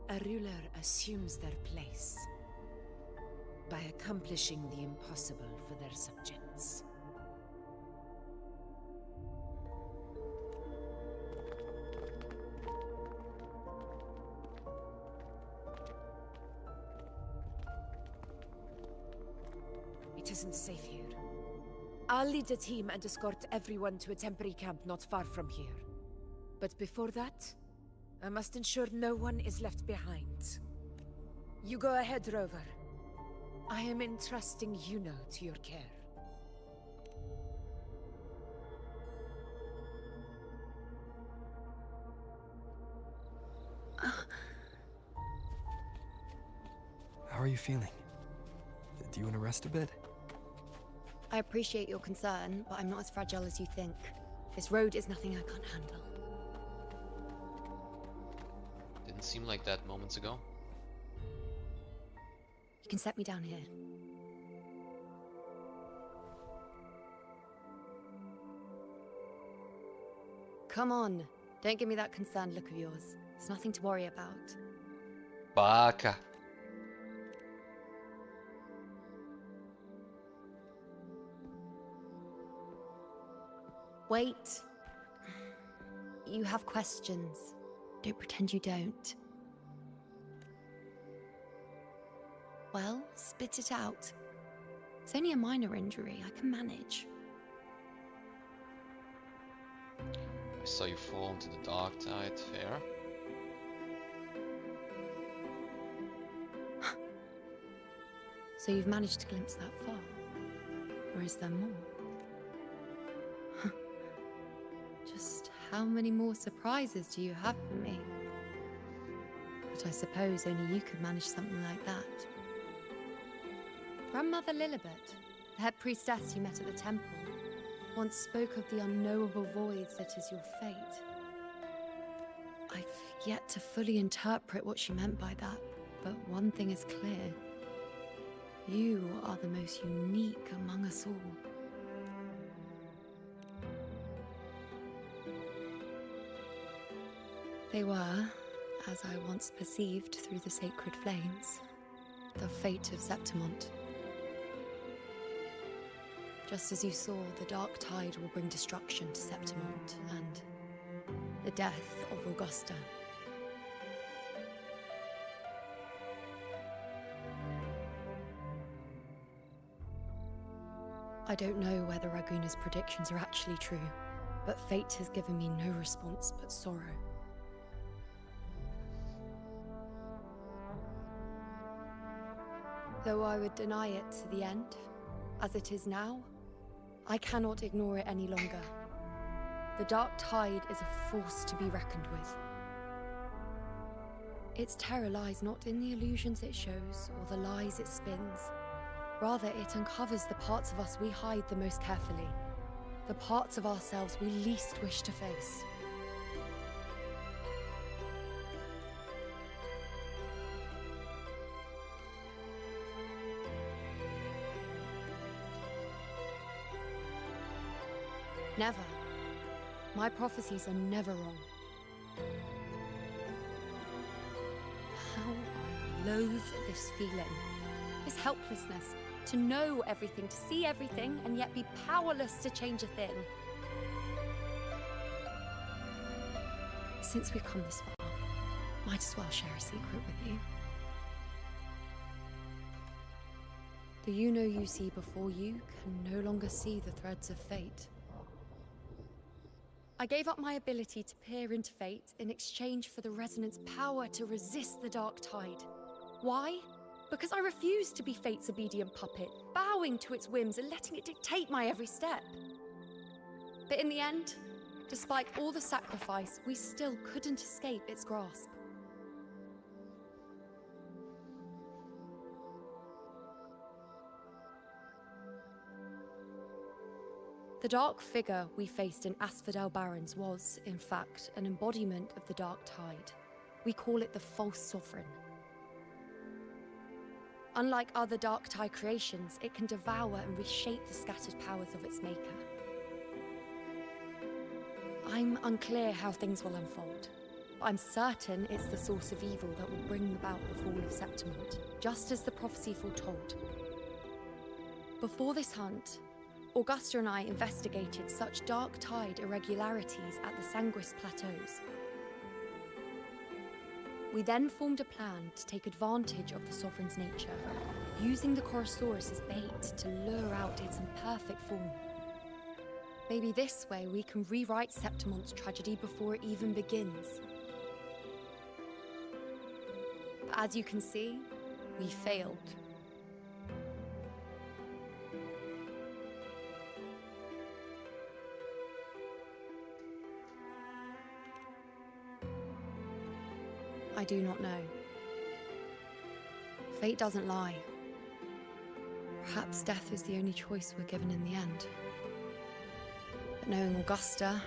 A ruler assumes their place by accomplishing the impossible for their subjects. It isn't safe here. I'll lead a team and escort everyone to a temporary camp not far from here. But before that, I must ensure no one is left behind. You go ahead, Rover. I am entrusting Yuno to your care. How are you feeling? Do you want to rest a bit? I appreciate your concern, but I'm not as fragile as you think. This road is nothing I can't handle. Didn't seem like that moments ago. You can set me down here. Come on. Don't give me that concerned look of yours. It's nothing to worry about. Baka. Wait. You have questions. Don't pretend you don't. Well, spit it out. It's only a minor injury. I can manage. I saw you fall into the dark tide. Fair. So you've managed to glimpse that far? Or is there more? Just how many more surprises do you have for me? But I suppose only you could manage something like that. Grandmother Lilibet, the head priestess you met at the temple, once spoke of the unknowable void that is your fate. I've yet to fully interpret what she meant by that, but one thing is clear. You are the most unique among us all. They were, as I once perceived through the sacred flames, the fate of Septimont. Just as you saw, the dark tide will bring destruction to Septimont and the death of Augusta. I don't know whether Raguna's predictions are actually true, but fate has given me no response but sorrow. Though I would deny it to the end, as it is now, I cannot ignore it any longer. The dark tide is a force to be reckoned with. Its terror lies not in the illusions it shows or the lies it spins. Rather, it uncovers the parts of us we hide the most carefully, the parts of ourselves we least wish to face. Never. My prophecies are never wrong. How I loathe this feeling, this helplessness, to know everything, to see everything, and yet be powerless to change a thing. Since we've come this far, might as well share a secret with you. The Yuno you see before you can no longer see the threads of fate. I gave up my ability to peer into fate in exchange for the resonance power to resist the dark tide. Why? Because I refused to be fate's obedient puppet, bowing to its whims and letting it dictate my every step. But in the end, Despite all the sacrifice, we still couldn't escape its grasp. The dark figure we faced in Asphodel Barrens was, in fact, an embodiment of the Dark Tide. We call it the False Sovereign. Unlike other Dark Tide creations, it can devour and reshape the scattered powers of its maker. I'm unclear how things will unfold, but I'm certain it's the source of evil that will bring about the fall of Septimont, just as the prophecy foretold. Before this hunt, Augusta and I investigated such Dark Tide irregularities at the Sanguis Plateaus. We then formed a plan to take advantage of the Sovereign's nature, using the Chorosaurus as bait to lure out its imperfect form. Maybe this way we can rewrite Septimont's tragedy before it even begins. But as you can see, we failed. I do not know. Fate doesn't lie. Perhaps death is the only choice we're given in the end. But knowing Augusta,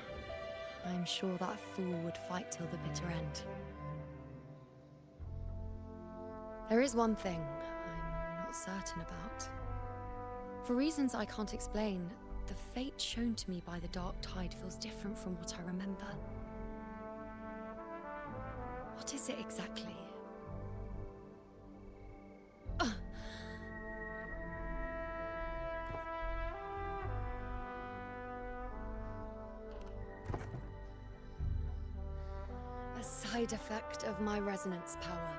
I'm sure that fool would fight till the bitter end. There is one thing I'm not certain about. For reasons I can't explain, the fate shown to me by the Dark Tide feels different from what I remember. What is it exactly? A side effect of my resonance power.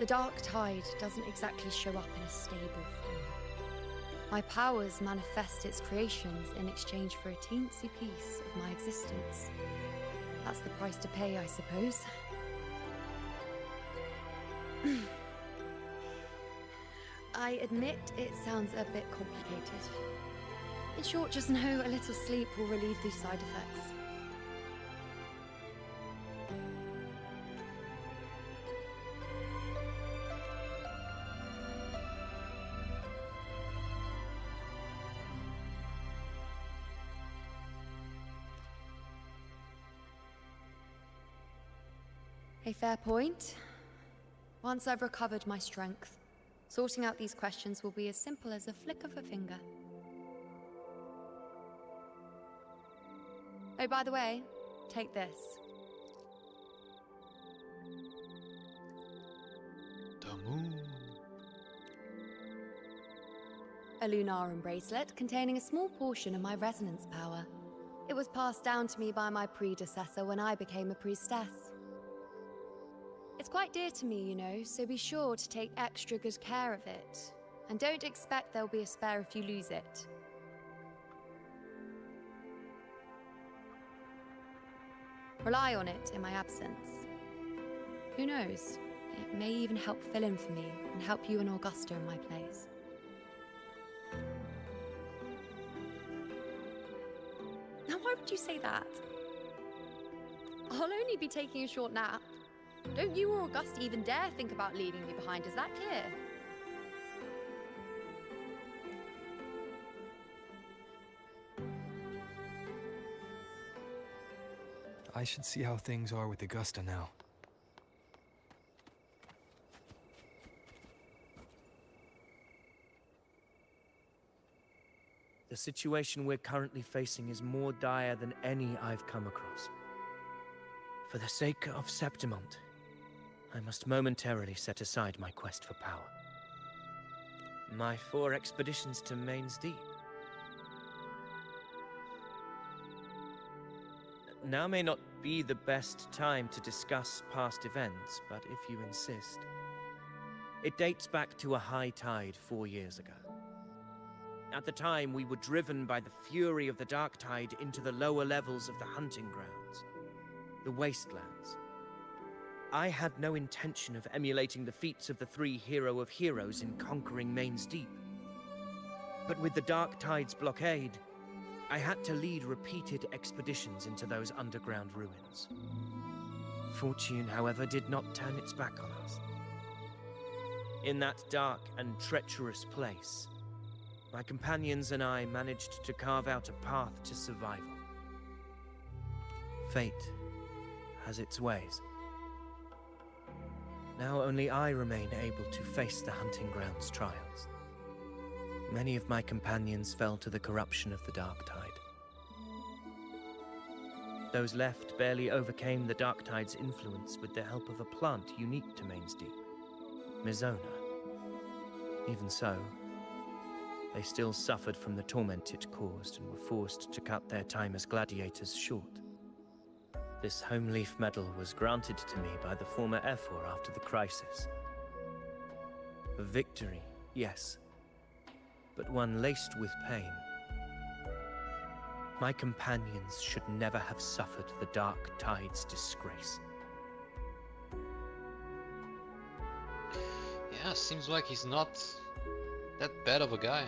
The Dark Tide doesn't exactly show up in a stable form. My powers manifest its creations in exchange for a teensy piece of my existence. That's the price to pay, I suppose. I admit it sounds a bit complicated. In short, just know a little sleep will relieve these side effects. A fair point. Once I've recovered my strength, sorting out these questions will be as simple as a flick of a finger. Oh, by the way, take this. The moon. A Lunarum bracelet containing a small portion of my resonance power. It was passed down to me by my predecessor when I became a priestess. It's quite dear to me, you know, so be sure to take extra good care of it. And don't expect there'll be a spare if you lose it. Rely on it in my absence. Who knows? It may even help fill in for me and help you and Augusta in my place. Now, why would you say that? I'll only be taking a short nap. Don't you or Augusta even dare think about leaving me behind, is that clear? I should see how things are with Augusta now. The situation we're currently facing is more dire than any I've come across. For the sake of Septimont, I must momentarily set aside my quest for power. My 4 expeditions to Main's Deep. Now may not be the best time to discuss past events, but if you insist. It dates back to a high tide 4 years ago. At the time, we were driven by the fury of the Dark Tide into the lower levels of the hunting grounds, the wastelands. I had no intention of emulating the feats of the 3 hero of heroes in conquering Main's Deep. But with the Dark Tide's blockade, I had to lead repeated expeditions into those underground ruins. Fortune, however, did not turn its back on us. In that dark and treacherous place, my companions and I managed to carve out a path to survival. Fate has its ways. Now only I remain able to face the hunting ground's trials. Many of my companions fell to the corruption of the Dark Tide. Those left barely overcame the Dark Tide's influence with the help of a plant unique to Main's Deep, Mizona. Even so, they still suffered from the torment it caused and were forced to cut their time as gladiators short. This home leaf medal was granted to me by the former Ephor after the crisis. A victory, yes, but one laced with pain. My companions should never have suffered the Dark Tide's disgrace. Yeah, seems like he's not that bad of a guy.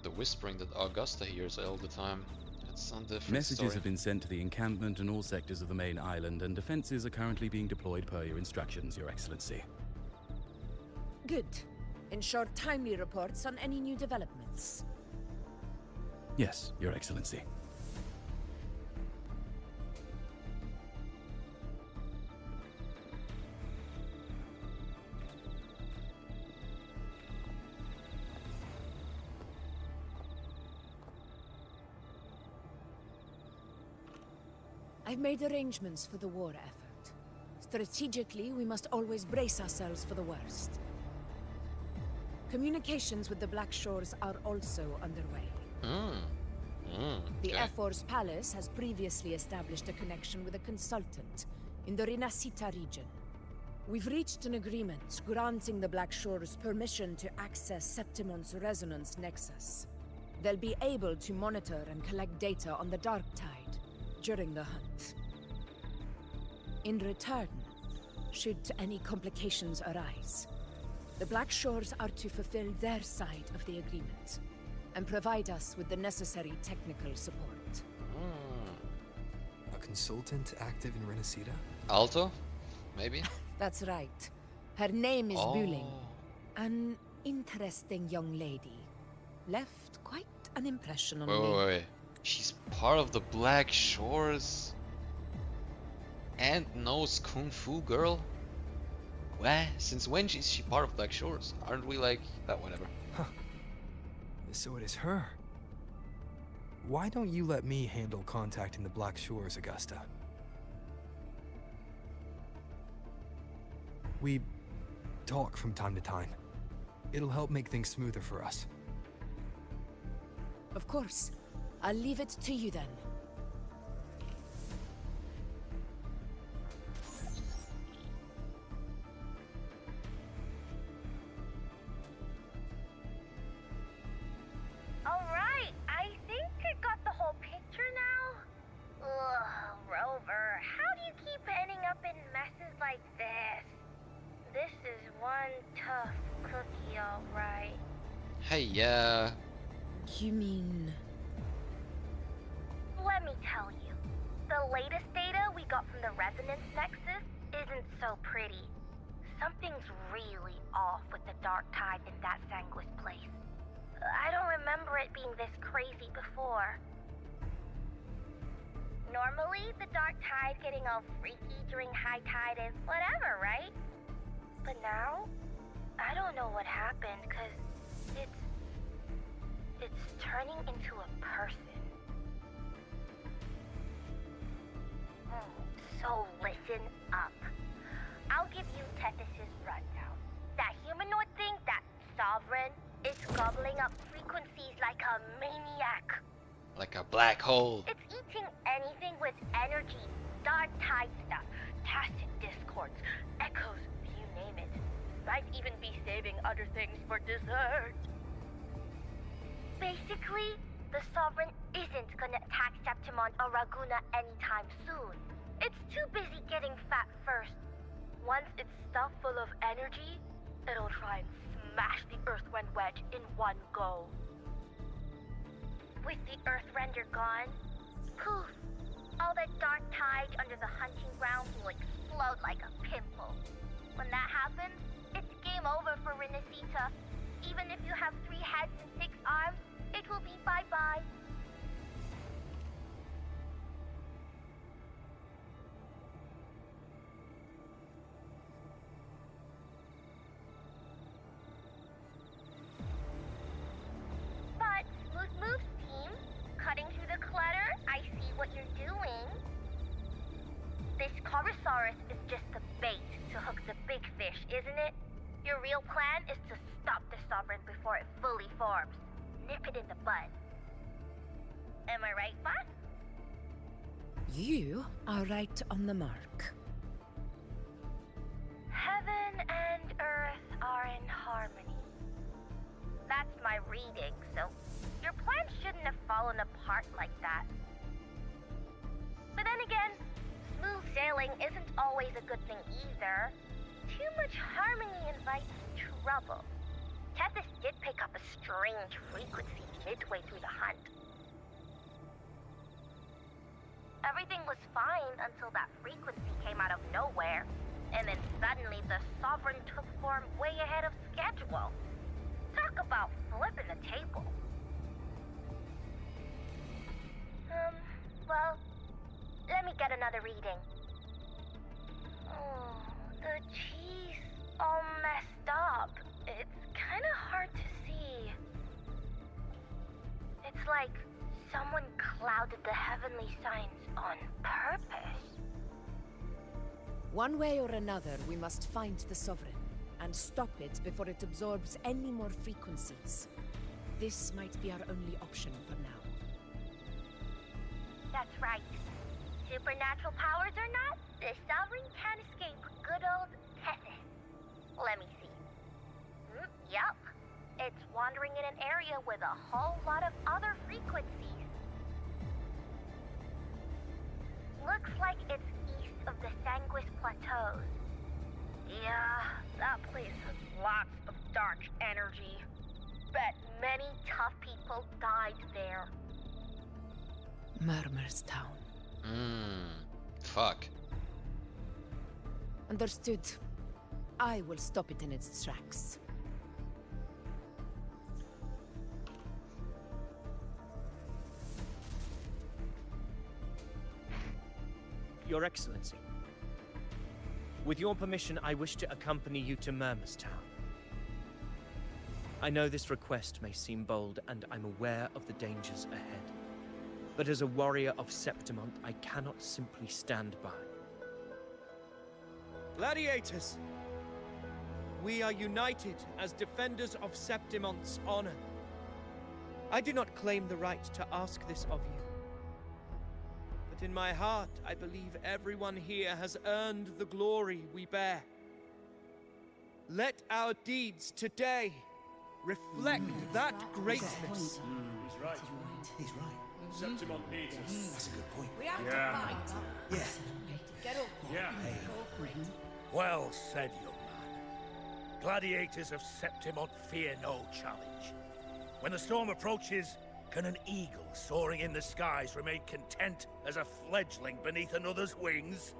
The whispering that Augusta hears all the time. It's some different Messages story. have been sent to the encampment and all sectors of the main island, and defenses are currently being deployed per your instructions, Your Excellency. Good. Ensure timely reports on any new developments. Yes, Your Excellency. I've made arrangements for the war effort. Strategically, we must always brace ourselves for the worst. Communications with the Black Shores are also underway. The Okay. Ephor's palace has previously established a connection with a consultant in the Rinascita region. We've reached an agreement granting the Black Shores permission to access Septimon's resonance nexus. They'll be able to monitor and collect data on the Dark Tide during the hunt. In return, should any complications arise, the Black Shores are to fulfill their side of the agreement and provide us with the necessary technical support. A consultant active in Renacida? Alto? Maybe? That's right. Her name is Oh. Wuthering. An interesting young lady. Left quite an impression on me. Wait. She's part of the Black Shores and knows Kung Fu Girl? What? Since when is she part of Black Shores? Aren't we like that? Whatever. So it is her. Why don't you let me handle contacting the Black Shores, Augusta? We talk from time to time. It'll help make things smoother for us. Of course. I'll leave it to you then. Alright, I think I got the whole picture now. Ugh, Rover, how do you keep ending up in messes like this? This is one tough cookie, alright. Hey, yeah. You mean... Let me tell you, the latest data we got from the Resonance Nexus isn't so pretty. Something's really off with the Dark Tide in that Sanguis place. I don't remember it being this crazy before. Normally, the Dark Tide getting all freaky during high tide is whatever, right? But now, I don't know what happened, cause it's turning into a person. So listen up. I'll give you Tethys' rundown. That humanoid thing, that Sovereign, is gobbling up frequencies like a maniac. Like a black hole. It's eating anything with energy. Dark tide stuff, tacit discords, echoes, you name it. Might even be saving other things for dessert. Basically, the Sovereign isn't gonna attack Septimon or Raguna anytime soon. It's too busy getting fat first. Once it's stuffed full of energy, it'll try and smash the Earthrend wedge in one go. With the Earthrender gone, poof, all that dark tide under the hunting ground will explode like a pimple. When that happens, it's game over for Renacita. Even if you have 3 heads and 6 arms, it will be bye-bye. But, smooth moves, team. Cutting through the clutter, I see what you're doing. This Corosaurus is just the bait to hook the big fish, isn't it? Your real plan is to stop the Sovereign before it fully forms. Nip it in the bud. Am I right, boss? You are right on the mark. Heaven and Earth are in harmony. That's my reading, so your plan shouldn't have fallen apart like that. But then again, smooth sailing isn't always a good thing either. Too much harmony invites trouble. Tethys did pick up a strange frequency midway through the hunt. Everything was fine until that frequency came out of nowhere, and then suddenly the Sovereign took form way ahead of schedule. Talk about flipping the table. Well, let me get another reading. Oh, the cheese all messed up. It's kind of hard to see. It's like someone clouded the heavenly signs on purpose. One way or another, we must find the Sovereign and stop it before it absorbs any more frequencies. This might be our only option for now. That's right. Supernatural powers or not, the Sovereign can't escape good old Tethys. Let me see. Yup. It's wandering in an area with a whole lot of other frequencies. Looks like it's east of the Sanguis Plateaus. Yeah, that place has lots of dark energy. Bet many tough people died there. Murmur's Town. Fuck. Understood. I will stop it in its tracks. Your Excellency, with your permission, I wish to accompany you to Murmur's Town. I know this request may seem bold, and I'm aware of the dangers ahead. But as a warrior of Septimont, I cannot simply stand by. Gladiators! We are united as defenders of Septimont's honor. I do not claim the right to ask this of you. But in my heart, I believe everyone here has earned the glory we bear. Let our deeds today reflect that greatness. He's right. He's right. Septimont needs us. That's a good point. We have to fight. Yeah. Get over. Yeah. Go for it. Well said, young man. Gladiators of Septimont fear no challenge. When the storm approaches, can an eagle soaring in the skies remain content as a fledgling beneath another's wings?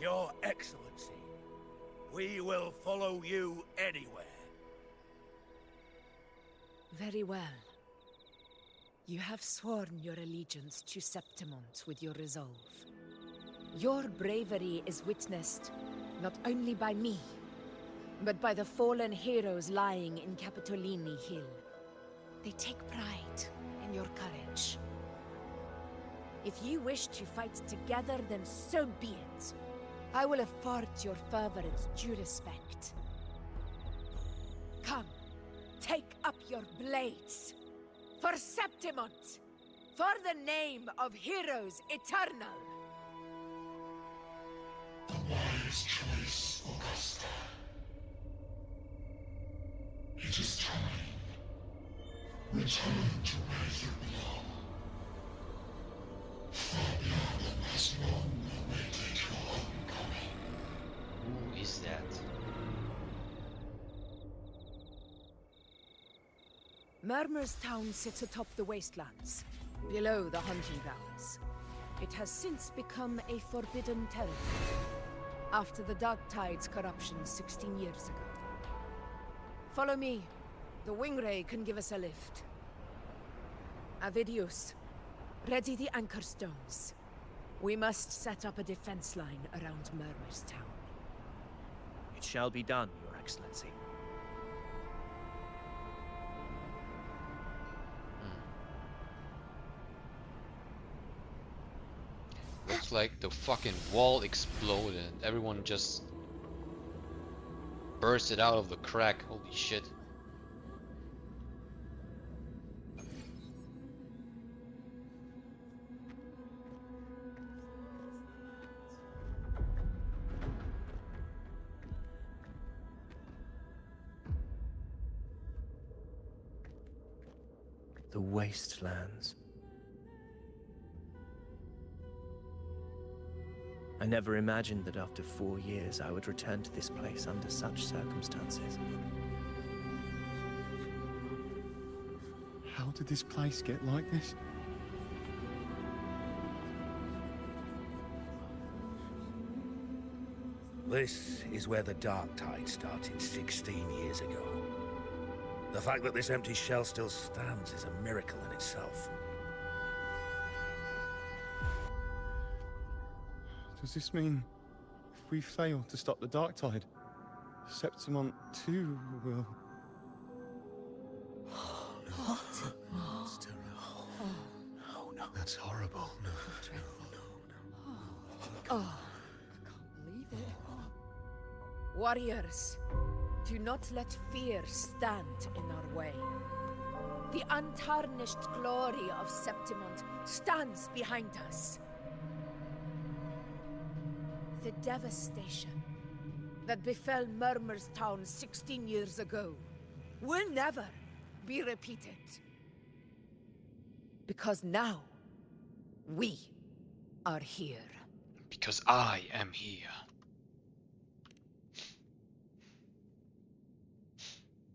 Your Excellency, we will follow you anywhere. Very well. You have sworn your allegiance to Septimont with your resolve. Your bravery is witnessed not only by me, but by the fallen heroes lying in Capitolini Hill. They take pride in your courage. If you wish to fight together, then so be it. I will afford your fervor its due respect. Come, take up your blades. For Septimont! For the name of heroes eternal! The wise choice, Augusta. It is time. Return to where you belong. Fabian has long awaited your homecoming. Who is that? Murmur's town sits atop the wastelands, below the hunting grounds. It has since become a forbidden territory, after the Dark Tide's corruption 16 years ago. Follow me. The Wingray can give us a lift. Avidius, ready the anchor stones. We must set up a defense line around Murmur's town. It shall be done, Your Excellency. Looks like the fucking wall exploded and everyone just bursted out of the crack. Holy shit. The wastelands. I never imagined that after 4 years I would return to this place under such circumstances. How did this place get like this? This is where the Dark Tide started 16 years ago. The fact that this empty shell still stands is a miracle in itself. Does this mean if we fail to stop the Dark Tide, Septimont too will... What? That's terrible. Oh no. That's horrible. No. Oh, I can't believe it. Warriors, do not let fear stand in our way. The untarnished glory of Septimont stands behind us. The devastation that befell Murmur's town 16 years ago will never be repeated. Because now, we are here. Because I am here.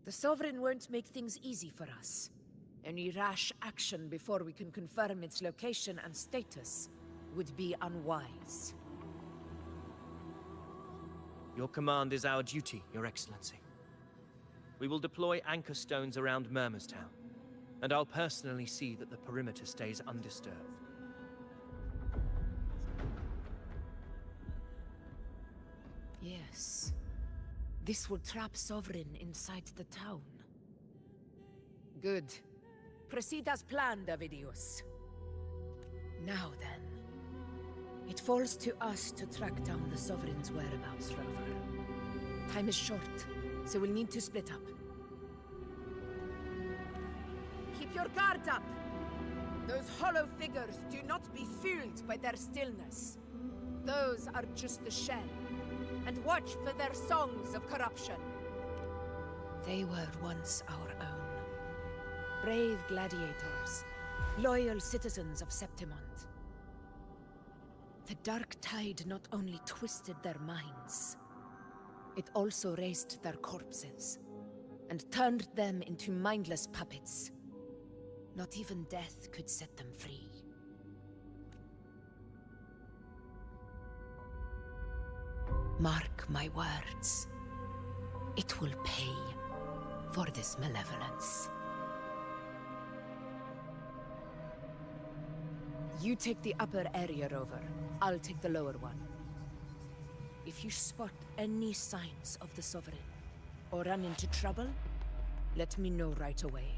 The Sovereign won't make things easy for us. Any rash action before we can confirm its location and status would be unwise. Your command is our duty, Your Excellency. We will deploy anchor stones around Murmur's town, and I'll personally see that the perimeter stays undisturbed. Yes. This will trap Sovereign inside the town. Good. Proceed as planned, Avidius. Now then. It falls to us to track down the Sovereign's whereabouts, Rover. Time is short, so we'll need to split up. Keep your guard up! Those hollow figures do not be fooled by their stillness. Those are just the shell. And watch for their songs of corruption. They were once our own. Brave gladiators, loyal citizens of Septimont. The Dark Tide not only twisted their minds, it also raised their corpses, and turned them into mindless puppets. Not even death could set them free. Mark my words. It will pay for this malevolence. You take the upper area, Rover. I'll take the lower one. If you spot any signs of the Sovereign, or run into trouble, let me know right away.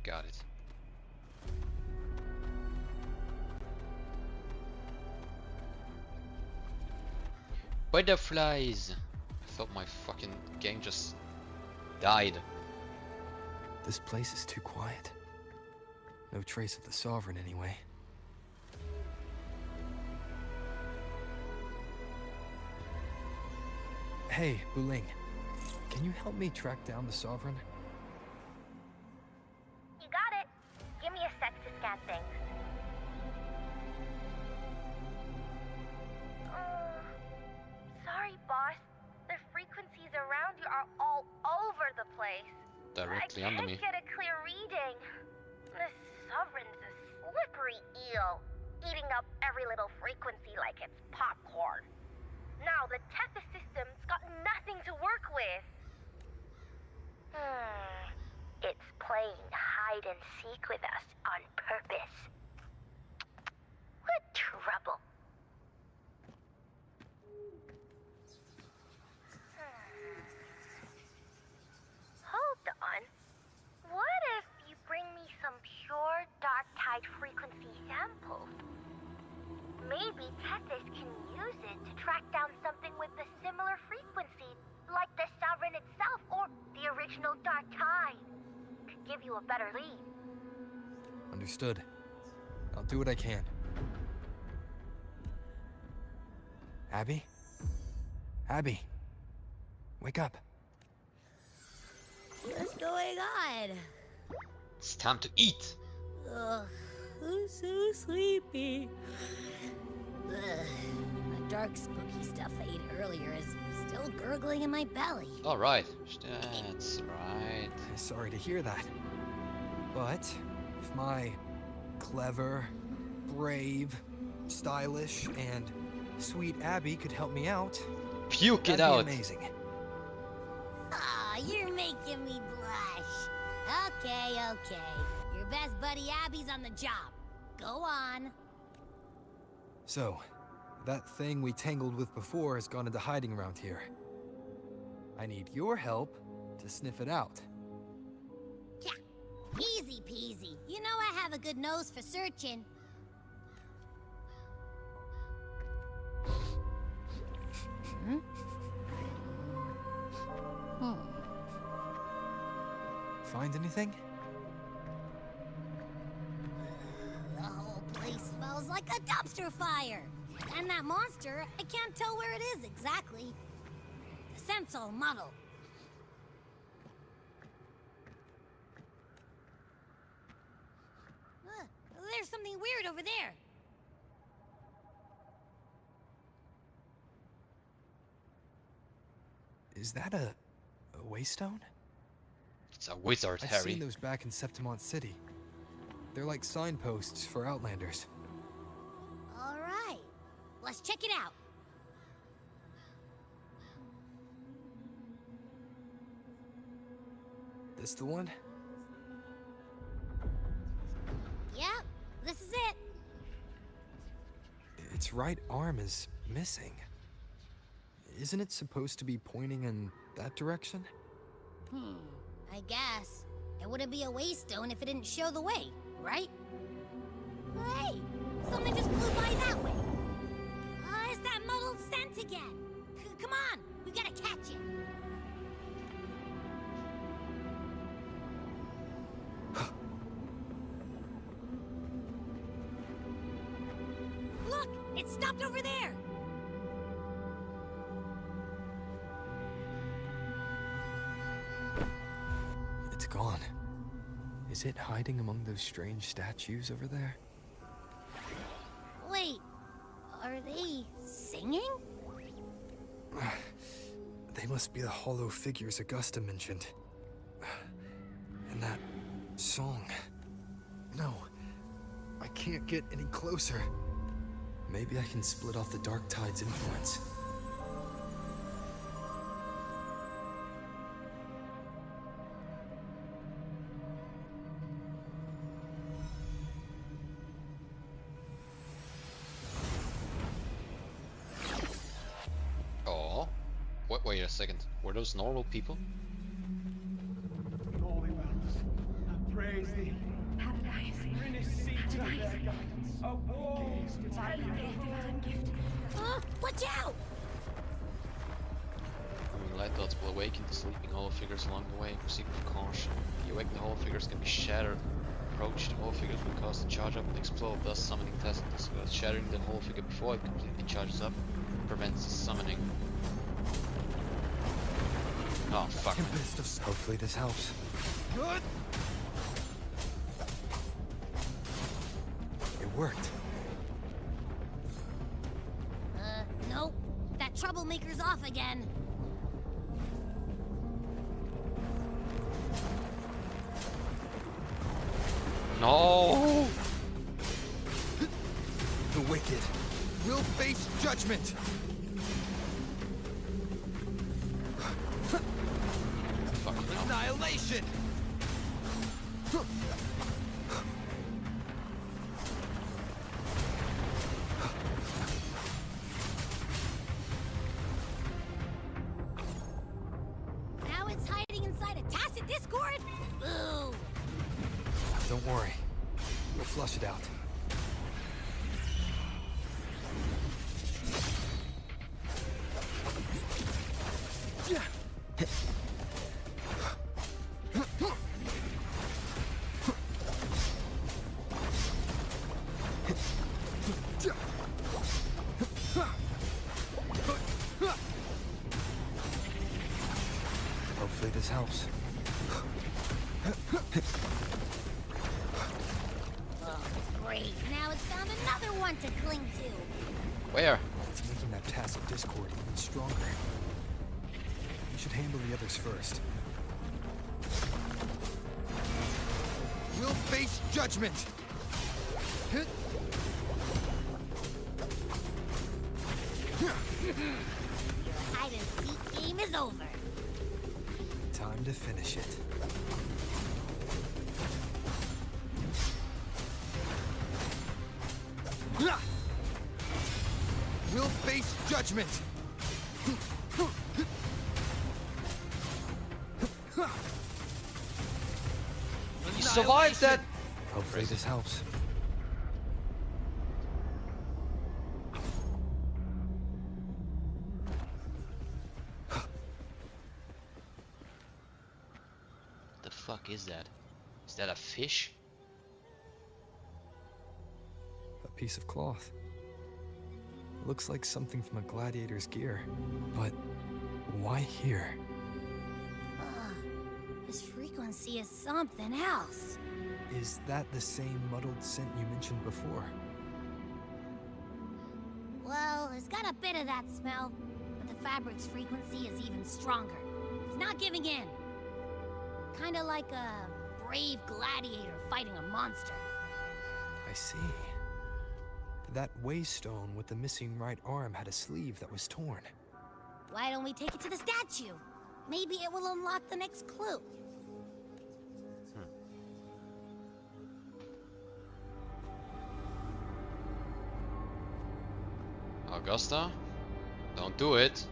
Got it. Butterflies! I thought my fucking gang just died. This place is too quiet. No trace of the Sovereign anyway. Hey, Buling. Can you help me track down the Sovereign? directly under me. I can't get a clear reading. This sovereign's a slippery eel, eating up every little frequency like it's popcorn. Now the Tethys system's got nothing to work with. It's playing hide and seek with us on purpose. What trouble. Hold on. What if you bring me some pure dark tide frequency samples? Maybe Tethys can use it to track down something with a similar frequency, like the Sovereign itself or the original dark tide. Could give you a better lead. Understood. I'll do what I can. Abby? Abby! Wake up. What's going on? It's time to eat. Ugh, I'm so sleepy. Ugh, the dark spooky stuff I ate earlier is still gurgling in my belly. Alright, that's right. Sorry to hear that. But if my clever, brave, stylish, and sweet Abby could help me out, puke it that'd out. Be amazing. Aw, you're making me blush. Okay. Your best buddy Abby's on the job. Go on. So, that thing we tangled with before has gone into hiding around here. I need your help to sniff it out. Yeah, easy peasy. You know I have a good nose for searching. Find anything? The whole place smells like a dumpster fire. And that monster, I can't tell where it is exactly. The scent's all muddled. There's something weird over there. Is that a waystone? It's a wizard, I've Harry. seen those back in Septimont City. They're like signposts for Outlanders. All right, let's check it out. This the one? Yep, this is it. Its right arm is missing. Isn't it supposed to be pointing in that direction? I guess. It wouldn't be a waystone if it didn't show the way, right? Hey, something just flew by that way. It's that muddled scent again. Come on, we gotta catch it. Look, it stopped over there. It's gone. Is it hiding among those strange statues over there? Wait, are they singing? They must be the hollow figures Augusta mentioned. And that song. No, I can't get any closer. Maybe I can split off the Dark Tide's influence. Oh, wait a second. Were those normal people? Holy ones, I praise thee. Bring us seat to their guidance. A war Watch out! Light dots will awaken the sleeping hollow figures along the way. Proceed with caution. The awakened hollow figures can be shattered. Approach the hollow figures will cause the charge up and explode, thus summoning Tacitus. Shattering the hollow figure before it completely charges up prevents the summoning. Oh fuck. Hopefully this helps. Good. It worked. Nope. That troublemaker's off again. No! The wicked will face judgment! Annihilation! Now it's hiding inside a tacit discord? Boo! Don't worry. We'll flush it out. Hopefully this helps. Oh, great. Now it's found another one to cling to. Where? It's making that tacit discord even stronger. We should handle the others first. We'll face judgment! Your hide-and-seek game is over. Time to finish it. We'll face judgment! You survived that! Hopefully this helps. The fuck is that? Is that a fish? A piece of cloth. Looks like something from a gladiator's gear. But why here? This frequency is something else. Is that the same muddled scent you mentioned before? Well, it's got a bit of that smell, but the fabric's frequency is even stronger. It's not giving in. Kinda like a brave gladiator fighting a monster. I see. That waystone with the missing right arm had a sleeve that was torn. Why don't we take it to the statue? Maybe it will unlock the next clue. Augusta? Don't do it.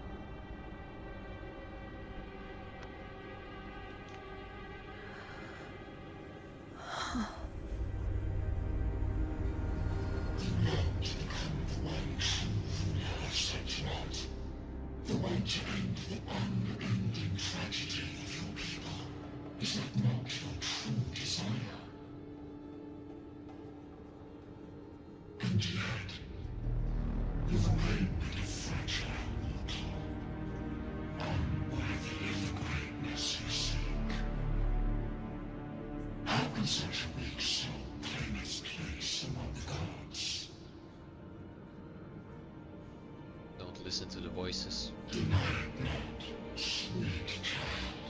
The way to end the unending tragedy of your people. Is that not your true desire? And yet, you remain but a fragile mortal, unworthy of the greatness you seek. How can such a weak soul claim its place among the gods? Don't listen to the voices. Deny it not, sweet child.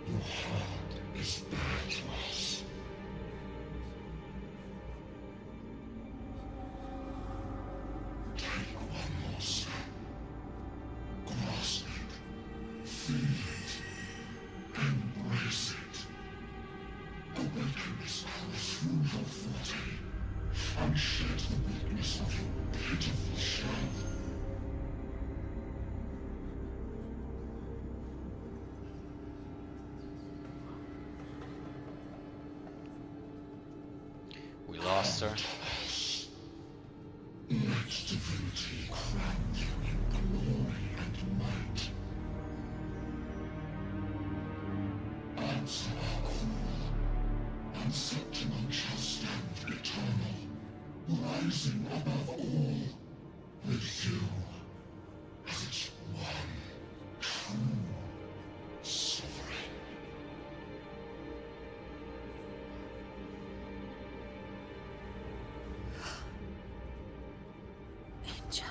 Your heart is bare to us. Take one more step. Grasp it. Feel it. Embrace it. Awaken this power through your forte, and shed the weakness of your pitiful shell. We lost her. Let divinity crown you in glory and might. Answer our call, and Septimum shall stand eternal, rising above all, with you as its one true sovereign. Angel.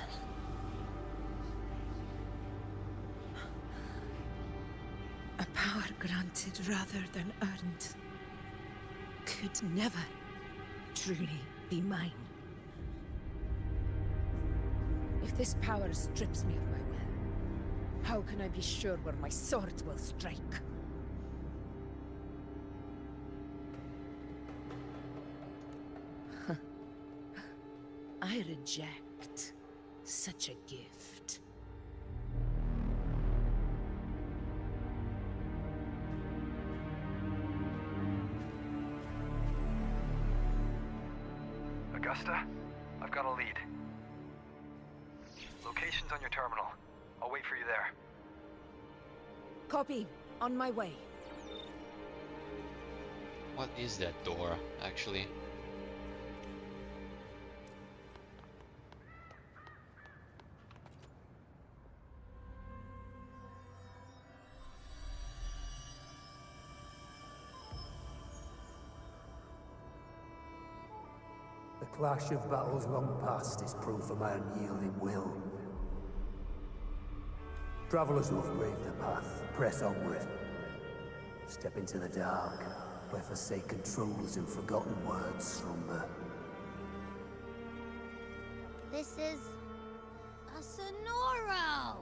A power granted rather than earned. could never truly be mine. If this power strips me of my will, how can I be sure where my sword will strike? I reject such a gift. Augusta, I've got a lead. Location's on your terminal. I'll wait for you there. Copy. On my way. What is that door, actually? The clash of battles long past is proof of my unyielding will. Travelers who have braved the path, press onward. Step into the dark, where forsaken truths and forgotten words slumber. This is a Sonoro!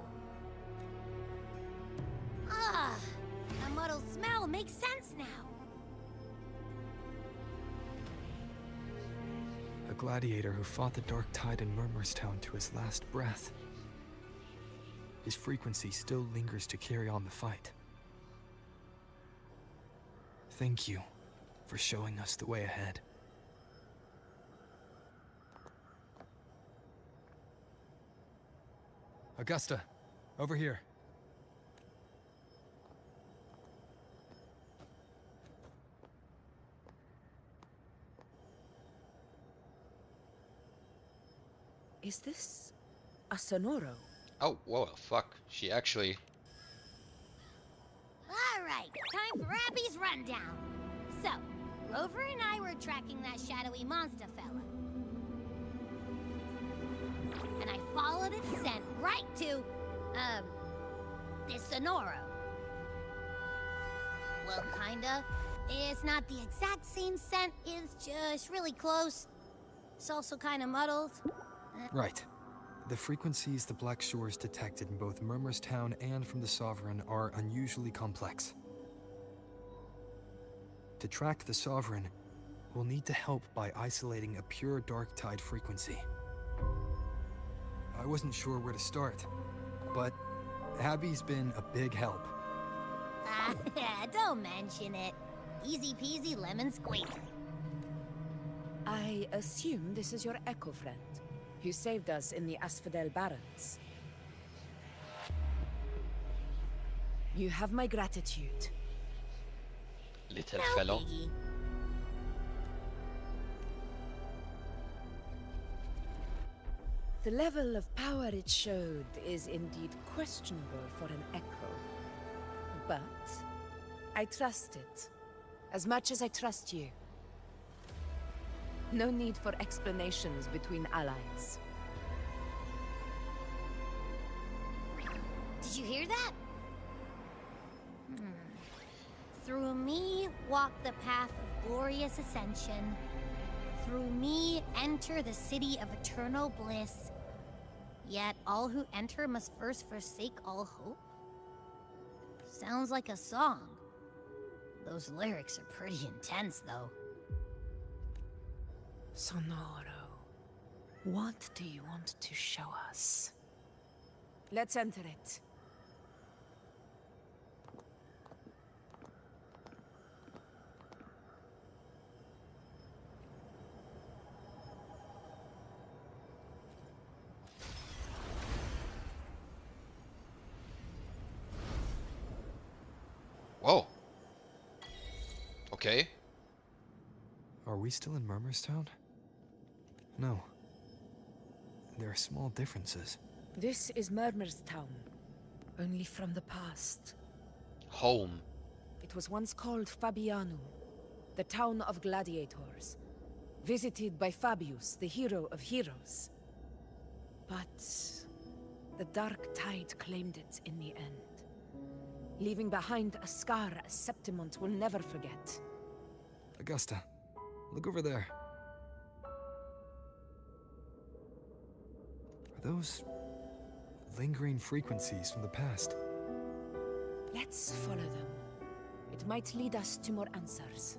Ah, that muddled smell makes sense now. A gladiator who fought the Dark Tide in Murmurstown to his last breath. His frequency still lingers to carry on the fight. Thank you for showing us the way ahead. Augusta, over here. Is this a Sonoro? Oh, whoa, fuck. She actually... Alright, time for Abby's rundown. So, Rover and I were tracking that shadowy monster fella. And I followed its scent right to, this Sonoro. Well, kinda. It's not the exact same scent, it's just really close. It's also kinda muddled. Right. The frequencies the Black Shores detected in both Murmurstown and from the Sovereign are unusually complex. To track the Sovereign, we'll need to help by isolating a pure Dark Tide frequency. I wasn't sure where to start, but Abby's been a big help. Don't mention it. Easy peasy lemon squeezy. I assume this is your Echo friend, who saved us in the Asphodel Barrens. You have my gratitude. Little fellow. Biggie. The level of power it showed is indeed questionable for an Echo. But I trust it, as much as I trust you. No need for explanations between allies. Did you hear that? Through me walk the path of glorious ascension. Through me enter the city of eternal bliss. Yet all who enter must first forsake all hope? Sounds like a song. Those lyrics are pretty intense, though. Sonoro, what do you want to show us? Let's enter it. Whoa. Okay. Are we still in Murmurstown? No. There are small differences. This is Murmurstown, only from the past. Home. It was once called Fabianum, the town of gladiators, visited by Fabius, the hero of heroes. But the Dark Tide claimed it in the end, leaving behind a scar Septimont will never forget. Augusta, Look over there. Are those lingering frequencies from the past? Let's follow them. It might lead us to more answers.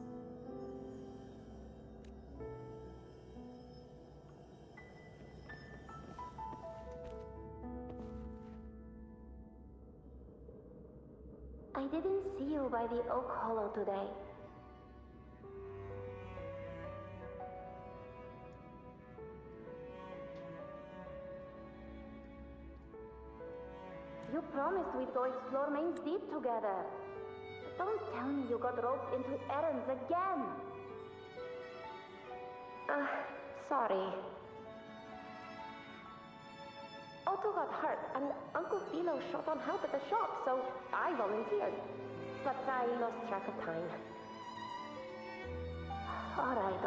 I didn't see you by the Oak Hollow today. You promised we'd go explore Main's Deep together. Don't tell me you got roped into errands again. Sorry. Otto got hurt, and Uncle Philo shot on help at the shop, so I volunteered. But I lost track of time. Alright.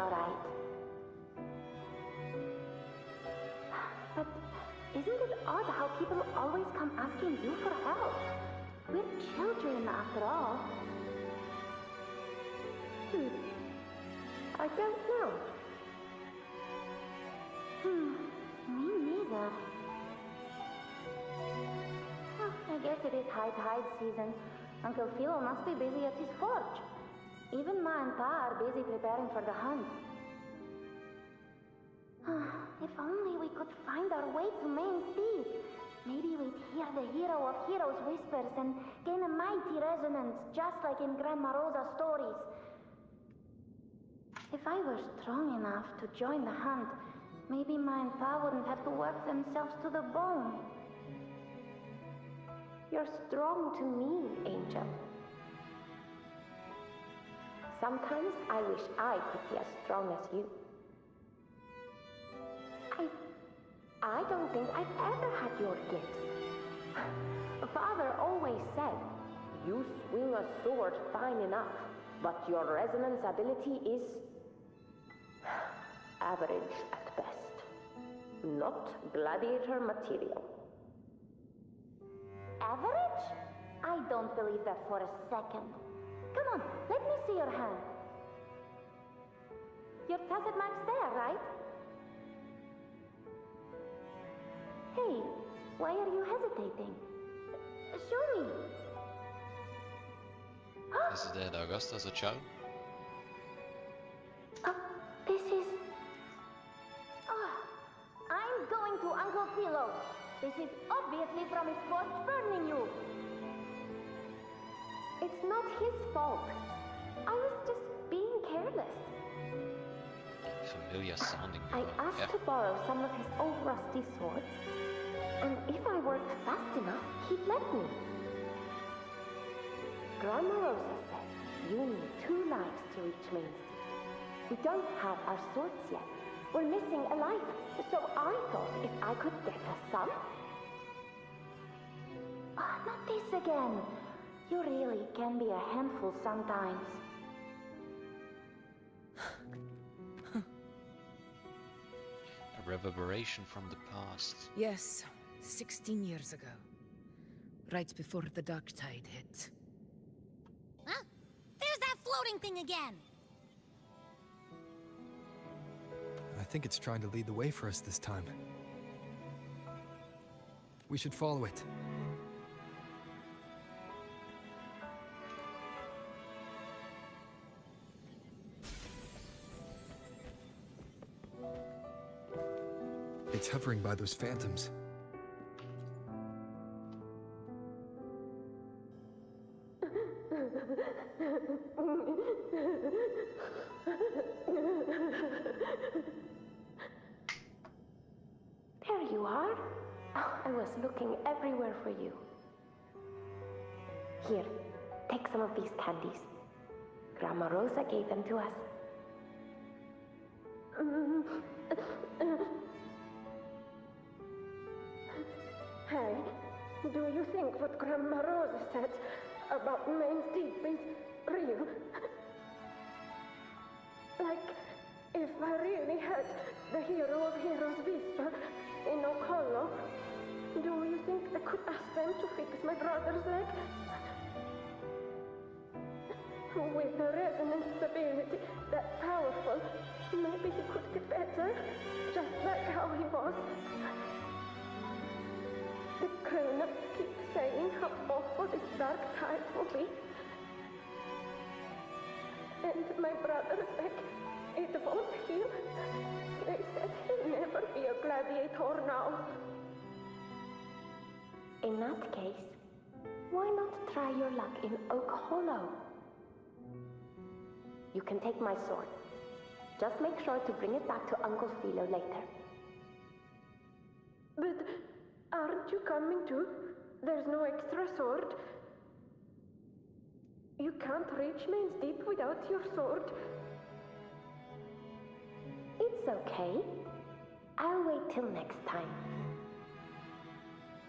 But isn't it odd how people always come asking you for help? We're children, after all. I don't know. Me neither. I guess it is high tide season. Uncle Philo must be busy at his forge. Even Ma and Pa are busy preparing for the hunt. If only we could find our way to Main's Deep. Maybe we'd hear the hero of heroes whispers and gain a mighty resonance, just like in Grandma Rosa's stories. If I were strong enough to join the hunt, maybe Ma and Pa wouldn't have to work themselves to the bone. You're strong to me, Angel. Sometimes I wish I could be as strong as you. I don't think I've ever had your gifts. Father always said, you swing a sword fine enough, but your resonance ability is average at best. Not gladiator material. Average? I don't believe that for a second. Come on, let me see your hand. Your tacit mark's there, right? Hey, why are you hesitating? Show me. Is it Augusta as a child? This is... I'm going to Uncle Philo. This is obviously from his forge burning you. It's not his fault. I was just being careless. Familiar sounding. I asked to borrow some of his old rusty swords, and if I worked fast enough, he'd let me. Grandma Rosa said you need 2 lives to reach Main's Deep. We don't have our swords yet. We're missing a life, so I thought if I could get us some... not this again. You really can be a handful sometimes. A reverberation from the past. Yes, 16 years ago. Right before the dark tide hit. Huh? There's that floating thing again! I think it's trying to lead the way for us this time. We should follow it. It's hovering by those phantoms. There you are. I was looking everywhere for you. Here, take some of these candies. Grandma Rosa gave them to us. Hey, do you think what Grandma Rosa said about Main's Deep is real? Like, if I really had the hero of heroes whisper in Oak Hollow, do you think I could ask them to fix my brother's leg? With a resonance ability that powerful, maybe he could get better, just like how he was. The grown-ups keep saying how awful this dark tide will be. And my brother's back, it won't heal. They said he'll never be a gladiator now. In that case, why not try your luck in Oak Hollow? You can take my sword. Just make sure to bring it back to Uncle Philo later. But aren't you coming too? There's no extra sword. You can't reach Main's Deep without your sword. It's okay. I'll wait till next time.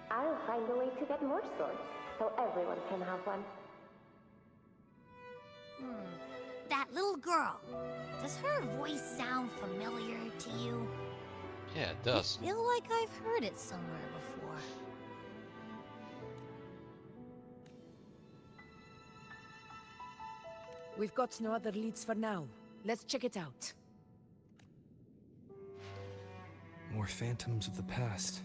I'll find a way to get more swords, so everyone can have one. That little girl. Does her voice sound familiar to you? Yeah, it does. I feel like I've heard it somewhere before. We've got no other leads for now. Let's check it out. More phantoms of the past.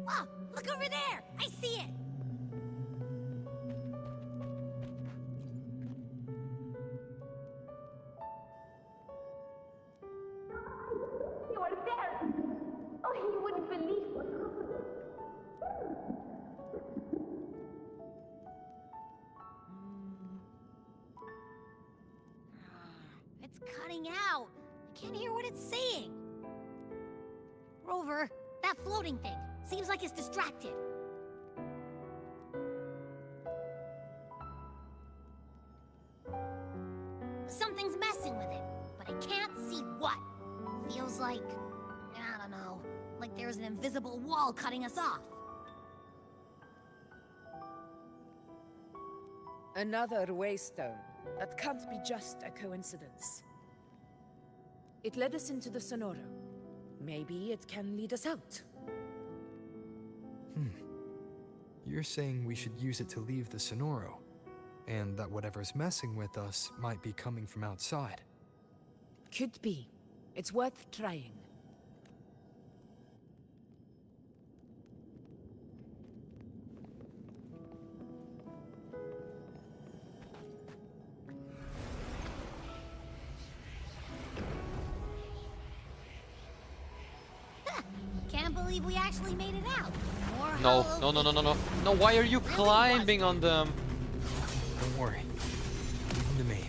Wow, look over there! I see it! You are there! Oh, you wouldn't believe what happened. It's cutting out. I can't hear what it's saying. Rover, that floating thing. Seems like it's distracted. Something's messing with it, but I can't see what. Feels like, I don't know, like there's an invisible wall cutting us off. Another waystone. That can't be just a coincidence. It led us into the Sonoro. Maybe it can lead us out. You're saying we should use it to leave the Sonoro, and that whatever's messing with us might be coming from outside. Could be. It's worth trying. Can't believe we actually made it out. More No, hollow no, no, no, no, no. No, why are you climbing on them? Don't worry. Leave them to me.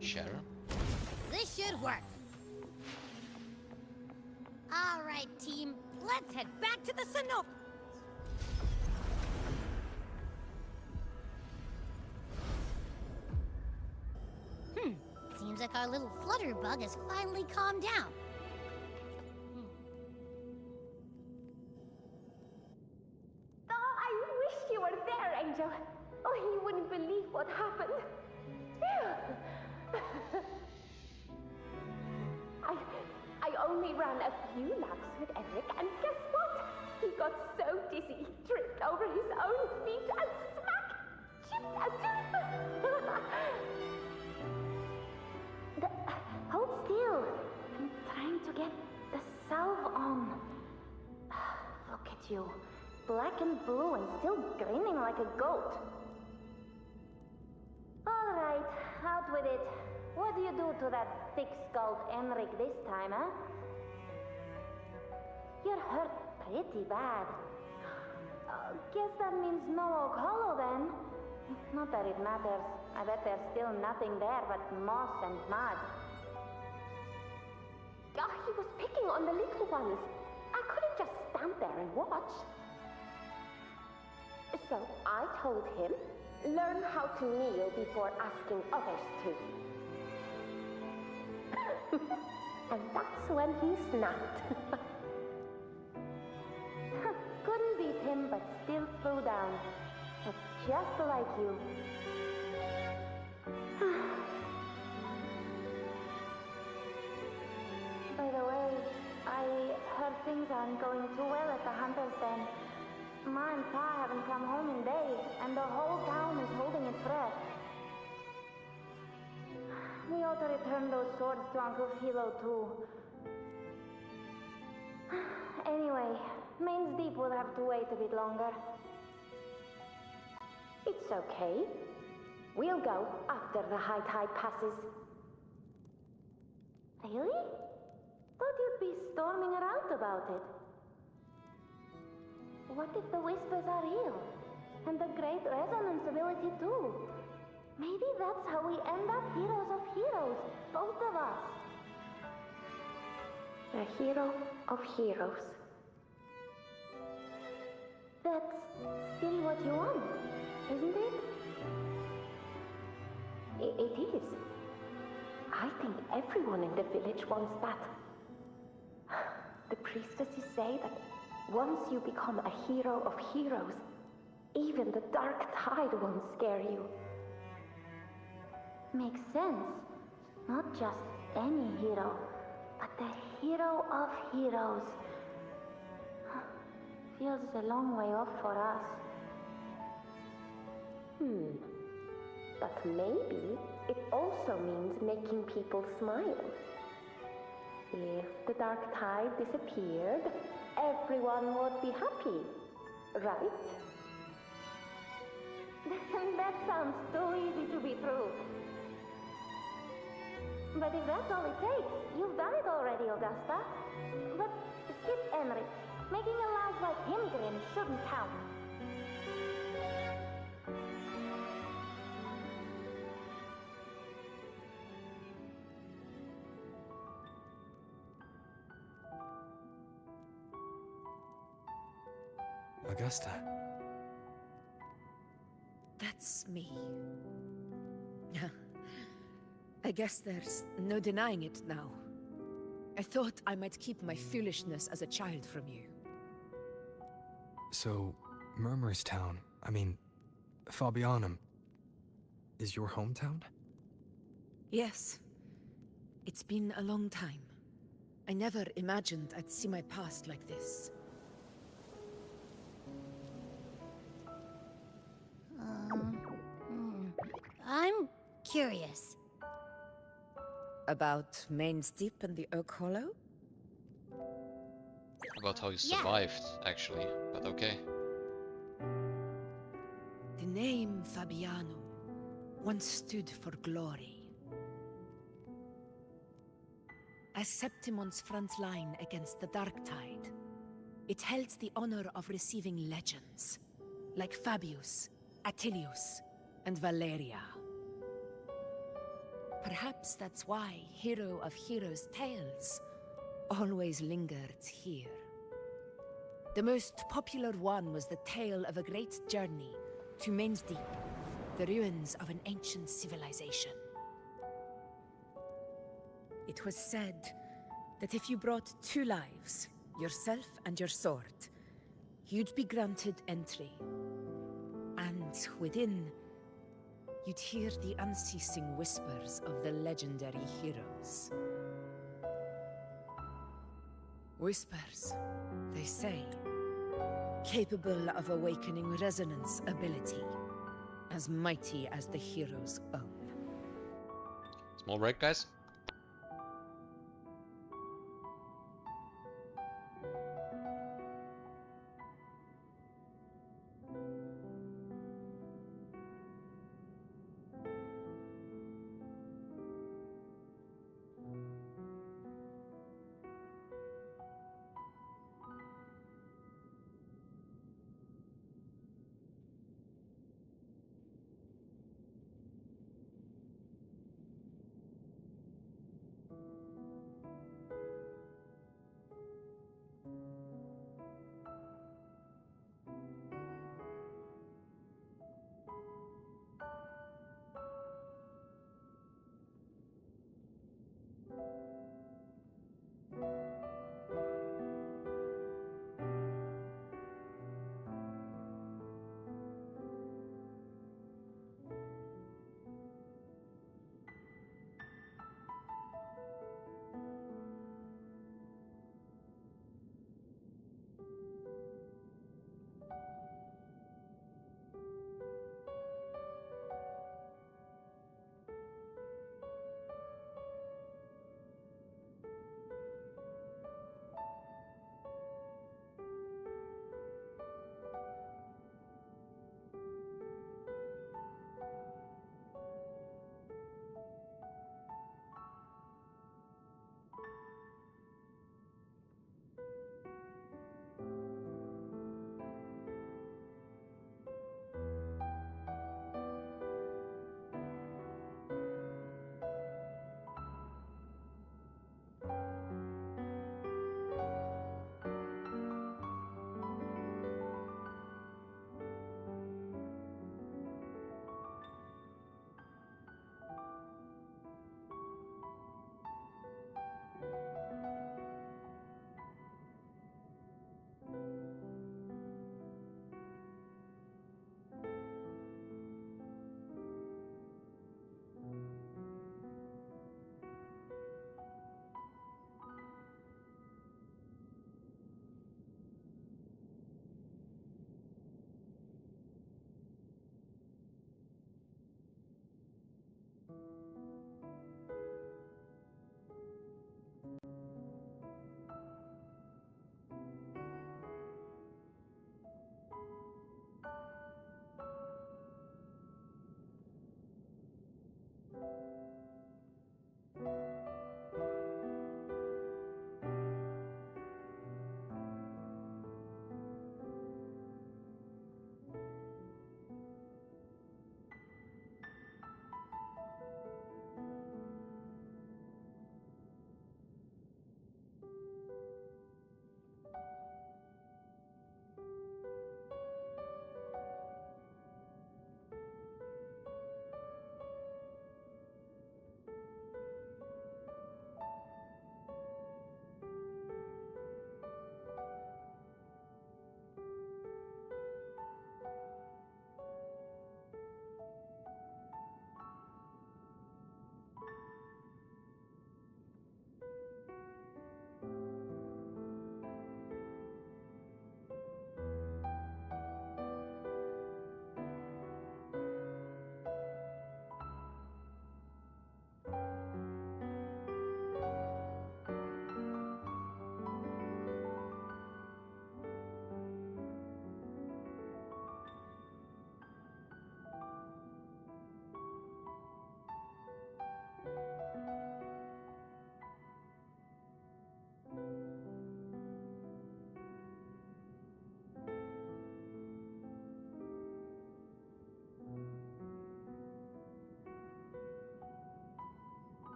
Shadow? This should work. All right, team. Let's head back to the Sonoro. Seems like our little flutterbug has finally calmed down. Oh, I wish you were there, Angel. Oh, you wouldn't believe what happened. I only ran a few laps with Eric, and guess what? He got so dizzy, he tripped over his own feet and smack! Chipped a tooth! Hold still. I'm trying to get the salve on. Look at you. Black and blue and still grinning like a goat. All right, out with it. What do you do to that thick-skulled Enric this time, huh? You're hurt pretty bad. Guess that means no Oak Hollow then. Not that it matters. I bet there's still nothing there but moss and mud. He was picking on the little ones. I couldn't just stand there and watch. So I told him, learn how to kneel before asking others to. And that's when he snapped. Couldn't beat him, but still threw down. just like you. By the way, I heard things aren't going too well at the Hunter's Den. Ma and Pa haven't come home in days, and the whole town is holding its breath. We ought to return those swords to Uncle Philo, too. Anyway, Main's Deep will have to wait a bit longer. It's okay. We'll go after the high tide passes. Really? Thought you'd be storming around about it. What if the whispers are real? And the great resonance ability too? Maybe that's how we end up heroes of heroes, both of us. A hero of heroes. That's still what you want, isn't it? It is. I think everyone in the village wants that. The priestesses say that once you become a hero of heroes, even the dark tide won't scare you. Makes sense. Not just any hero, but the hero of heroes. Feels a long way off for us. But maybe it also means making people smile. If the dark tide disappeared, everyone would be happy, right? That sounds too easy to be true. But if that's all it takes, you've done it already, Augusta. But skip Emmerich. Making a lass like him grin shouldn't count. Augusta. That's me. I guess there's no denying it now. I thought I might keep my foolishness as a child from you. So, Murmurstown, Fabianum, is your hometown? Yes. It's been a long time. I never imagined I'd see my past like this. I'm curious. About Main's Deep and the Oak Hollow? About how you survived, actually, but okay. The name Fabianum once stood for glory. As Septimon's front line against the Dark Tide, it held the honor of receiving legends, like Fabius, Attilius, and Valeria. Perhaps that's why Hero of Heroes' tales always lingered here. The most popular one was the tale of a great journey to Main's Deep, the ruins of an ancient civilization. It was said that if you brought 2 lives, yourself and your sword, you'd be granted entry. And within, you'd hear the unceasing whispers of the legendary heroes. Whispers, they say, capable of awakening resonance ability, as mighty as the hero's own. Small break, guys.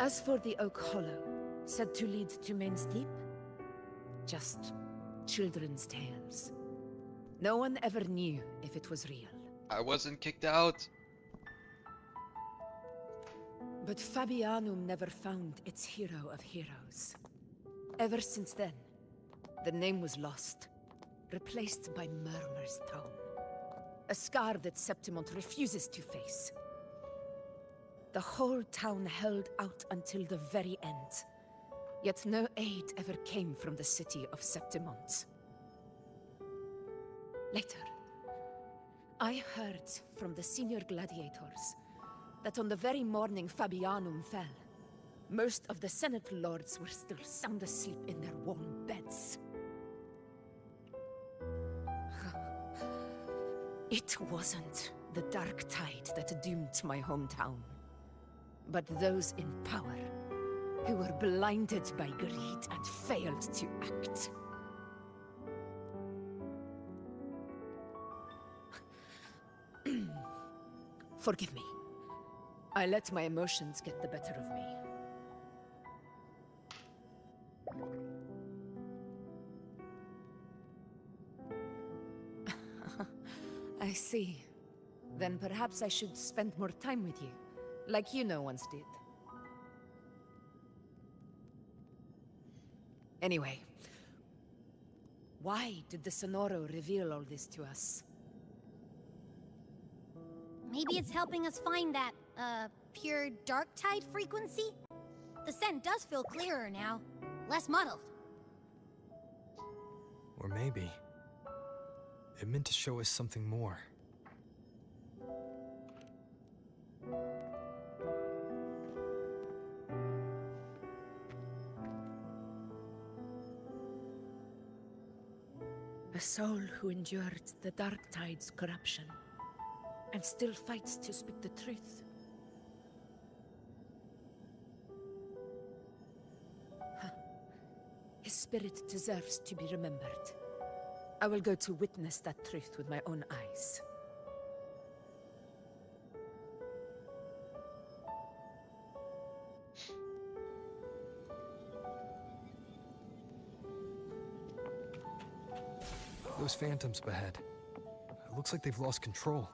As for the Oak Hollow, said to lead to Main's Deep, just children's tales. No one ever knew if it was real. I wasn't kicked out. But Fabianum never found its hero of heroes. Ever since then, the name was lost, replaced by Murmur's Tone. A scar that Septimont refuses to face. The whole town held out until the very end. Yet no aid ever came from the city of Septimont. Later, I heard from the senior gladiators that on the very morning Fabianum fell, most of the Senate lords were still sound asleep in their warm beds. It wasn't the dark tide that doomed my hometown, but those in power who were blinded by greed and failed to act. Forgive me. I let my emotions get the better of me. I see. Then perhaps I should spend more time with you, like Yuno once did. Anyway, why did the Sonoro reveal all this to us? Maybe it's helping us find that, pure dark tide frequency? The scent does feel clearer now. Less muddled. Or maybe it meant to show us something more. A soul who endured the dark tide's corruption and still fights to speak the truth. His spirit deserves to be remembered. I will go to witness that truth with my own eyes. Those phantoms ahead. It looks like they've lost control.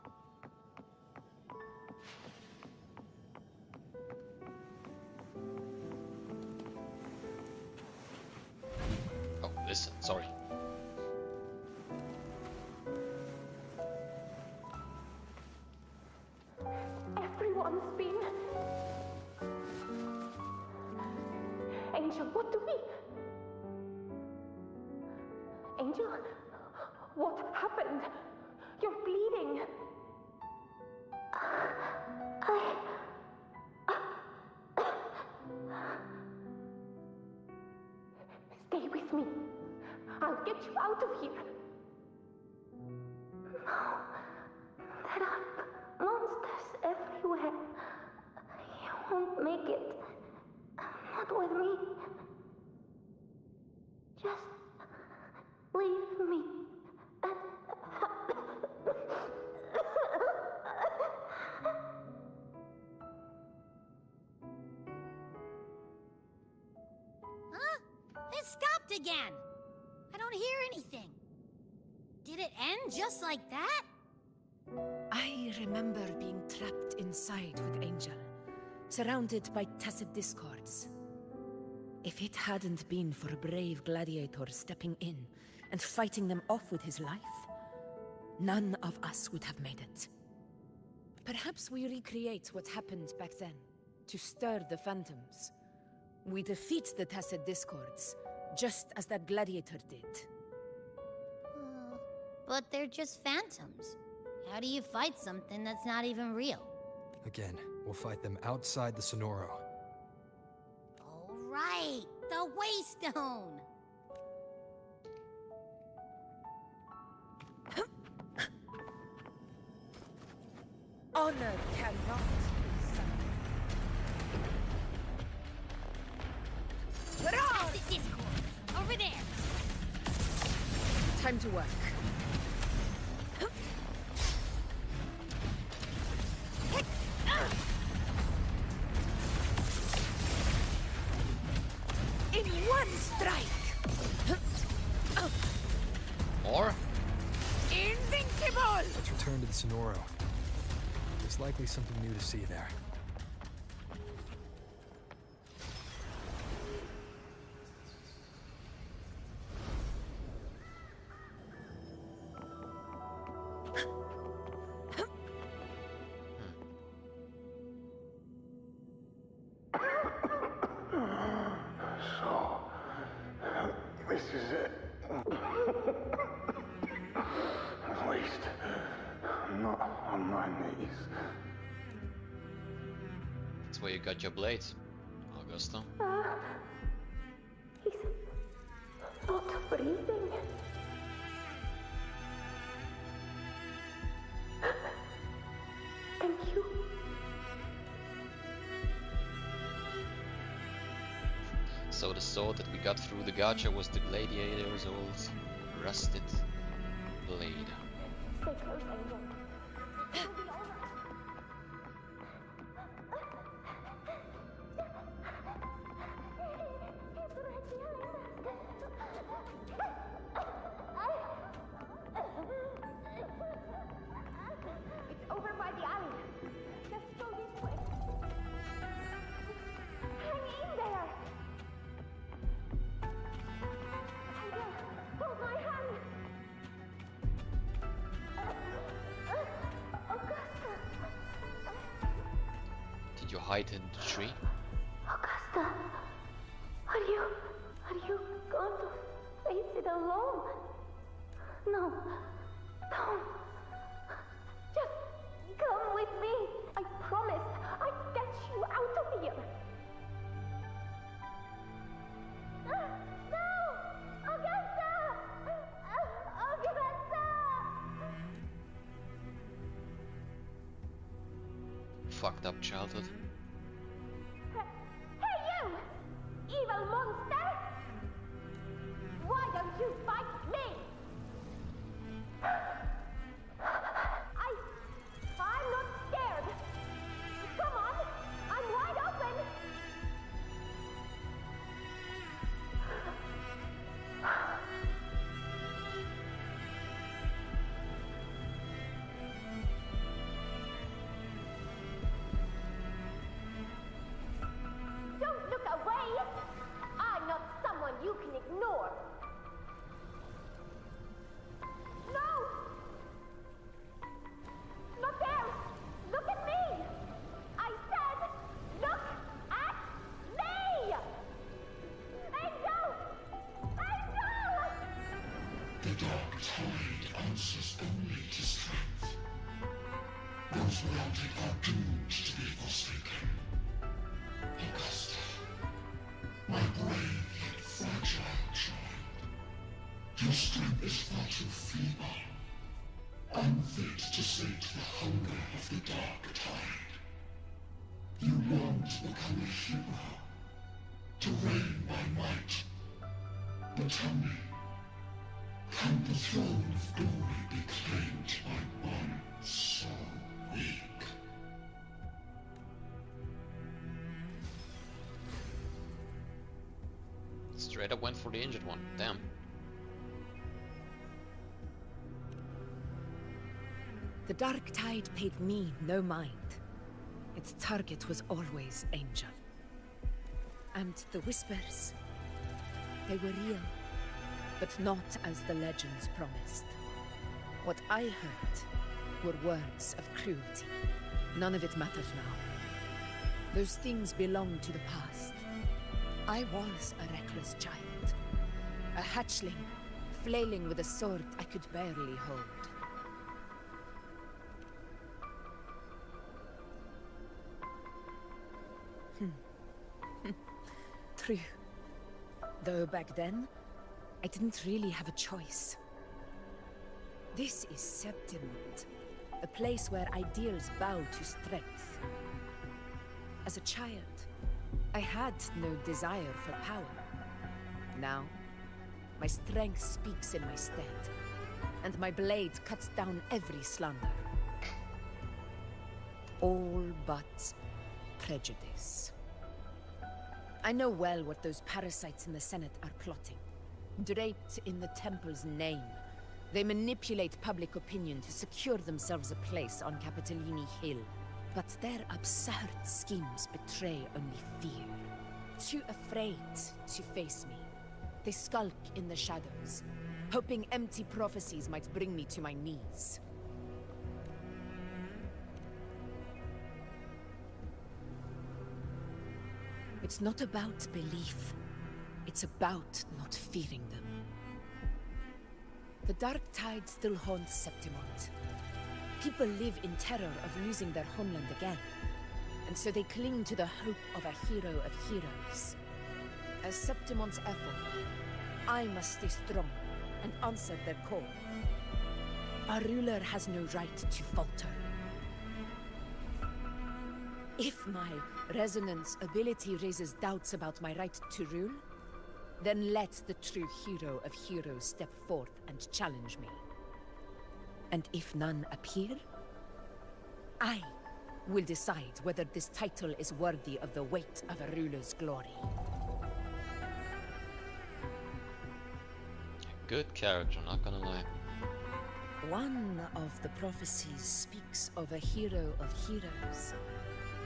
Oh, listen, sorry. Everyone's been... Angel, what do we... Angel? What happened? You're bleeding. Stay with me. I'll get you out of here. No. There are monsters everywhere. You won't make it. Not with me. Just leave me. It stopped again! I don't hear anything. Did it end just like that? I remember being trapped inside with Angel, surrounded by tacit discords. If it hadn't been for a brave gladiator stepping in and fighting them off with his life, none of us would have made it. Perhaps we recreate what happened back then, to stir the phantoms. We defeat the tacit discords, just as that gladiator did. But they're just phantoms. How do you fight something that's not even real? Again, we'll fight them outside the Sonoro. All right, the Waystone! Honor cannot be silenced. Tacit discord! Over there! Time to work. Sonoro. There's likely something new to see there. So, this is it. At least, I'm not on my knees. That's where you got your blade, Augusta. He's not breathing. Thank you. So the sword that we got through the gacha was the gladiator's old rusted blade. Stay close, Angel. It will be over. It's over by the alley. Let's go this way. Hang in there. Angel, hold my hand. Augusta. Did you hide in the tree? Augusta, are you going to face it alone? No, don't. Just come with me. I promised I'd get you out of here. No! Augusta! Augusta! Fucked up childhood. Hey you! Evil monster! Why don't you fight me? I'm not scared. Come on, I'm wide open. Don't look away. I'm not someone you can ignore. No! Not there! Look at me! I said, look at me! Angel! Angel! The dark tide answers only to strength. Those without it are doomed to be forsaken. Augusta, my brave yet fragile child, your strength is far too feeble, unfit to sate the hunger of the dark tide. You want to become a hero, to reign by might. But tell me, can the throne of glory be claimed by one so weak? Straight up went for the injured one. Damn. The dark tide paid me no mind. Its target was always Angel. And the whispers, they were real, but not as the legends promised. What I heard were words of cruelty. None of it matters now. Those things belong to the past. I was a reckless child. A hatchling, flailing with a sword I could barely hold. True. Though back then, I didn't really have a choice. This is Septimund, a place where ideals bow to strength. As a child, I had no desire for power. Now, my strength speaks in my stead, and my blade cuts down every slander. All but prejudice. I know well what those parasites in the Senate are plotting. Draped in the Temple's name, They manipulate public opinion to secure themselves a place on Capitolini Hill. But their absurd schemes betray only fear. Too afraid to face me, they skulk in the shadows, hoping empty prophecies might bring me to my knees. It's not about belief. It's about not fearing them. The dark tide still haunts Septimont. People live in terror of losing their homeland again, and so they cling to the hope of a hero of heroes. As Septimont's echo, I must stay strong and answer their call. Our ruler has no right to falter. If my resonance ability raises doubts about my right to rule, then let the true hero of heroes step forth and challenge me. And if none appear, I will decide whether this title is worthy of the weight of a ruler's glory. Good character, not gonna lie. One of the prophecies speaks of a hero of heroes,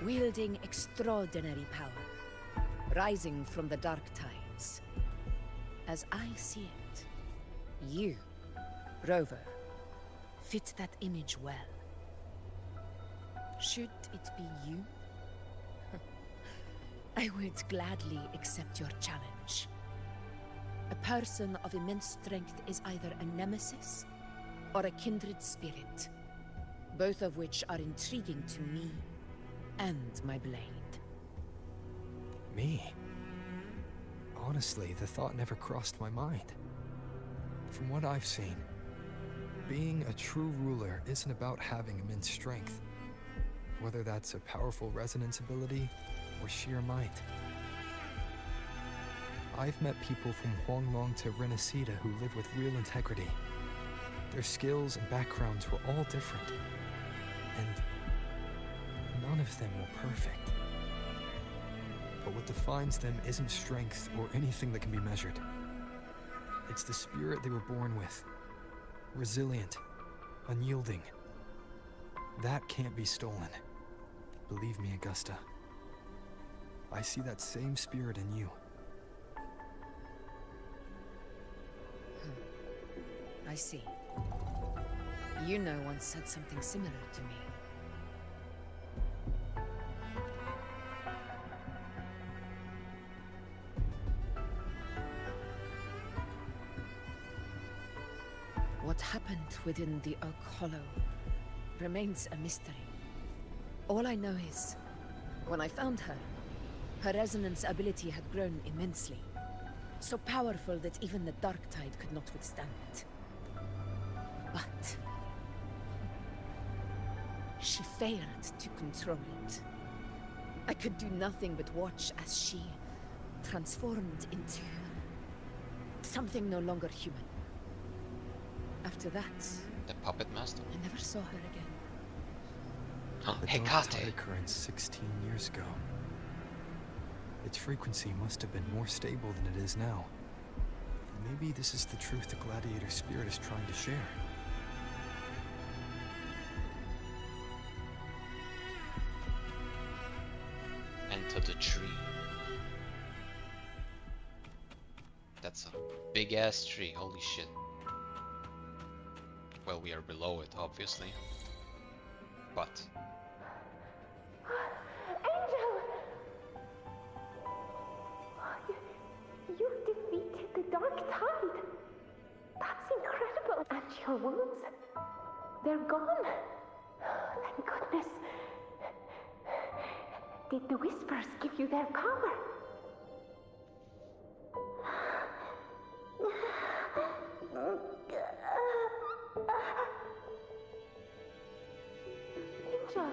wielding extraordinary power, rising from the dark tides. As I see it, you, Rover, fit that image well. Should it be you? I would gladly accept your challenge. A person of immense strength is either a nemesis or a kindred spirit, both of which are intriguing to me and my blade. Me? Honestly, the thought never crossed my mind. From what I've seen, being a true ruler isn't about having immense strength, whether that's a powerful resonance ability or sheer might. I've met people from Huanglong to Renacida who live with real integrity. Their skills and backgrounds were all different, and none of them were perfect. But what defines them isn't strength or anything that can be measured. It's the spirit they were born with. Resilient, unyielding. That can't be stolen. Believe me, Augusta. I see that same spirit in you. I see. Yuno once said something similar to me. What happened within the Oak Hollow remains a mystery. All I know is, when I found her, her resonance ability had grown immensely. So powerful that even the Dark Tide could not withstand it. But she failed to control it. I could do nothing but watch as she transformed into something no longer human. After that, the puppet master? I never saw her again. Oh, The Dark Tide occurred 16 years ago. Its frequency must have been more stable than it is now. Maybe this is the truth the Gladiator spirit is trying to share. Enter the tree. That's a big ass tree, holy shit. Well, we are below it, obviously. But Angel! You defeated the Dark Tide. That's incredible. And your wounds, they're gone. Thank goodness. Did the Whispers give you their power? Ninja,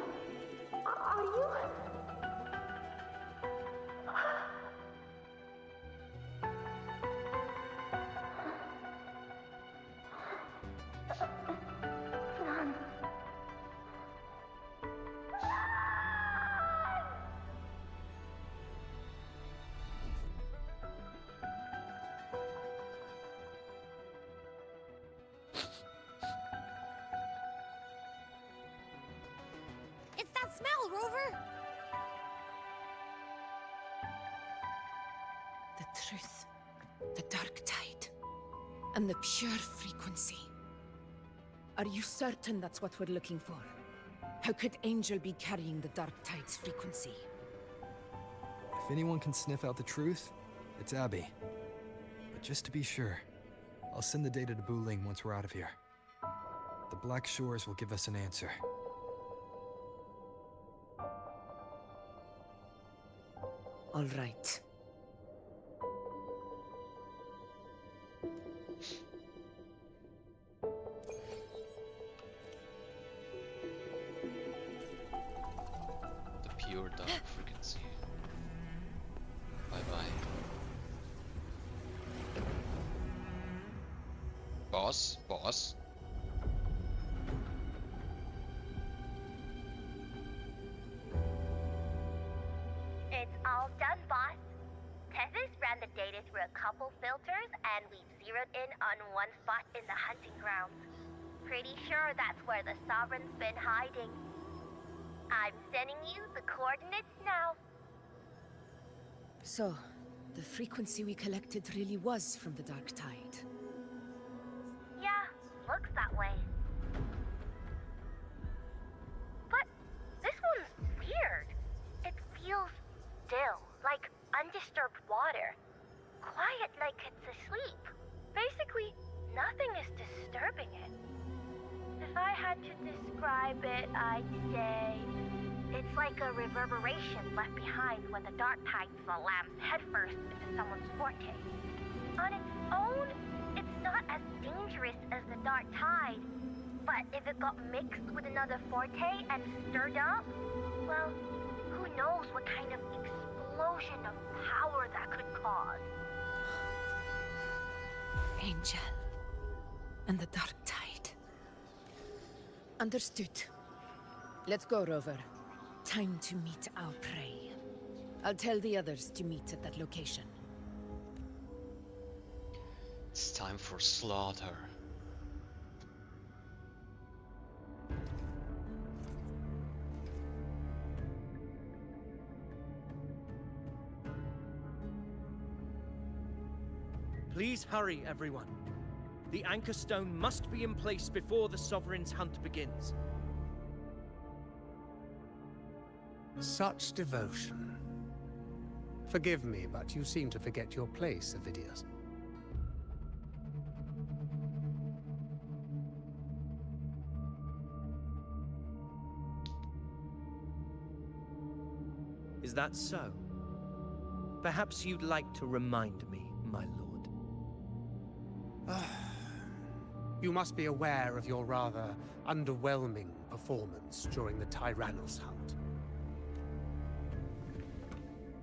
are you? smell, Rover? The truth, the dark tide, and the pure frequency. Are you certain that's what we're looking for? How could Angel be carrying the dark tide's frequency? If anyone can sniff out the truth, it's Abby. But just to be sure, I'll send the data to Wuthering once we're out of here. The Black Shores will give us an answer. All right. The pure dark frequency. Bye-bye. Boss? Boss? It's all done, boss. Tethys ran the data through a couple filters, and we've zeroed in on one spot in the hunting grounds. Pretty sure that's where the Sovereign's been hiding. I'm sending you the coordinates now. So, the frequency we collected really was from the dark tide. Yeah, looks that way. But this one's weird. It feels still, like undisturbed water. Quiet like it's asleep. Basically, nothing is disturbing it. If I had to describe it, I'd say it's like a reverberation left behind when the dark tide slams headfirst into someone's forte. On its own, it's not as dangerous as the dark tide, but if it got mixed with another forte and stirred up, well, who knows what kind of explosion of power that could cause. Angel. And the dark tide. Understood. Let's go, Rover. Time to meet our prey. I'll tell the others to meet at that location. It's time for slaughter. Please hurry, everyone. The anchor stone must be in place before the Sovereign's hunt begins. Such devotion. Forgive me, but you seem to forget your place, Avidius. Is that so? Perhaps you'd like to remind me, my lord. You must be aware of your rather underwhelming performance during the Tyrannos hunt.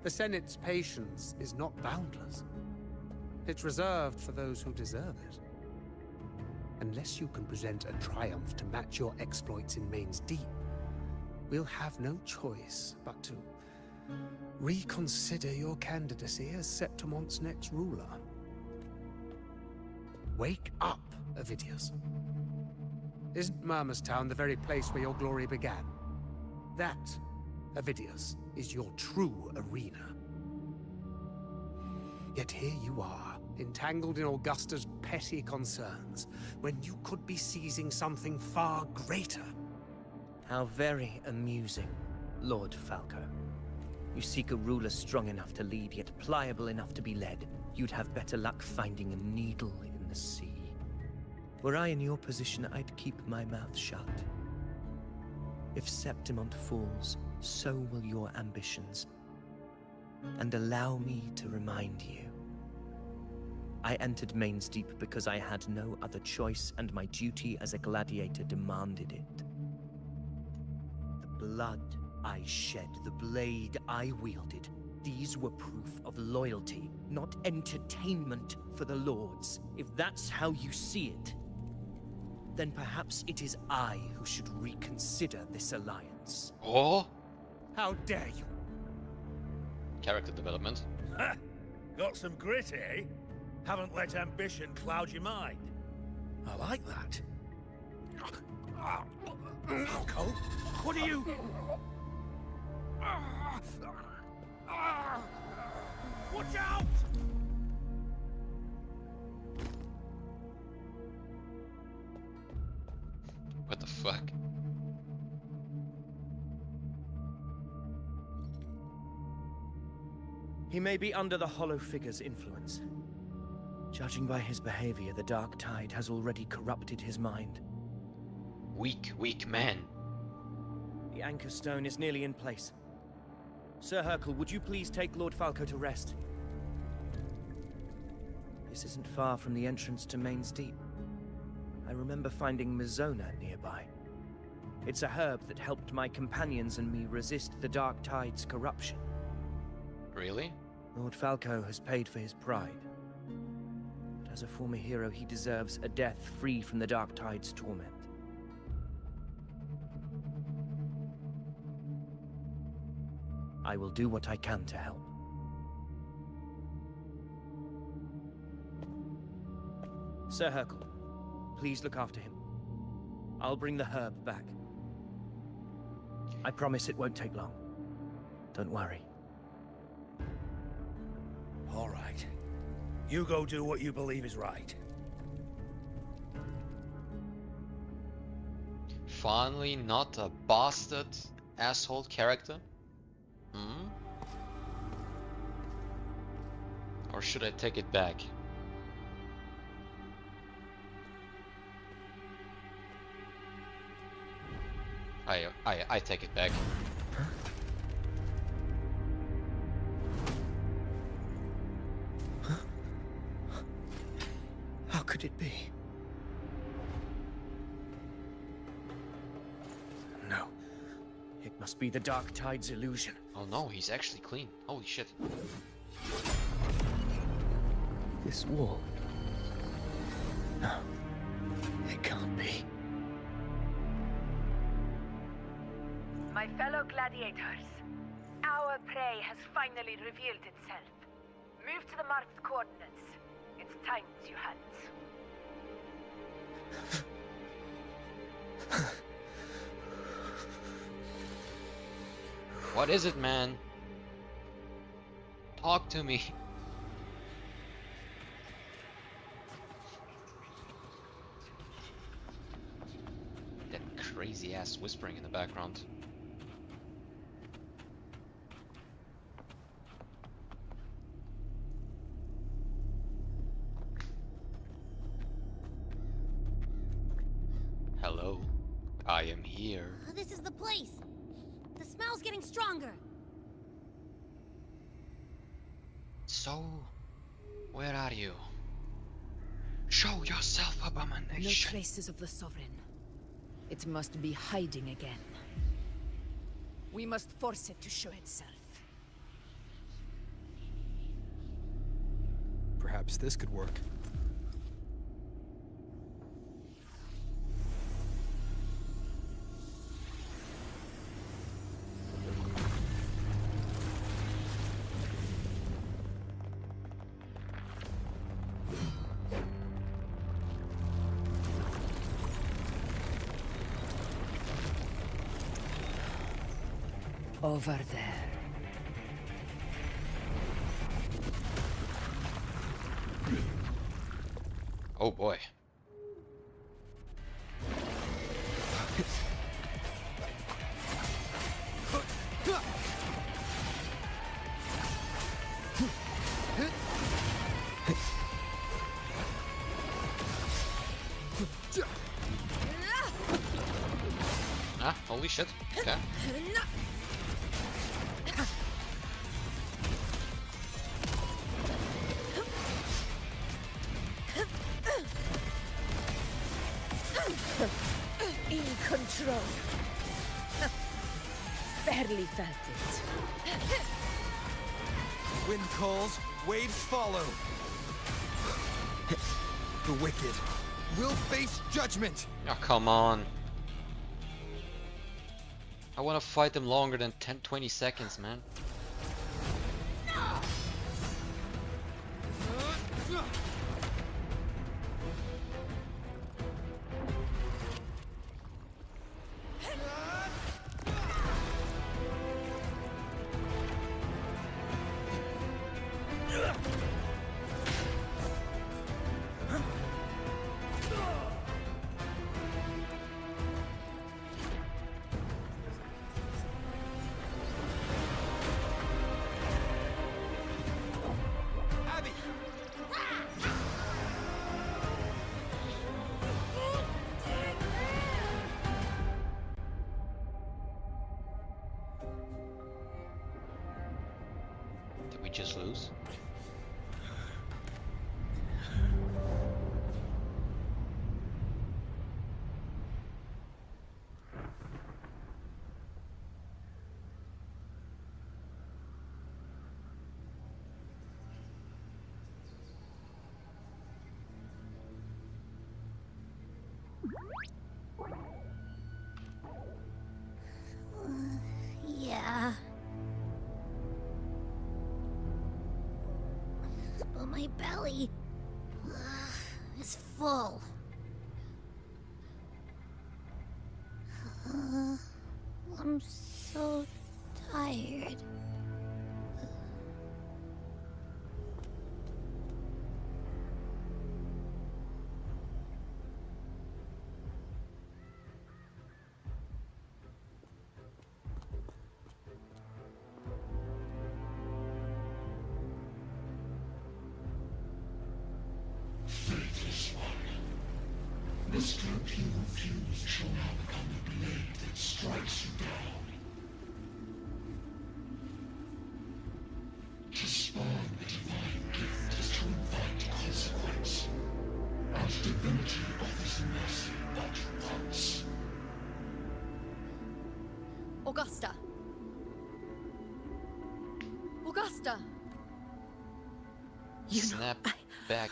The Senate's patience is not boundless. It's reserved for those who deserve it. Unless you can present a triumph to match your exploits in Main's Deep, we'll have no choice but to reconsider your candidacy as Septimon's next ruler. Wake up, Avidius. Isn't Murmustown the very place where your glory began? That, Avidius, is your true arena. Yet here you are, entangled in Augusta's petty concerns, when you could be seizing something far greater. How very amusing, Lord Falco. You seek a ruler strong enough to lead, yet pliable enough to be led. You'd have better luck finding a needle in the sea. Were I in your position, I'd keep my mouth shut. If Septimont falls, so will your ambitions. And allow me to remind you. I entered Main's Deep because I had no other choice, and my duty as a gladiator demanded it. The blood I shed, the blade I wielded, these were proof of loyalty, not entertainment for the Lords. If that's how you see it, then perhaps it is I who should reconsider this alliance. Oh? How dare you? Character development. Ha! Got some grit, eh? Haven't let ambition cloud your mind. I like that. Falco, what are you... Watch out! What the fuck? He may be under the Hollow Figure's influence. Judging by his behavior, the Dark Tide has already corrupted his mind. Weak man. The Anchor Stone is nearly in place. Sir Hercule, would you please take Lord Falco to rest? This isn't far from the entrance to Main's Deep. I remember finding Mizona nearby. It's a herb that helped my companions and me resist the Dark Tide's corruption. Really? Lord Falco has paid for his pride. But as a former hero, he deserves a death free from the Dark Tide's torment. I will do what I can to help. Sir Hercule, please look after him. I'll bring the herb back. I promise it won't take long. Don't worry. All right. You go do what you believe is right. Finally, not a bastard asshole character? Hmm? Or should I take it back? I take it back. How could it be? No. It must be the Dark Tide's illusion. Oh no, he's actually clean. Holy shit. This wall. No. It can't be. My fellow gladiators, our prey has finally revealed itself. Move to the marked coordinates. It's time to hunt. What is it, man? Talk to me. That crazy ass whispering in the background. Hello, I am here. Oh, this is the place. The smell's getting stronger. So, where are you? Show yourself, No abomination. traces of the Sovereign. It must be hiding again. We must force it to show itself. Perhaps this could work. Over there. Oh boy. Ah, holy shit. Okay. In control. Barely felt it. Wind calls, waves follow. The wicked will face judgment. Oh, come on. I want to fight them longer than 10-20 seconds, man. Did we just lose? Yeah. But my belly is full. I'm so tired. Faithless one, the strength you refuse shall now become the blade that strikes you down. To spawn a divine gift is to invite consequence, and divinity offers mercy but once. Augusta! Augusta! Snap back.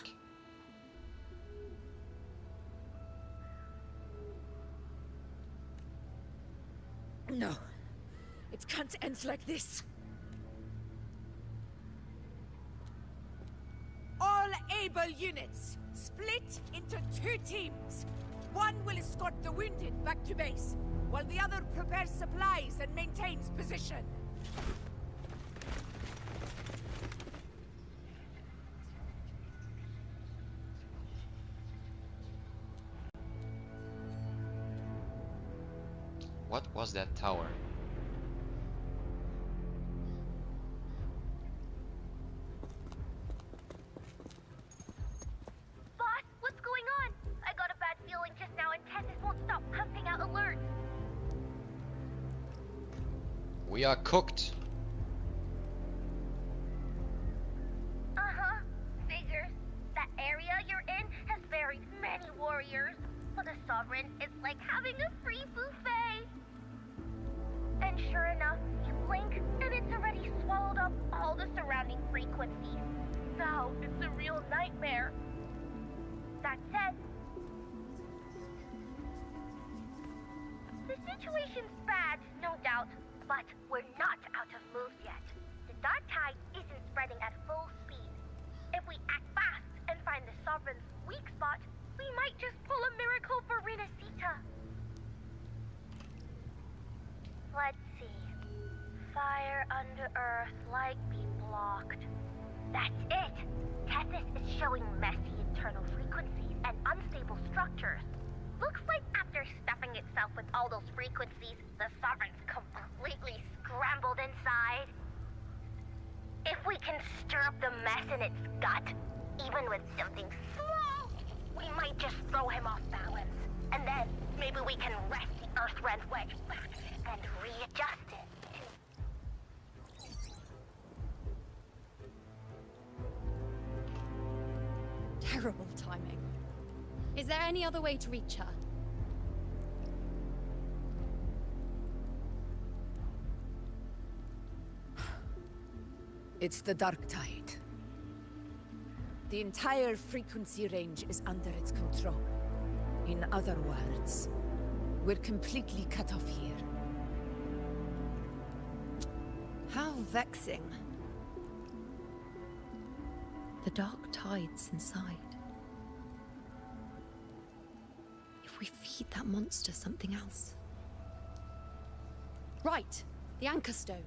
No. It can't end like this. All able units, split into 2 teams. One will escort the wounded back to base, while the other prepares supplies and maintains position. What was that tower? Boss, what's going on? I got a bad feeling just now and Tessus won't stop pumping out alerts. We are cooked. Uh-huh. Figures. That area you're in has very many warriors. For the Sovereign, it's like having a free buffet. And sure enough, you blink, and it's already swallowed up all the surrounding frequencies. Now, it's a real nightmare. That said, the situation's bad, no doubt, but we're not out of moves yet. The dark tide isn't spreading at full speed. If we act fast and find the Sovereign's weak spot, we might just pull a miracle for Renacita. Let's see. Fire under earth, light be blocked. That's it! Tessus is showing messy internal frequencies and unstable structures. Looks like after stuffing itself with all those frequencies, the Sovereign's completely scrambled inside. If we can stir up the mess in its gut, even with something small, we might just throw him off balance. And then maybe we can wrest the Earthrend wedge back and readjust it. Terrible timing. Is there any other way to reach her? It's the dark tide. The entire frequency range is under its control. In other words, we're completely cut off here. How vexing. The dark tide's inside. If we feed that monster something else. Right! The Anchor Stone.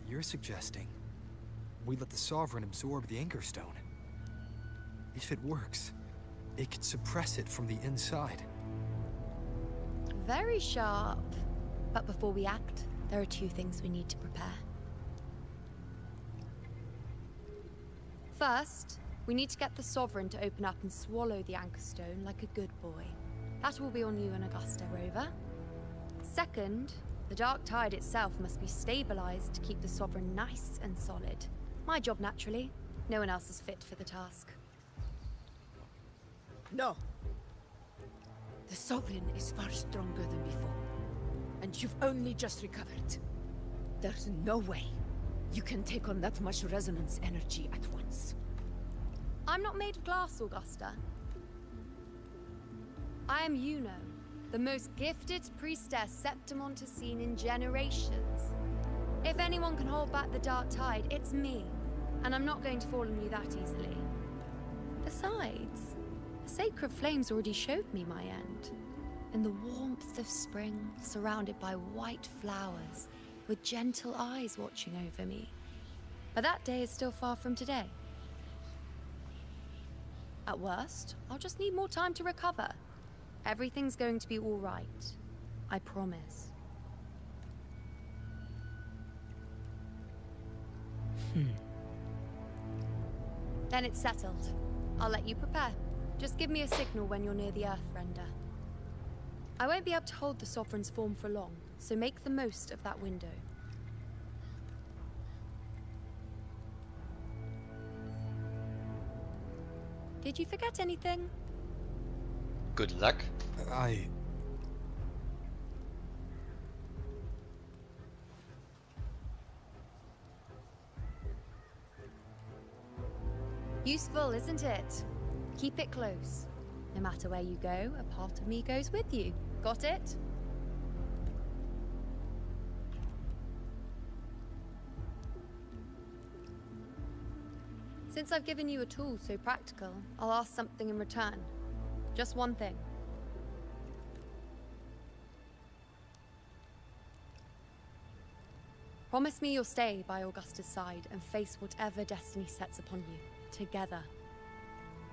You're suggesting we let the Sovereign absorb the Anchor Stone. If it works, it could suppress it from the inside. Very sharp. But before we act, there are 2 things we need to prepare. First, we need to get the Sovereign to open up and swallow the Anchor Stone like a good boy. That will be on you and Augusta, Rover. Second, The dark tide itself must be stabilized to keep the Sovereign nice and solid. My job, naturally. No one else is fit for the task. No. The Sovereign is far stronger than before. And you've only just recovered. There's no way you can take on that much resonance energy at once. I'm not made of glass, Augusta. I am Yuno, the most gifted priestess Septimont has seen in generations. If anyone can hold back the dark tide, it's me. And I'm not going to fall on you that easily. Besides, the sacred flames already showed me my end. In the warmth of spring, surrounded by white flowers, with gentle eyes watching over me. But that day is still far from today. At worst, I'll just need more time to recover. Everything's going to be all right. I promise. Then it's settled. I'll let you prepare. Just give me a signal when you're near the Earthrender. I won't be able to hold the Sovereign's form for long, so make the most of that window. Did you forget anything? Good luck. Useful, isn't it? Keep it close. No matter where you go, a part of me goes with you. Got it? Since I've given you a tool so practical, I'll ask something in return. Just one thing. Promise me you'll stay by Augusta's side and face whatever destiny sets upon you, together.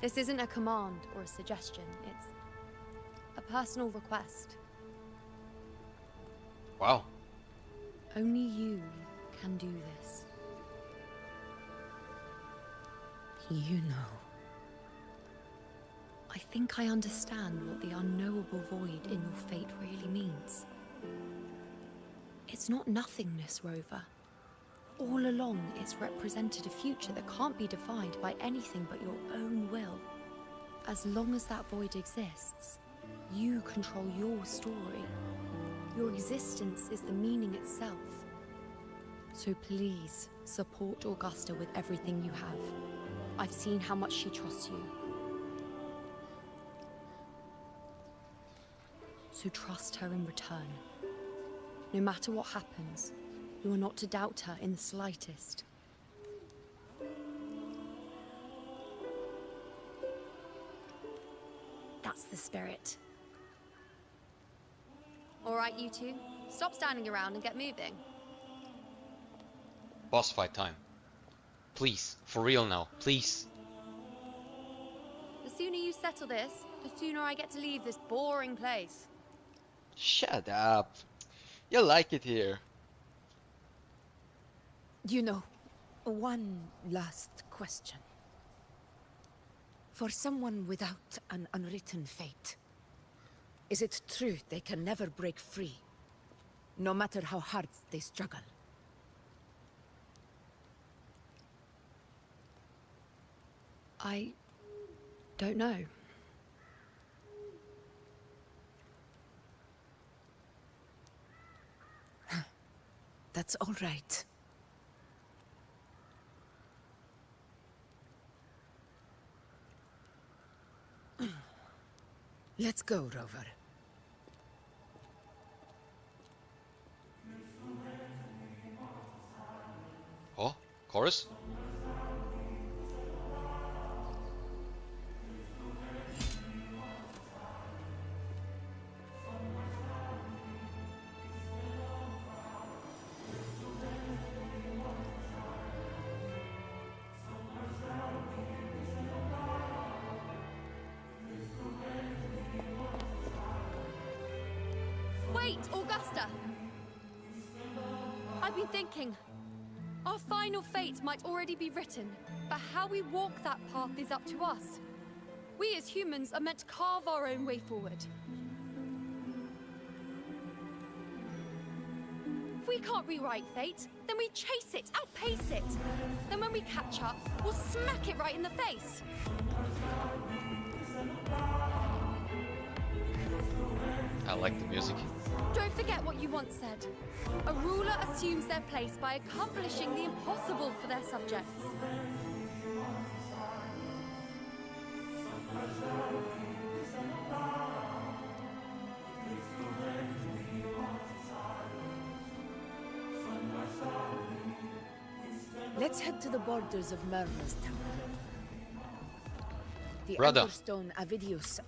This isn't a command or a suggestion, it's a personal request. Wow. Only you can do this. You know. I think I understand what the unknowable void in your fate really means. It's not nothingness, Rover. All along, it's represented a future that can't be defined by anything but your own will. As long as that void exists, you control your story. Your existence is the meaning itself. So please, support Augusta with everything you have. I've seen how much she trusts you. So trust her in return. No matter what happens, you are not to doubt her in the slightest. That's the spirit. All right, you two. Stop standing around and get moving. Boss fight time. Please, for real now, please. The sooner you settle this, the sooner I get to leave this boring place. Shut up. You like it here. You know, one last question. For someone without an unwritten fate, is it true they can never break free, no matter how hard they struggle? I don't know. That's all right. Let's go, Rover. Oh, chorus? Wait, Augusta! I've been thinking. Our final fate might already be written, but how we walk that path is up to us. We as humans are meant to carve our own way forward. we can't rewrite fate, then we chase it, outpace it. Then when we catch up, we'll smack it right in the face. I like the music. Don't forget what you once said. A ruler assumes their place by accomplishing the impossible for their subjects. Let's head to the borders of Murmur's town. The Brother. Anchorstone Avidius.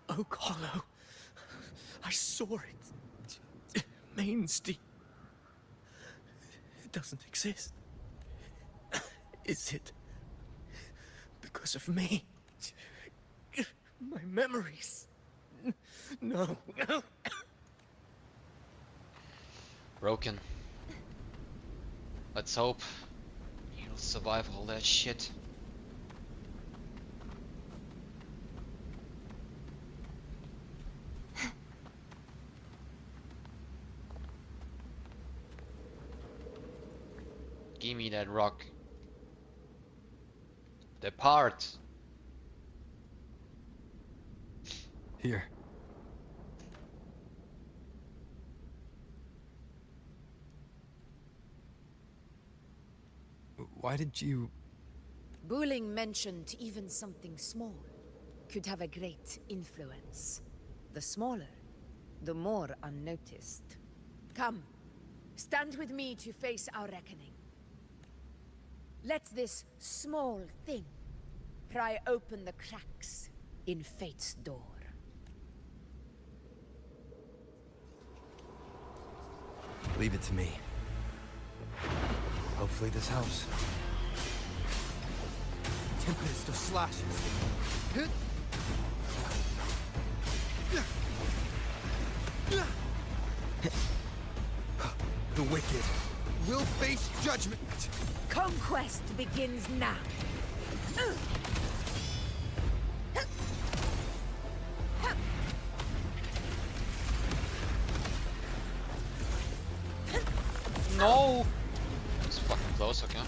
Oak Hollow. I saw it. Mainstay. It doesn't exist. Is it because of me? My memories. No. Broken. Let's hope he'll survive all that shit. Give me that rock. Depart. Here. Why did you... Bulling mentioned even something small could have a great influence. The smaller, the more unnoticed. Come, stand with me to face our reckoning. Let this small thing pry open the cracks in fate's door. Leave it to me. Hopefully this helps. Tempest of slashes. The wicked will face judgment. Conquest begins now. No! It's fucking close, okay.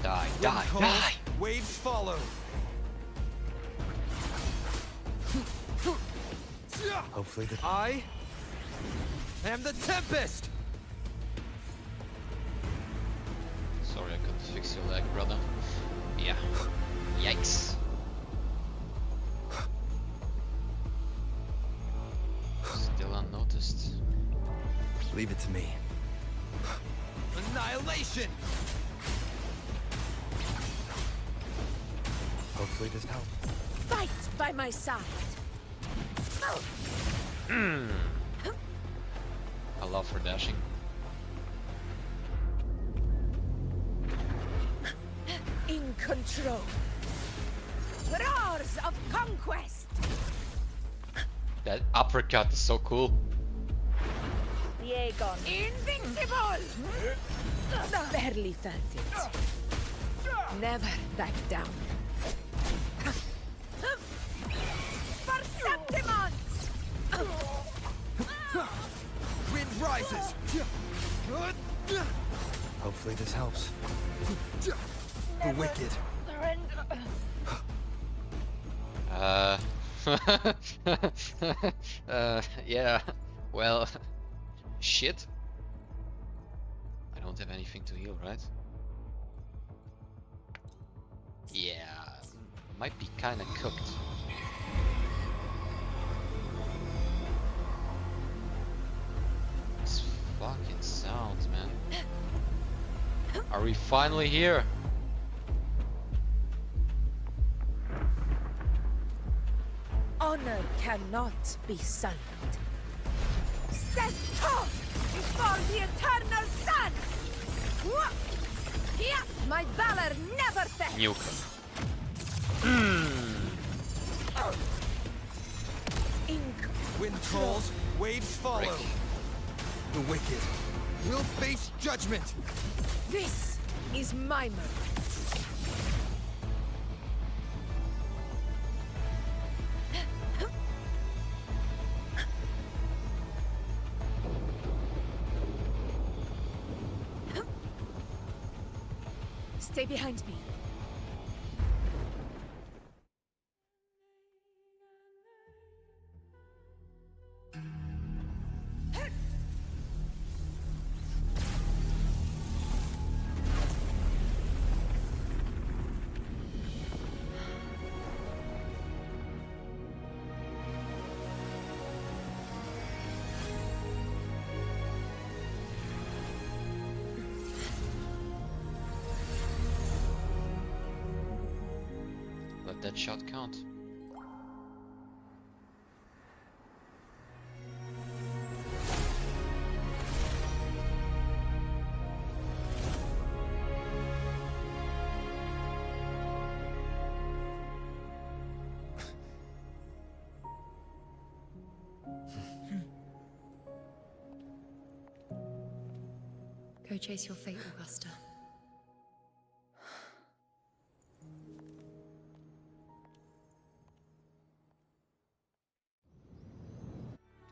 Die, die, die! Waves follow. Hopefully the... I am the Tempest! Sorry, I couldn't fix your leg, brother. Yeah. Yikes. Still unnoticed. Leave it to me. Annihilation! Hopefully this helps. Fight by my side. I love her dashing. In control. Roars of conquest. That uppercut is so cool. Diegon. Invincible! Barely felt it. Never back down. Perceptimon! Wind rises! Hopefully this helps. The wicked. Yeah, well, shit. I don't have anything to heal, right? Yeah, might be kinda cooked. This fucking sounds, man. Are we finally here? Honor cannot be sullied. Stand tall before the eternal sun! My valor never fails! Nuke. Wind calls, waves follow. Break. The wicked will face judgment. This is my moment. Stay behind me. Let that shot count. Go chase your fate, Augusta.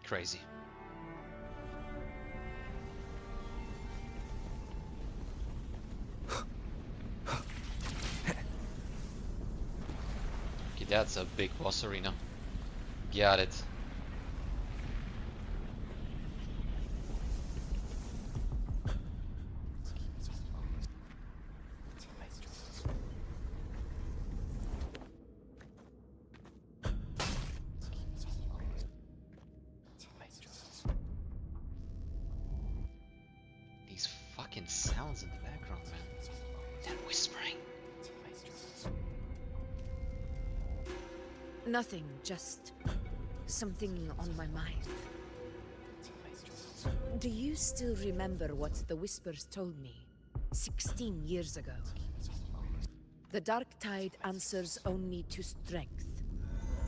Crazy. Okay, that's a big boss arena. Got it. These fucking sounds in the background, man. That whispering. Nothing, just something on my mind. Do you still remember what the Whispers told me 16 years ago? The Dark Tide answers only to strength.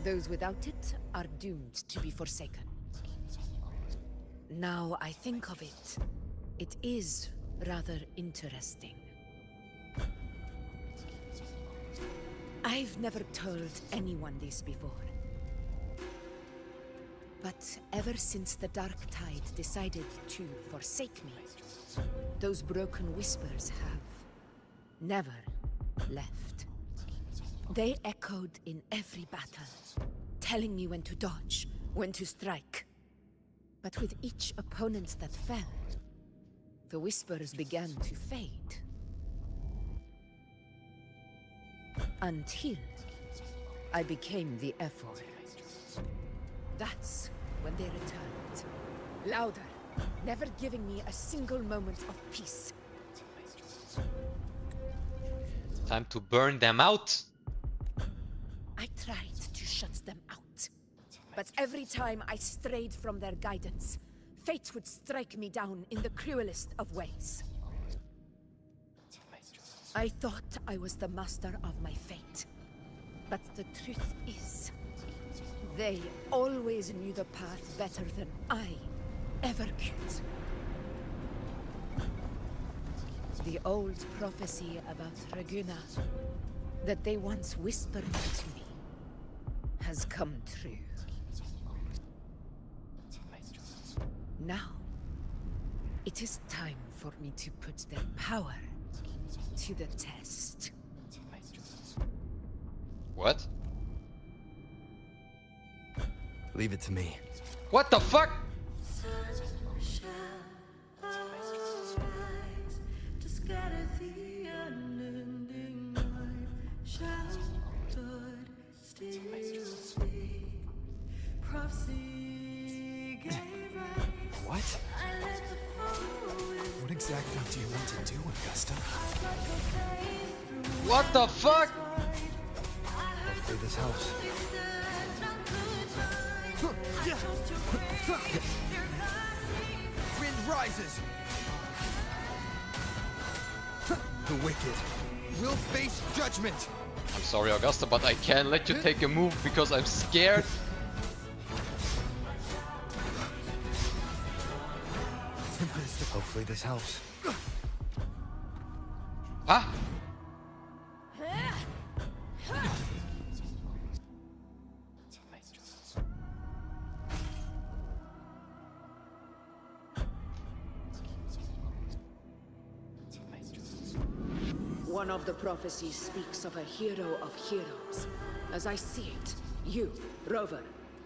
Those without it are doomed to be forsaken. Now I think of it, it is rather interesting. I've never told anyone this before. But ever since the Dark Tide decided to forsake me, those broken whispers have never left. They echoed in every battle, telling me when to dodge, when to strike. But with each opponent that fell, the whispers began to fade. Until I became the Ephor. That's when they returned. Louder, never giving me a single moment of peace. Time to burn them out. I tried to shut them out. But every time I strayed from their guidance, fate would strike me down in the cruelest of ways. I thought I was the master of my fate. But the truth is, they always knew the path better than I ever could. The old prophecy about Raguna, that they once whispered to me, has come true. Now, it is time for me to put their power to the test. What? Leave it to me. What the fuck? What? What exactly do you want to do, Augusta? What the fuck? Hopefully this helps. Wind rises! The wicked will face judgment! I'm sorry, Augusta, but I can't let you take a move because I'm scared. Hopefully this helps. Huh? One of the prophecies speaks of a hero of heroes. As I see it, you, Rover,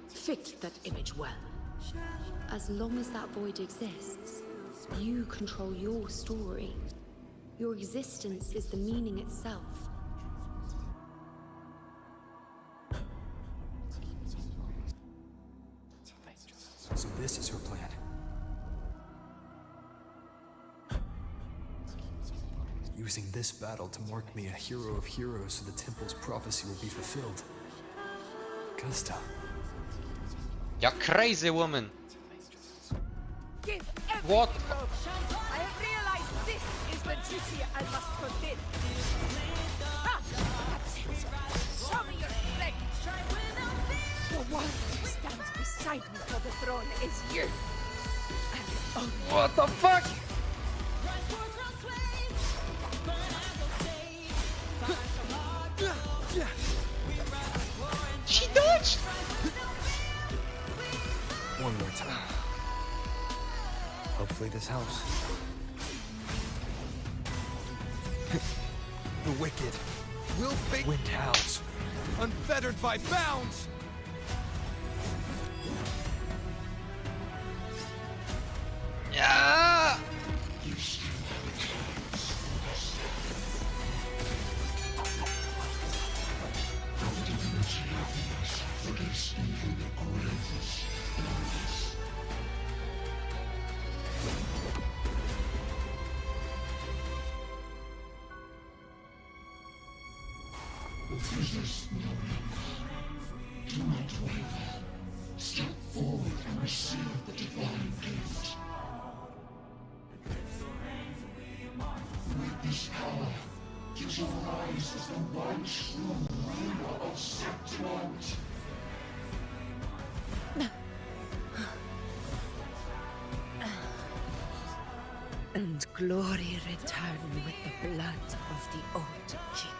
fit that image well. As long as that void exists, you control your story. Your existence is the meaning itself. So this is her plan. Using this battle to mark me a hero of heroes so the temple's prophecy will be fulfilled. Augusta. You crazy woman! Give What? I have realized this is the duty I must fulfill. Ah, that's it. Show me your strength. The one who stands beside me for the throne is you. What the fuck? She dodged! One more time. Hopefully this helps. The wicked will fake wind howls, unfettered by bounds. Yeah! Resist no longer. Do not waver. Step forward and receive the divine gift. With this power, you shall rise as the one true ruler of Septimont. And glory return with the blood of the old king.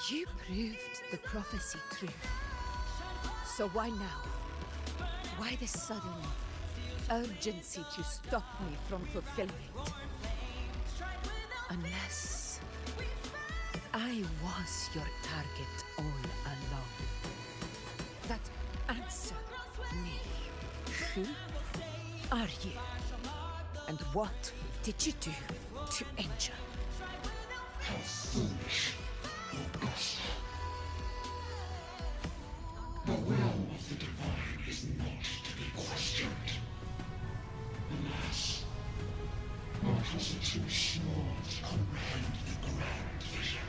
You proved the prophecy true. So why now? Why this sudden urgency to stop me from fulfilling it? Unless I was your target all along. That answer me. Who are you? And what did you do to Angel? How foolish, Augusta. The will of the divine is not to be questioned. Alas, mortals are too small to comprehend the grand vision.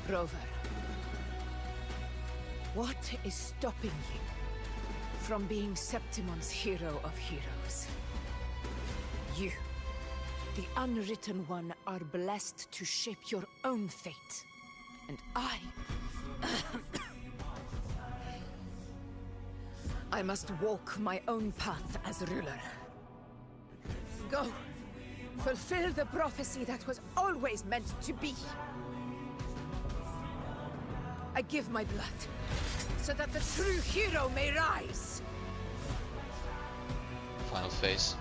Rover, what is stopping you from being Septimon's hero of heroes? You, the unwritten one, are blessed to shape your own fate. And I must walk my own path as ruler. Go, fulfill the prophecy that was always meant to be. I give my blood, so that the true hero may rise. Final phase.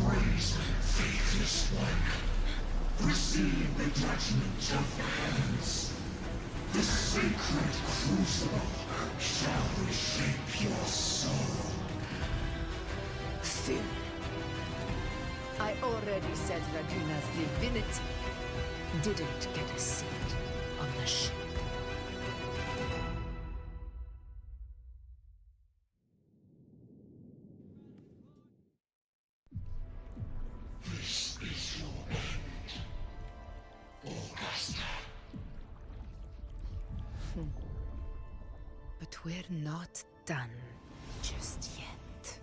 Raise, faithless one. Receive the judgment of the heavens. The sacred crucible shall reshape your soul. Fool. I already said Raguna's divinity didn't get a seat on the ship. This is your end, Augusta. But we're not done just yet.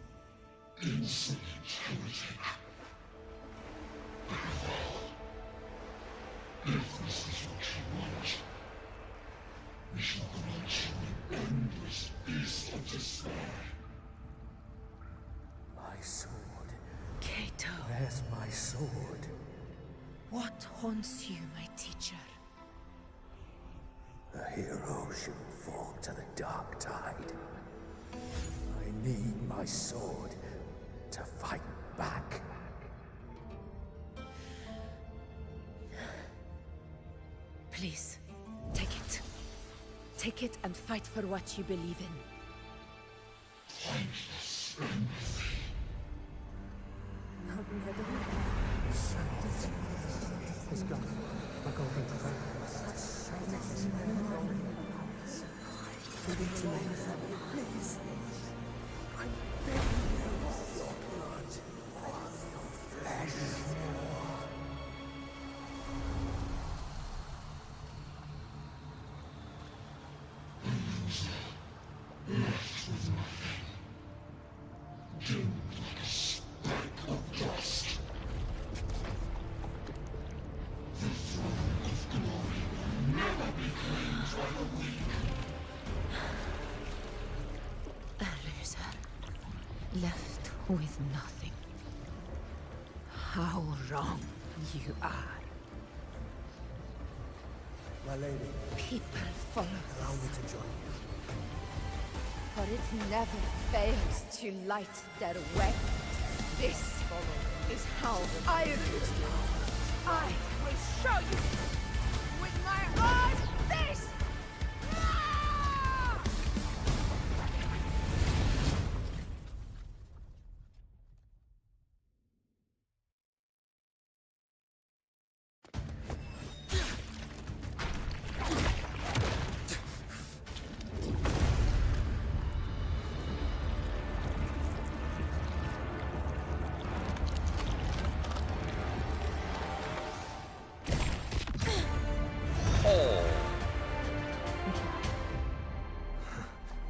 Insolent heretic. If this is what you want, we shall grant you an endless beast of despair. My sword. Kato. Where's my sword? What haunts you, my teacher? A hero shouldn't fall to the dark tide. I need my sword to fight back. Please, take it. Take it and fight for what you believe in. It's gone. My golden crown. Give it to me. Please. I'm begging you. Your blood. Your flesh. Left with nothing. Doomed like a speck of dust. The throne of glory will never be claimed by the weak. A loser. Left with nothing. How wrong you are. My lady. People follow Allow me to join you. For it never fails to light their way. This is how I reach. I will show you with my own face!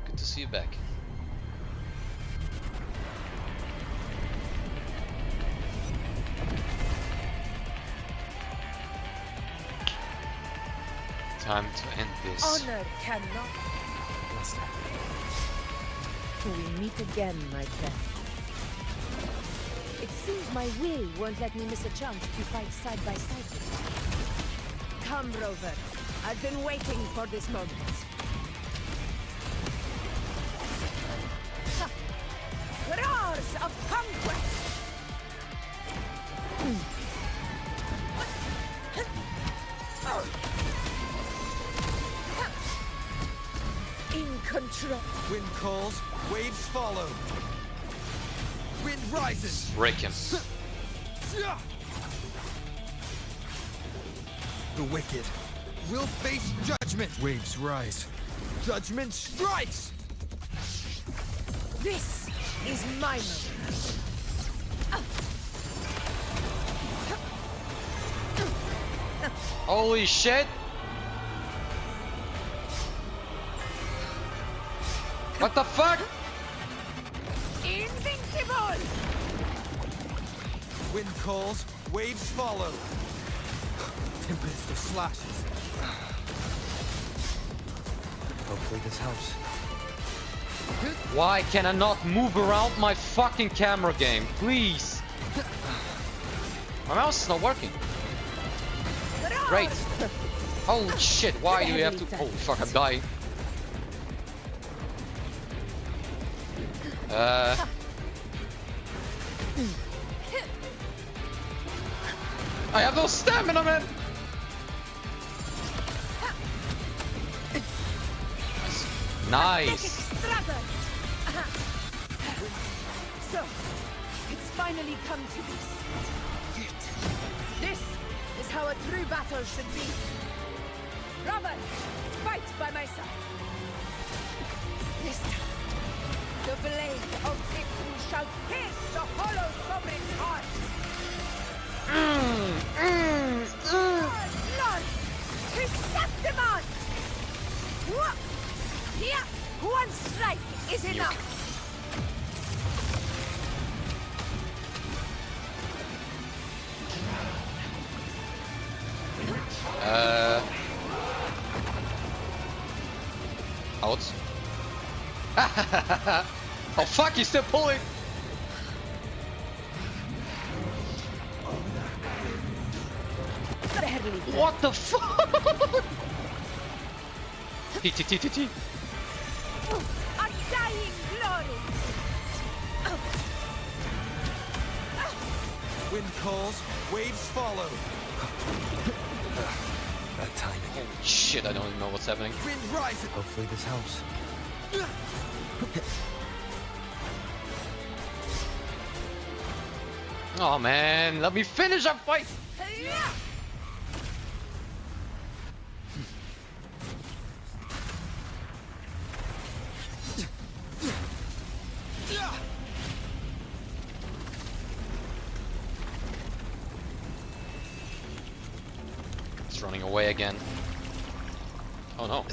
Good to see you back. Time to end this. Honor cannot. We meet again, my friend. It seems my will won't let me miss a chance to fight side by side with you. Come, Rover. I've been waiting for this moment. Ha! Roars of conquest! In control. Wind calls, waves follow. Wind rises. Break him. The wicked will face judgment. Waves rise. Judgment strikes. This is my moment. Holy shit! What the fuck? Invincible! Wind calls, waves follow. Tempest of slashes. Hopefully this helps. Why can I not move around my fucking camera game? Please! My mouse is not working. Great. Holy shit, why do you have to... Oh fuck, I'm dying. I have no stamina, man! Nice! So, it's finally come to this. This is how a true battle should be. Robert, fight by my side. This time, the blade of victory shall pierce the hollow sovereign's heart. Lord, Chrysanthemum! Here, one strike is enough. Out. Oh fuck, he's still pulling! barely felt. What the fuck? T. A dying glory! Wind calls, waves follow. Bad timing. Holy shit, I don't even know what's happening. Wind rises. Hopefully this helps. Oh man, let me finish that fight! It's running away again. Oh no.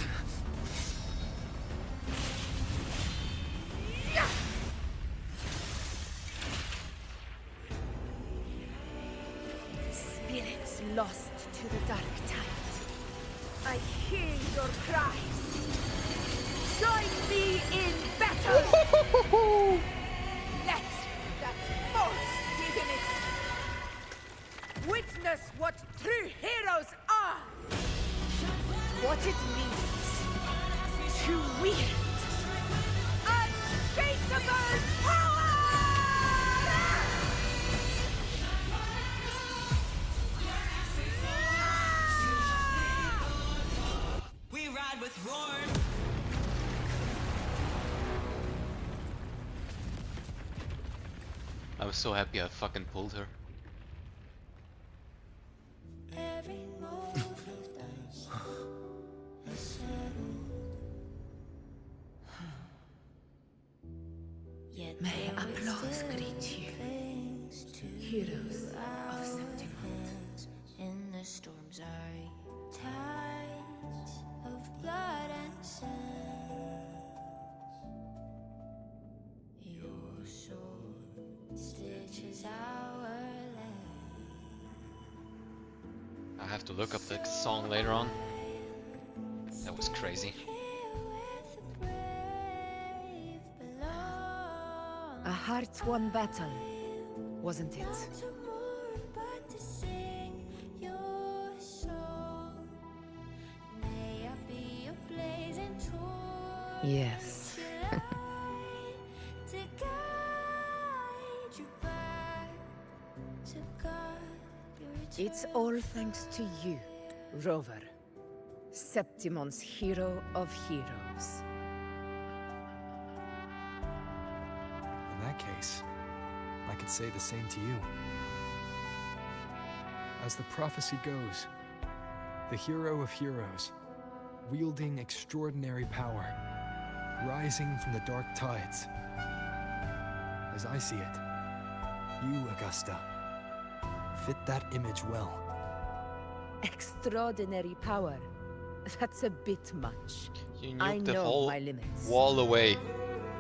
Spirits lost to the dark tide. I hear your cries. Join me in battle! Let that false divinity witness what true heroes are! What it means to wield unshakable power! We ride with Roar. I was so happy I fucking pulled her. May applause greet you, heroes of Septimon. In the storm's eye, tides of blood and sand. Your sword stitches our land. I have to look up the song later on. That was crazy. A hard-won battle, wasn't it? Yes. It's all thanks to you, Rover. Septimon's hero of heroes. In that case, I could say the same to you. As the prophecy goes, the hero of heroes, wielding extraordinary power, rising from the dark tides. As I see it, you, Augusta, fit that image well. Extraordinary power. That's a bit much. You I nuked the know whole my limits. wall away.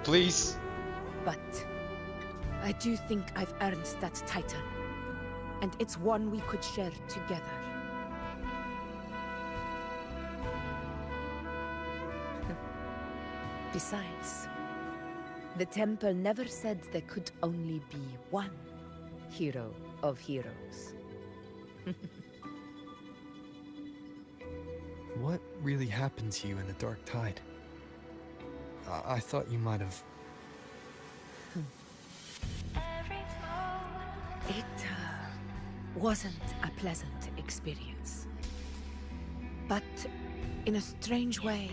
Please. But I do think I've earned that title. And it's one we could share together. Besides, the temple never said there could only be one hero of heroes. What really happened to you in the dark tide? I thought you might have... It wasn't a pleasant experience. But in a strange way,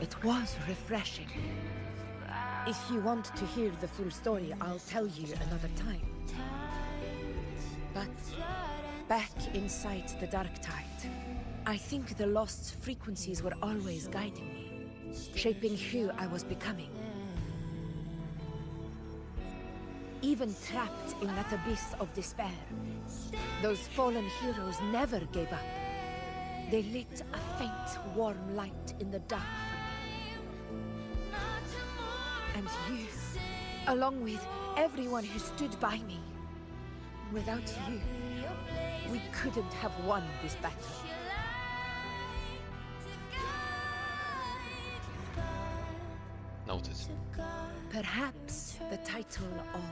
it was refreshing. If you want to hear the full story, I'll tell you another time. But back inside the dark tide, I think the lost frequencies were always guiding me, shaping who I was becoming. Even trapped in that abyss of despair, those fallen heroes never gave up. They lit a faint, warm light in the dark for me. And you, along with everyone who stood by me. Without you, we couldn't have won this battle. Noted. Perhaps the title of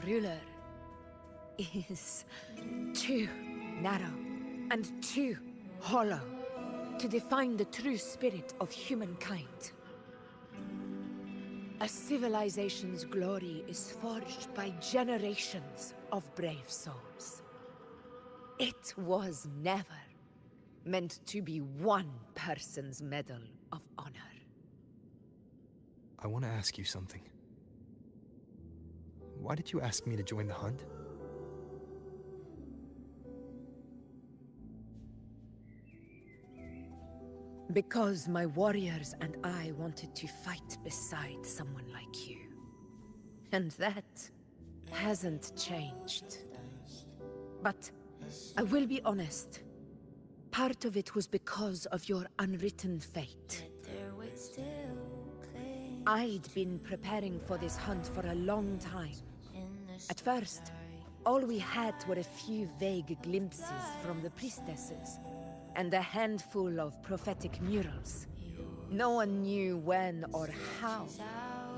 ruler is too narrow. and too hollow to define the true spirit of humankind. A civilization's glory is forged by generations of brave souls. It was never meant to be one person's medal of honor. I want to ask you something. Why did you ask me to join the hunt? Because my warriors and I wanted to fight beside someone like you. And that hasn't changed. But I will be honest. Part of it was because of your unwritten fate. I'd been preparing for this hunt for a long time. At first, all we had were a few vague glimpses from the priestesses, and a handful of prophetic murals. No one knew when or how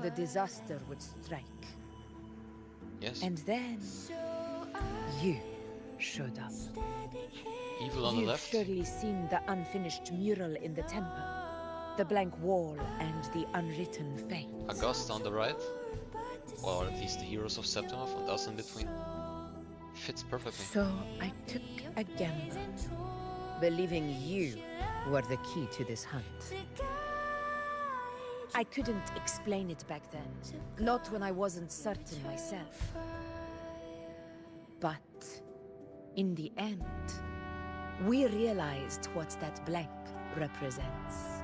the disaster would strike. Yes. And then you showed up. Evil on the left. You've surely seen the unfinished mural in the temple, the blank wall and the unwritten fate. Augusta on the right, or at least the heroes of Septima, and us in between. Fits perfectly. So I took a gamble, believing you were the key to this hunt. I couldn't explain it back then, not when I wasn't certain myself. But in the end, we realized what that blank represents.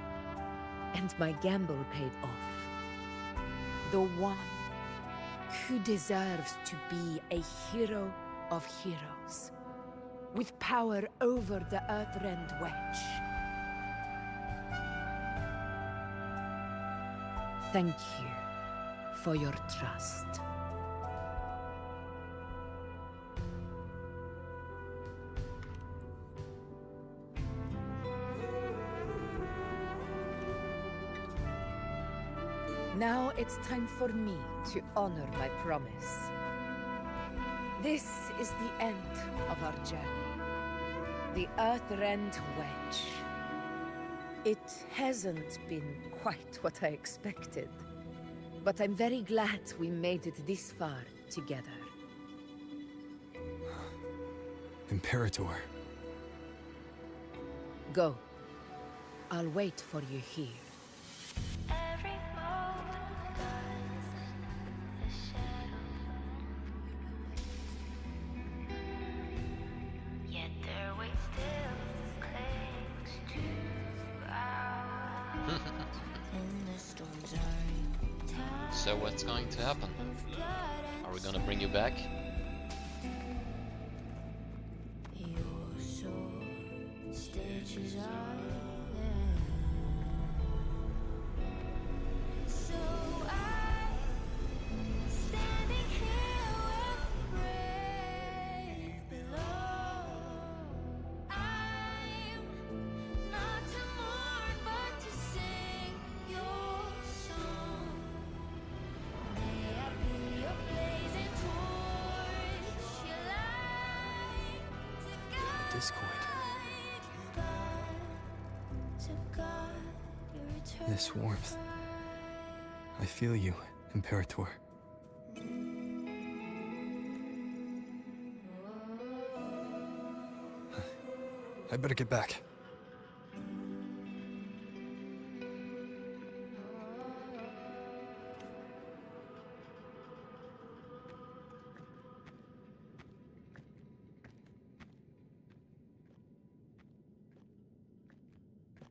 And my gamble paid off. The one who deserves to be a hero of heroes, with power over the Earthrend Wedge. Thank you for your trust. Now it's time for me to honor my promise. This is the end of our journey. The Earthrend Wedge. It hasn't been quite what I expected, but I'm very glad we made it this far together. Imperator. Go. I'll wait for you here. So what's going to happen? Are we gonna bring you back? Discord. This warmth. I feel you, Imperator. I better get back.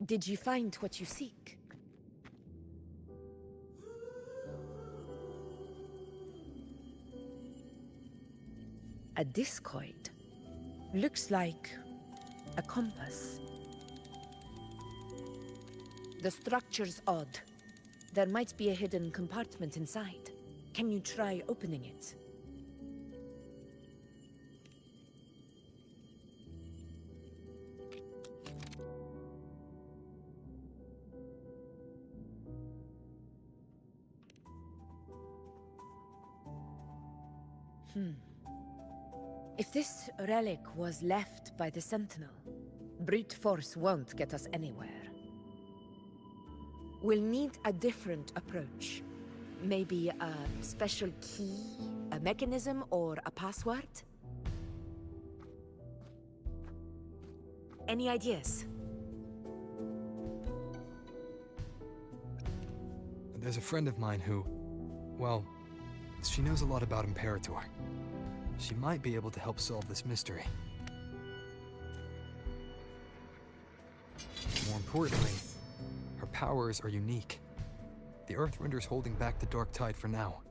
Did you find what you seek? A discoid. Looks like a compass. The structure's odd. There might be a hidden compartment inside. Can you try opening it? If this relic was left by the Sentinel, Brute force won't get us anywhere. We'll need a different approach. Maybe a special key, a mechanism, or a password? Any ideas? There's a friend of mine who, well, she knows a lot about Imperator. She might be able to help solve this mystery. More importantly, her powers are unique. The Earthrender's holding back the Dark Tide for now.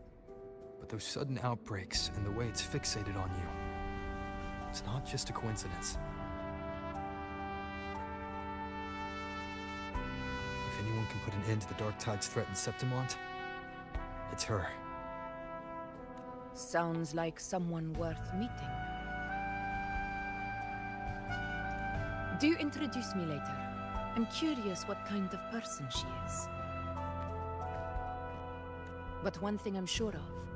But those sudden outbreaks and the way it's fixated on you, it's not just a coincidence. If anyone can put an end to the Dark Tide's threat in Septimont, it's her. Sounds like someone worth meeting. Do introduce me later. I'm curious what kind of person she is. But one thing I'm sure of,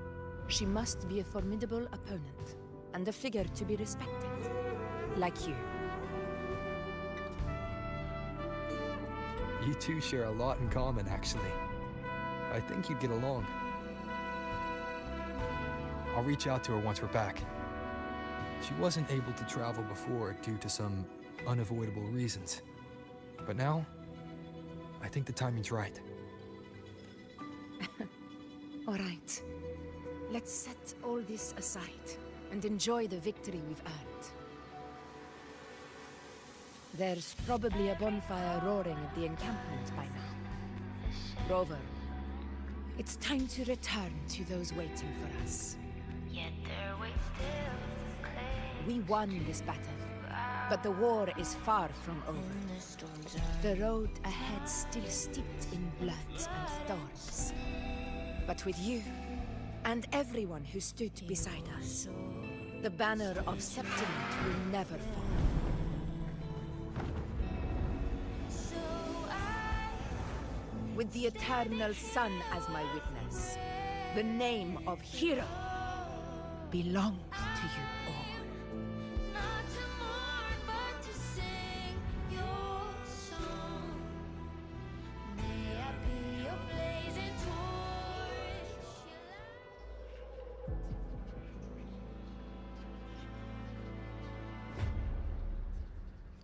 she must be a formidable opponent, and a figure to be respected. Like you. You two share a lot in common, actually. I think you'd get along. I'll reach out to her once we're back. She wasn't able to travel before due to some unavoidable reasons. But now, I think the timing's right. All right. Let's set all this aside and enjoy the victory we've earned. There's probably a bonfire roaring at the encampment by now. Rover, it's time to return to those waiting for us. Yet their way still claims We won this battle, but the war is far from over. The road ahead still steeped in blood and thorns. But with you, and everyone who stood beside us, the banner of Septimont will never fall. With the eternal sun as my witness, the name of hero belongs to you all.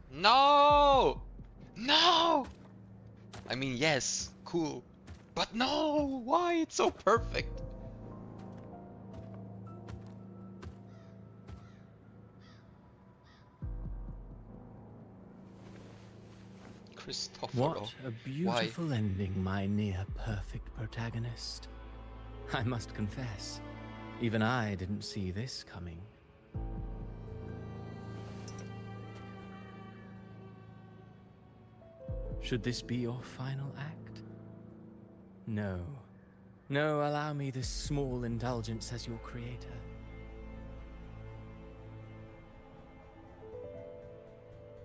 No! No! I mean, yes, cool. But no! Why? It's so perfect. Christophoro. What a beautiful ending, my near-perfect protagonist. I must confess, even I didn't see this coming. Should this be your final act? No. No, allow me this small indulgence as your creator.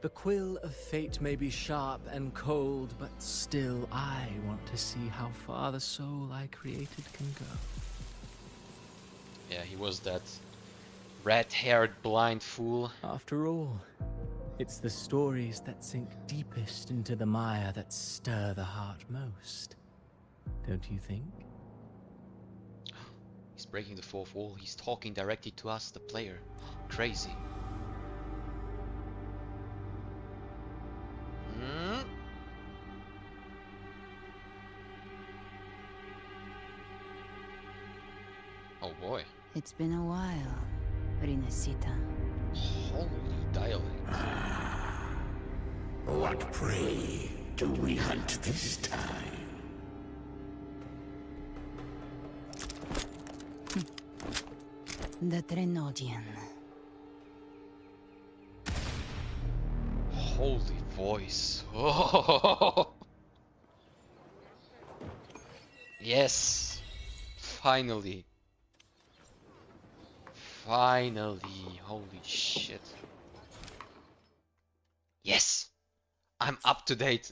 The quill of fate may be sharp and cold, but still I want to see how far the soul I created can go. Yeah, he was that red-haired blind fool. After all, it's the stories that sink deepest into the mire that stir the heart most. Don't you think? He's breaking the fourth wall. He's talking directly to us, the player. Crazy. Oh boy. It's been a while, Rinesita. Holy dialect. What prey do we hunt this time? The Trinodian. Holy voice. Oh. Yes. Finally. Finally. Holy shit. Yes. I'm up to date.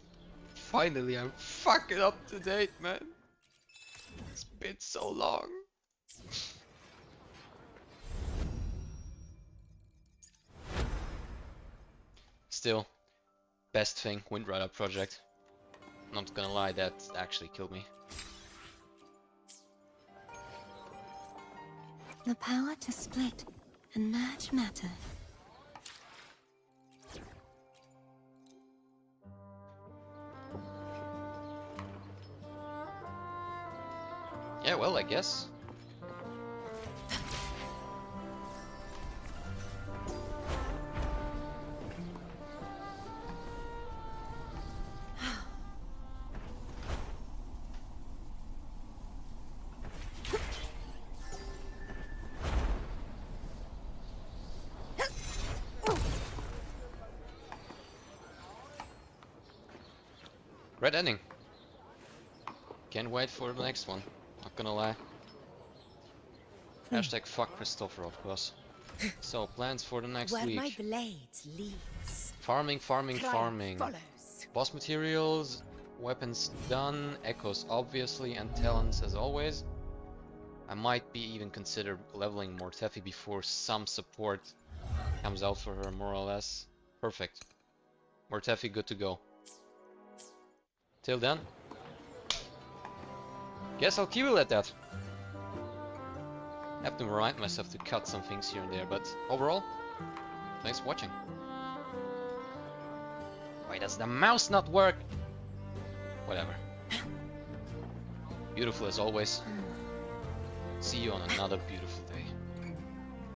Finally, I'm fucking up to date, man. It's been so long. Still, best thing, Windrider project. Not gonna lie, that actually killed me. The power to split and merge matter. Yeah, well, I guess. Red ending. Can't wait for the next one. Not gonna lie. Hashtag fuck Christopher, of course. So, plans for the next Where week. my blade leads. Farming, farming, Triumph farming. follows. Boss materials, weapons done, echoes obviously, and talents as always. I might be even consider leveling Mortefi before some support comes out for her, more or less. Perfect. Mortefi good to go. Till then, guess I'll keep it at that. Have to remind myself to cut some things here and there, but overall, thanks for watching. Why does the mouse not work? Whatever. Beautiful as always. See you on another beautiful day.